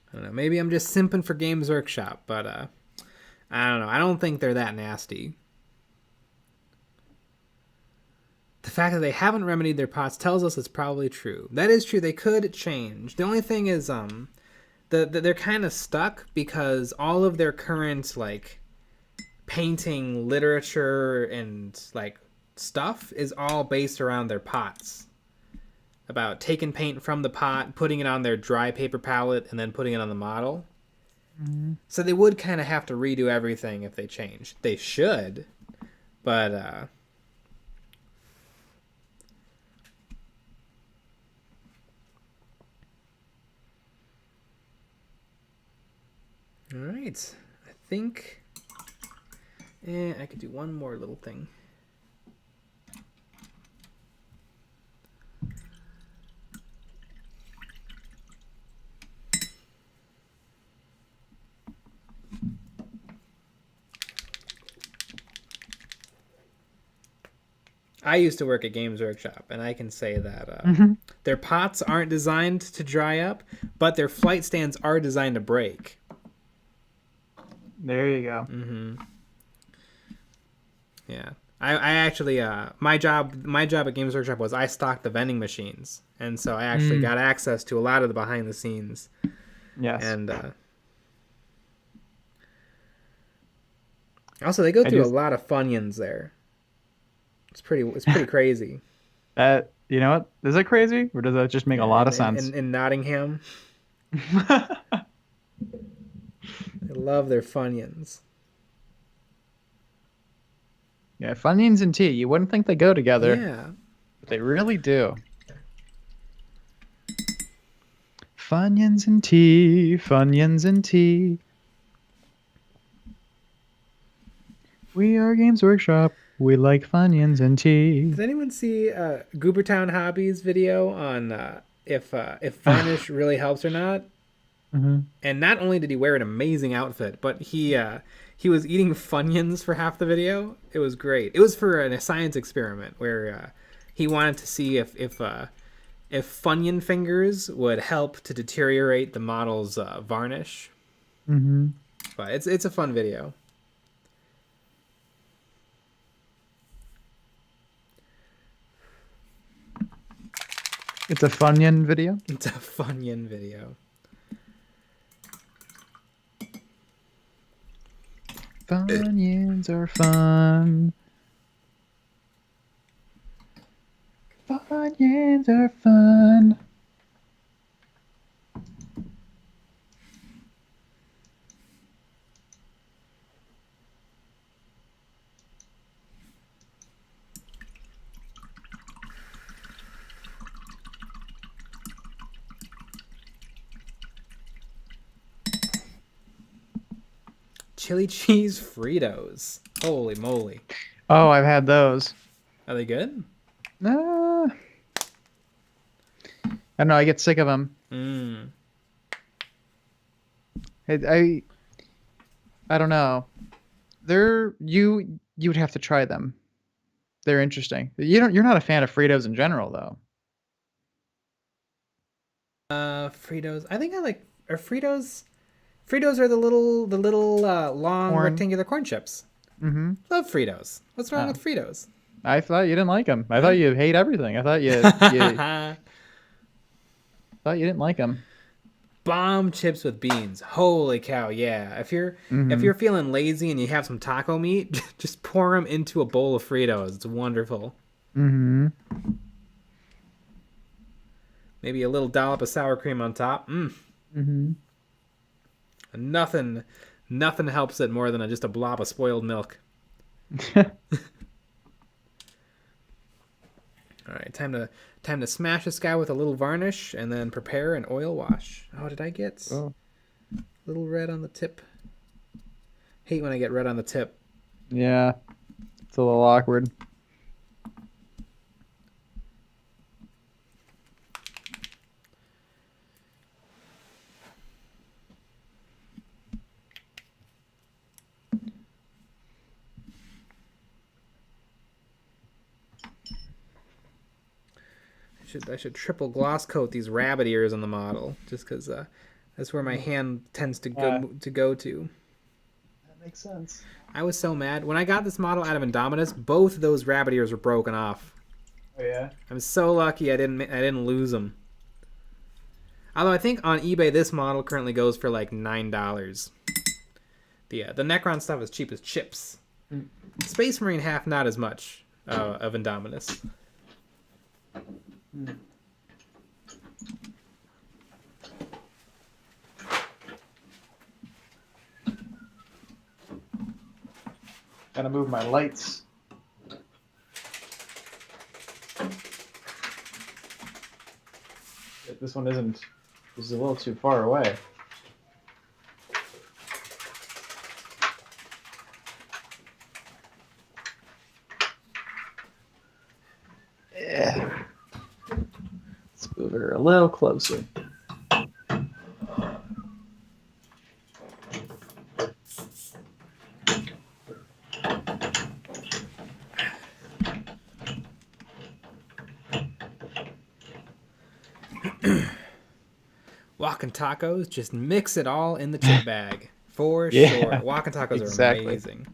I don't know. Maybe I'm just simping for Games Workshop, but I don't know. I don't think they're that nasty. The fact that they haven't remedied their pots tells us it's probably true. That is true. They could change. The only thing is, they're kind of stuck because all of their current like painting literature and like stuff is all based around their pots. About taking paint from the pot, putting it on their dry paper palette, and then putting it on the model. Mm-hmm. So they would kind of have to redo everything if they change. They should, but All right. I think I could do one more little thing. I used to work at Games Workshop, and I can say that their pots aren't designed to dry up, but their flight stands are designed to break. There you go. Yeah, I actually my job at Games Workshop was I stocked the vending machines, and so I actually got access to a lot of the behind the scenes. Yes. And also they go through a lot of Funyuns there. It's pretty crazy. That, you know what? Is that crazy, or does that just make a lot of sense? In Nottingham, I love their Funyuns. Yeah, Funyuns and tea. You wouldn't think they go together. Yeah, But they really do. Funyuns and tea, Funyuns and tea. We are Games Workshop. We like Funyuns and tea. Does anyone see Goobertown Hobbies video on if varnish really helps or not? And not only did he wear an amazing outfit, but he was eating Funyuns for half the video. It was great. It was for a science experiment where he wanted to see if Funyun fingers would help to deteriorate the model's varnish. But it's a fun video. It's a Funyun video? It's a Funyun video. Funyuns are fun. Funyuns are fun. Chili cheese Fritos. Holy moly. Oh, I've had those. Are they good? I don't know. I get sick of them. I don't know. You would have to try them. They're interesting. You're not a fan of Fritos in general, though. Fritos. I think I like. Are Fritos? Fritos are the little long Corn. rectangular corn chips. Love Fritos. What's wrong with Fritos? I thought you didn't like them. I thought you hate everything. I thought you thought you didn't like them. Bomb chips with beans. Holy cow! Yeah. If you're feeling lazy and you have some taco meat, just pour them into a bowl of Fritos. It's wonderful. Maybe a little dollop of sour cream on top. Nothing helps it more than just a blob of spoiled milk. All right, time to smash this guy with a little varnish and then prepare an oil wash. Oh, did I get a little red on the tip? Hate when I get red on the tip. Yeah, it's a little awkward. I should triple gloss coat these rabbit ears on the model, just because that's where my hand tends to go to. That makes sense. I was so mad when I got this model out of Indominus. Both of those rabbit ears were broken off. Oh yeah. I'm so lucky I didn't lose them. Although I think on eBay this model currently goes for like $9. The Necron stuff is cheap as chips. Space Marine half not as much of Indominus. Gotta move my lights. This one isn't. This is a little too far away. a little closer. Walking tacos, just mix it all in the chip bag. For Yeah, sure. Walking tacos exactly. are amazing.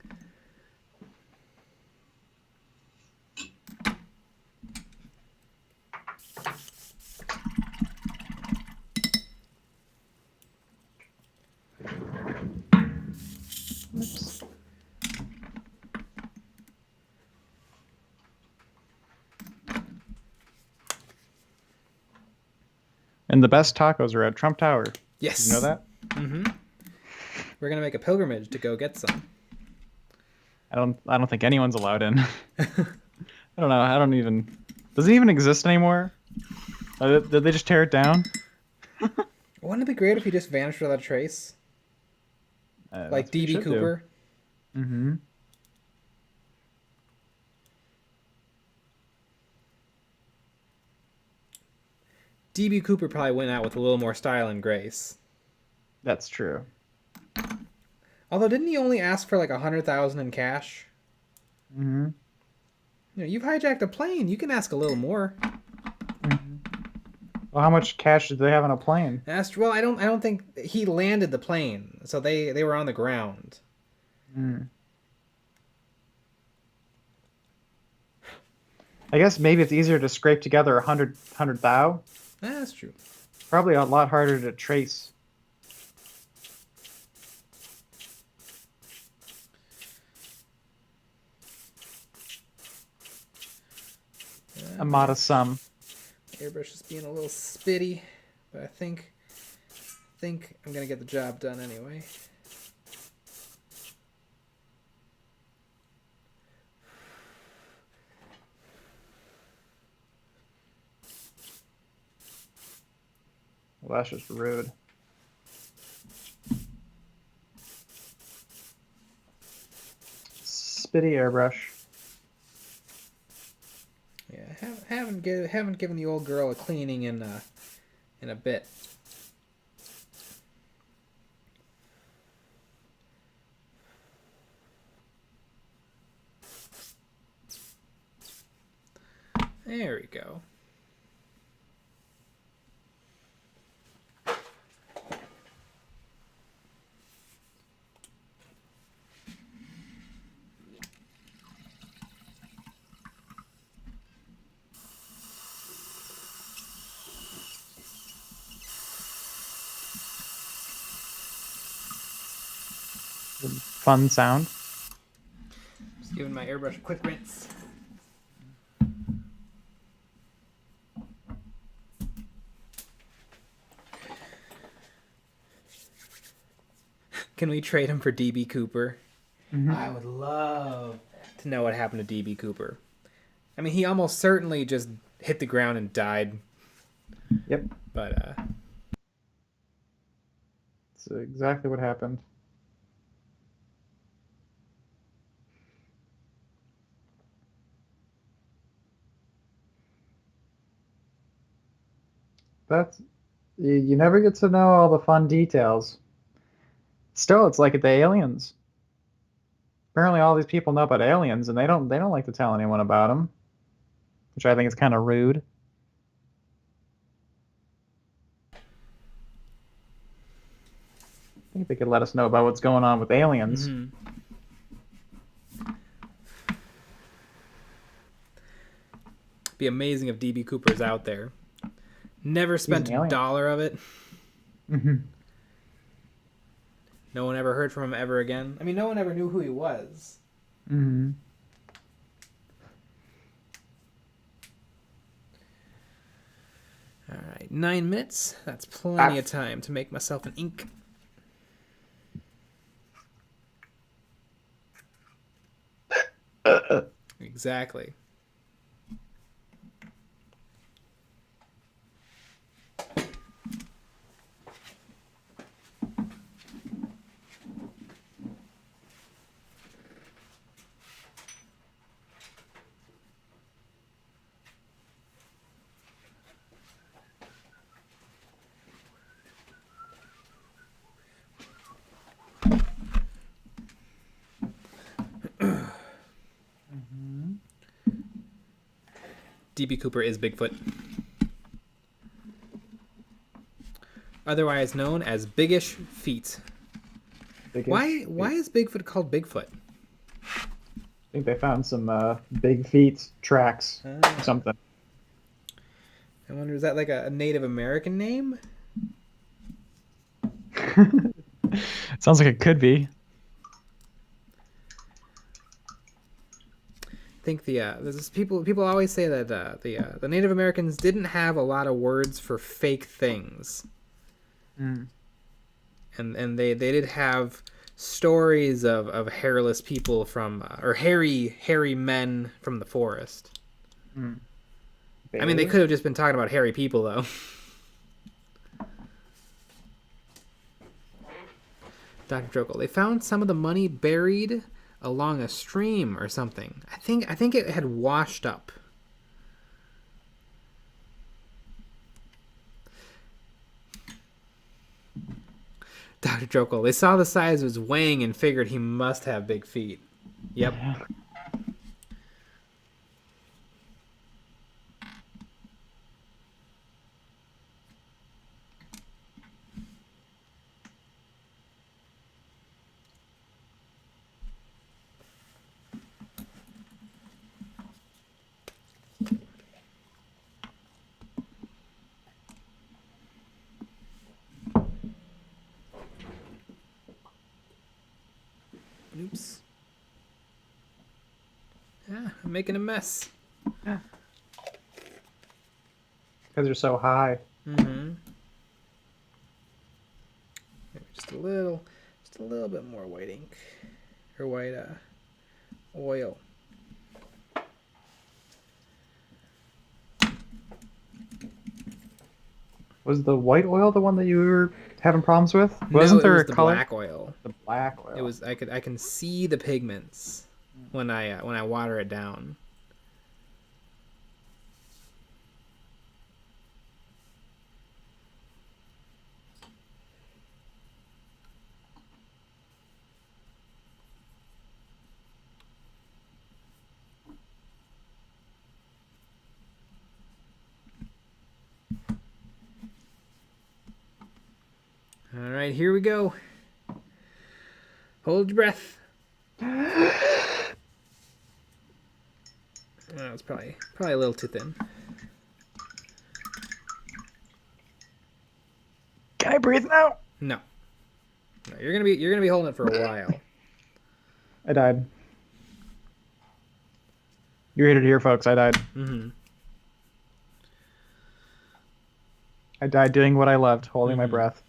Oops. And the best tacos are at Trump Tower. Yes. Did you know that? Mm-hmm. We're gonna make a pilgrimage to go get some. I don't think anyone's allowed in. I don't know. I don't even. Does it even exist anymore? Did they just tear it down? Wouldn't it be great if he just vanished without a trace? Like DB Cooper? Mm-hmm. DB Cooper probably went out with a little more style and grace. That's true. Although, didn't he only ask for like 100,000 in cash? Mm-hmm. You know, you've hijacked a plane. You can ask a little more. Mm-hmm. Well, how much cash did they have on a plane? Well, I don't think he landed the plane, so they were on the ground. Mm. I guess maybe it's easier to scrape together 100 thou. That's true. Probably a lot harder to trace. A modest sum. Airbrush is being a little spitty, but I think I'm gonna get the job done anyway. Well, that's just rude. Spitty airbrush. Yeah, haven't given the old girl a cleaning in a bit. There we go. Fun sound. Just giving my airbrush a quick rinse. Can we trade him for DB Cooper? Mm-hmm. I would love to know what happened to DB Cooper. I mean, he almost certainly just hit the ground and died. Yep. But That's exactly what happened. That's you never get to know all the fun details. Still, it's like the aliens. Apparently, all these people know about aliens, and they don't like to tell anyone about them, which I think is kind of rude. I think they could let us know about what's going on with aliens. mm-hmm. Be amazing if DB Cooper's out there. Never spent a dollar of it. Mm-hmm. No one ever heard from him ever again. I mean, no one ever knew who he was. Mm-hmm. All right, 9 minutes. That's plenty of time to make myself an ink. Exactly. DB Cooper is Bigfoot. Otherwise known as Biggish Feet. Why is Bigfoot called Bigfoot? I think they found some big feet tracks or something. I wonder, is that like a Native American name? Sounds like it could be. I think there's people always say that the Native Americans didn't have a lot of words for fake things. Mm. And they did have stories of hairless people from or hairy men from the forest. Mm. I mean, they could have just been talking about hairy people though. Dr. Jokel, they found some of the money buried along a stream or something. I think it had washed up. Dr. Jokel, they saw the size of his wang and figured he must have big feet. Yep. Yeah. Oops. Yeah, I'm making a mess. Because they're so high. Mm-hmm. Maybe just a little bit more white ink. Or white oil. Was the white oil the one that you were having problems with? Wasn't there it was a color? The black oil. The black oil. It was I can see the pigments when I water it down. All right, here we go. Hold your breath. Oh, it's probably a little too thin. Can I breathe now? No, you're gonna be holding it for a while. I died. You heard it here, folks. I died. Mm-hmm. I died doing what I loved, holding my breath.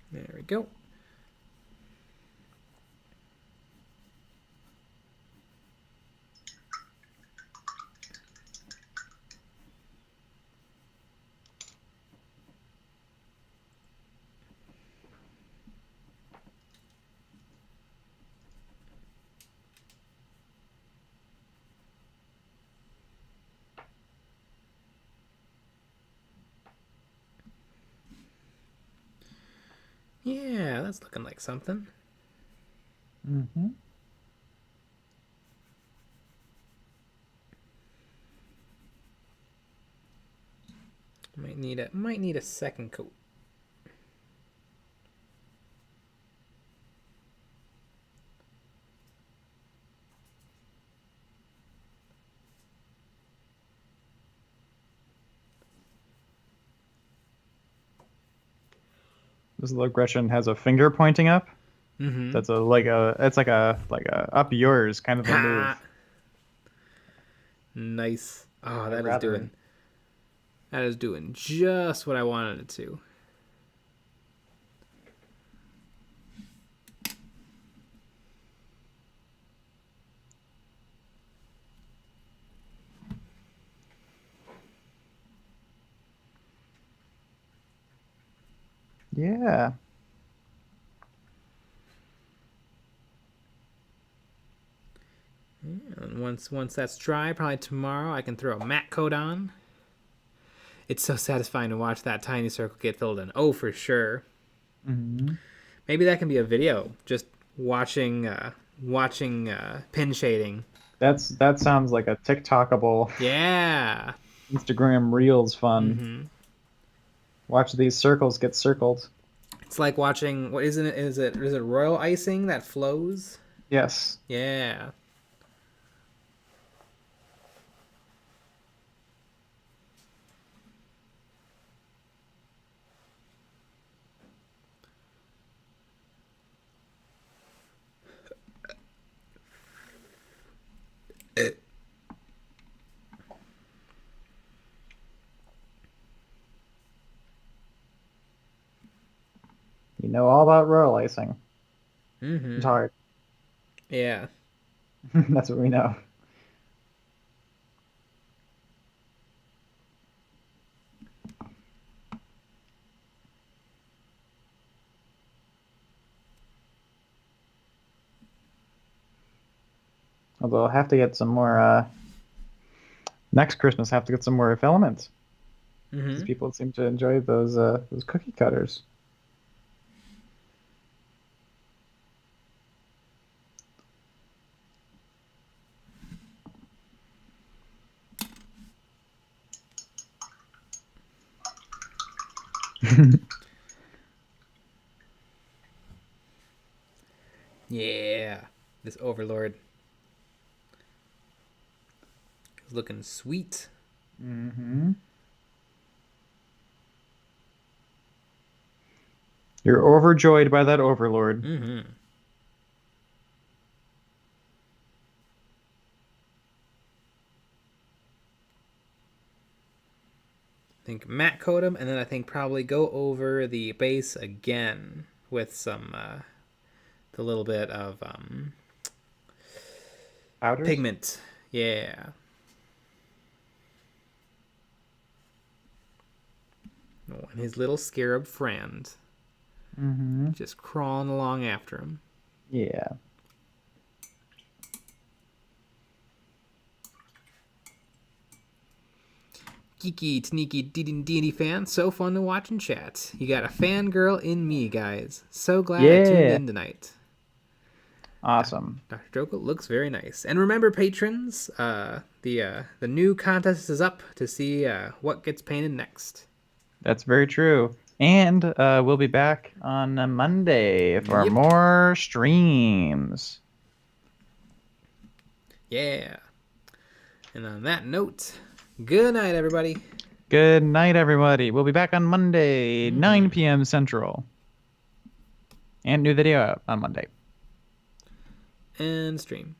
There we go. Yeah, that's looking like something. Mm-hmm. Might need a second coat. This little Gretchen has a finger pointing up. Mm-hmm. That's like a up yours kind of a move. Nice. Oh, that is doing just what I wanted it to. Yeah. And once that's dry, probably tomorrow, I can throw a matte coat on. It's so satisfying to watch that tiny circle get filled in. Oh, for sure. Mm-hmm. Maybe that can be a video, just watching pin shading. That sounds like a TikTokable Yeah. Instagram Reels fun. Mm-hmm. Watch these circles get circled. It's like watching, what isn't it? Is it royal icing that flows? Yes. Yeah. You know all about royal icing. Mm-hmm. It's hard. Yeah. That's what we know. Although I'll have to get some more, next Christmas, have to get some more filaments. Mm-hmm. Because people seem to enjoy those cookie cutters. Yeah. This Overlord is looking sweet. Mm-hmm. You're overjoyed by that Overlord. Mm-hmm. I think matte coat him, and then I think probably go over the base again with some the little bit of Powders? pigment. Yeah. Oh, and his little scarab friend Mm-hmm. just crawling along after him. Yeah. Geeky, sneaky, D&D fan, so fun to watch and chat. You got a fangirl in me, guys. So glad I tuned Yeah. in tonight. Awesome. Dr. Joko looks very nice. And remember, patrons, the new contest is up to see what gets painted next. That's very true. And we'll be back on a Monday for Yep. more streams. Yeah. And on that note, good night, everybody. Good night, everybody. We'll be back on Monday, 9 p.m. Central. And new video out on Monday. And stream.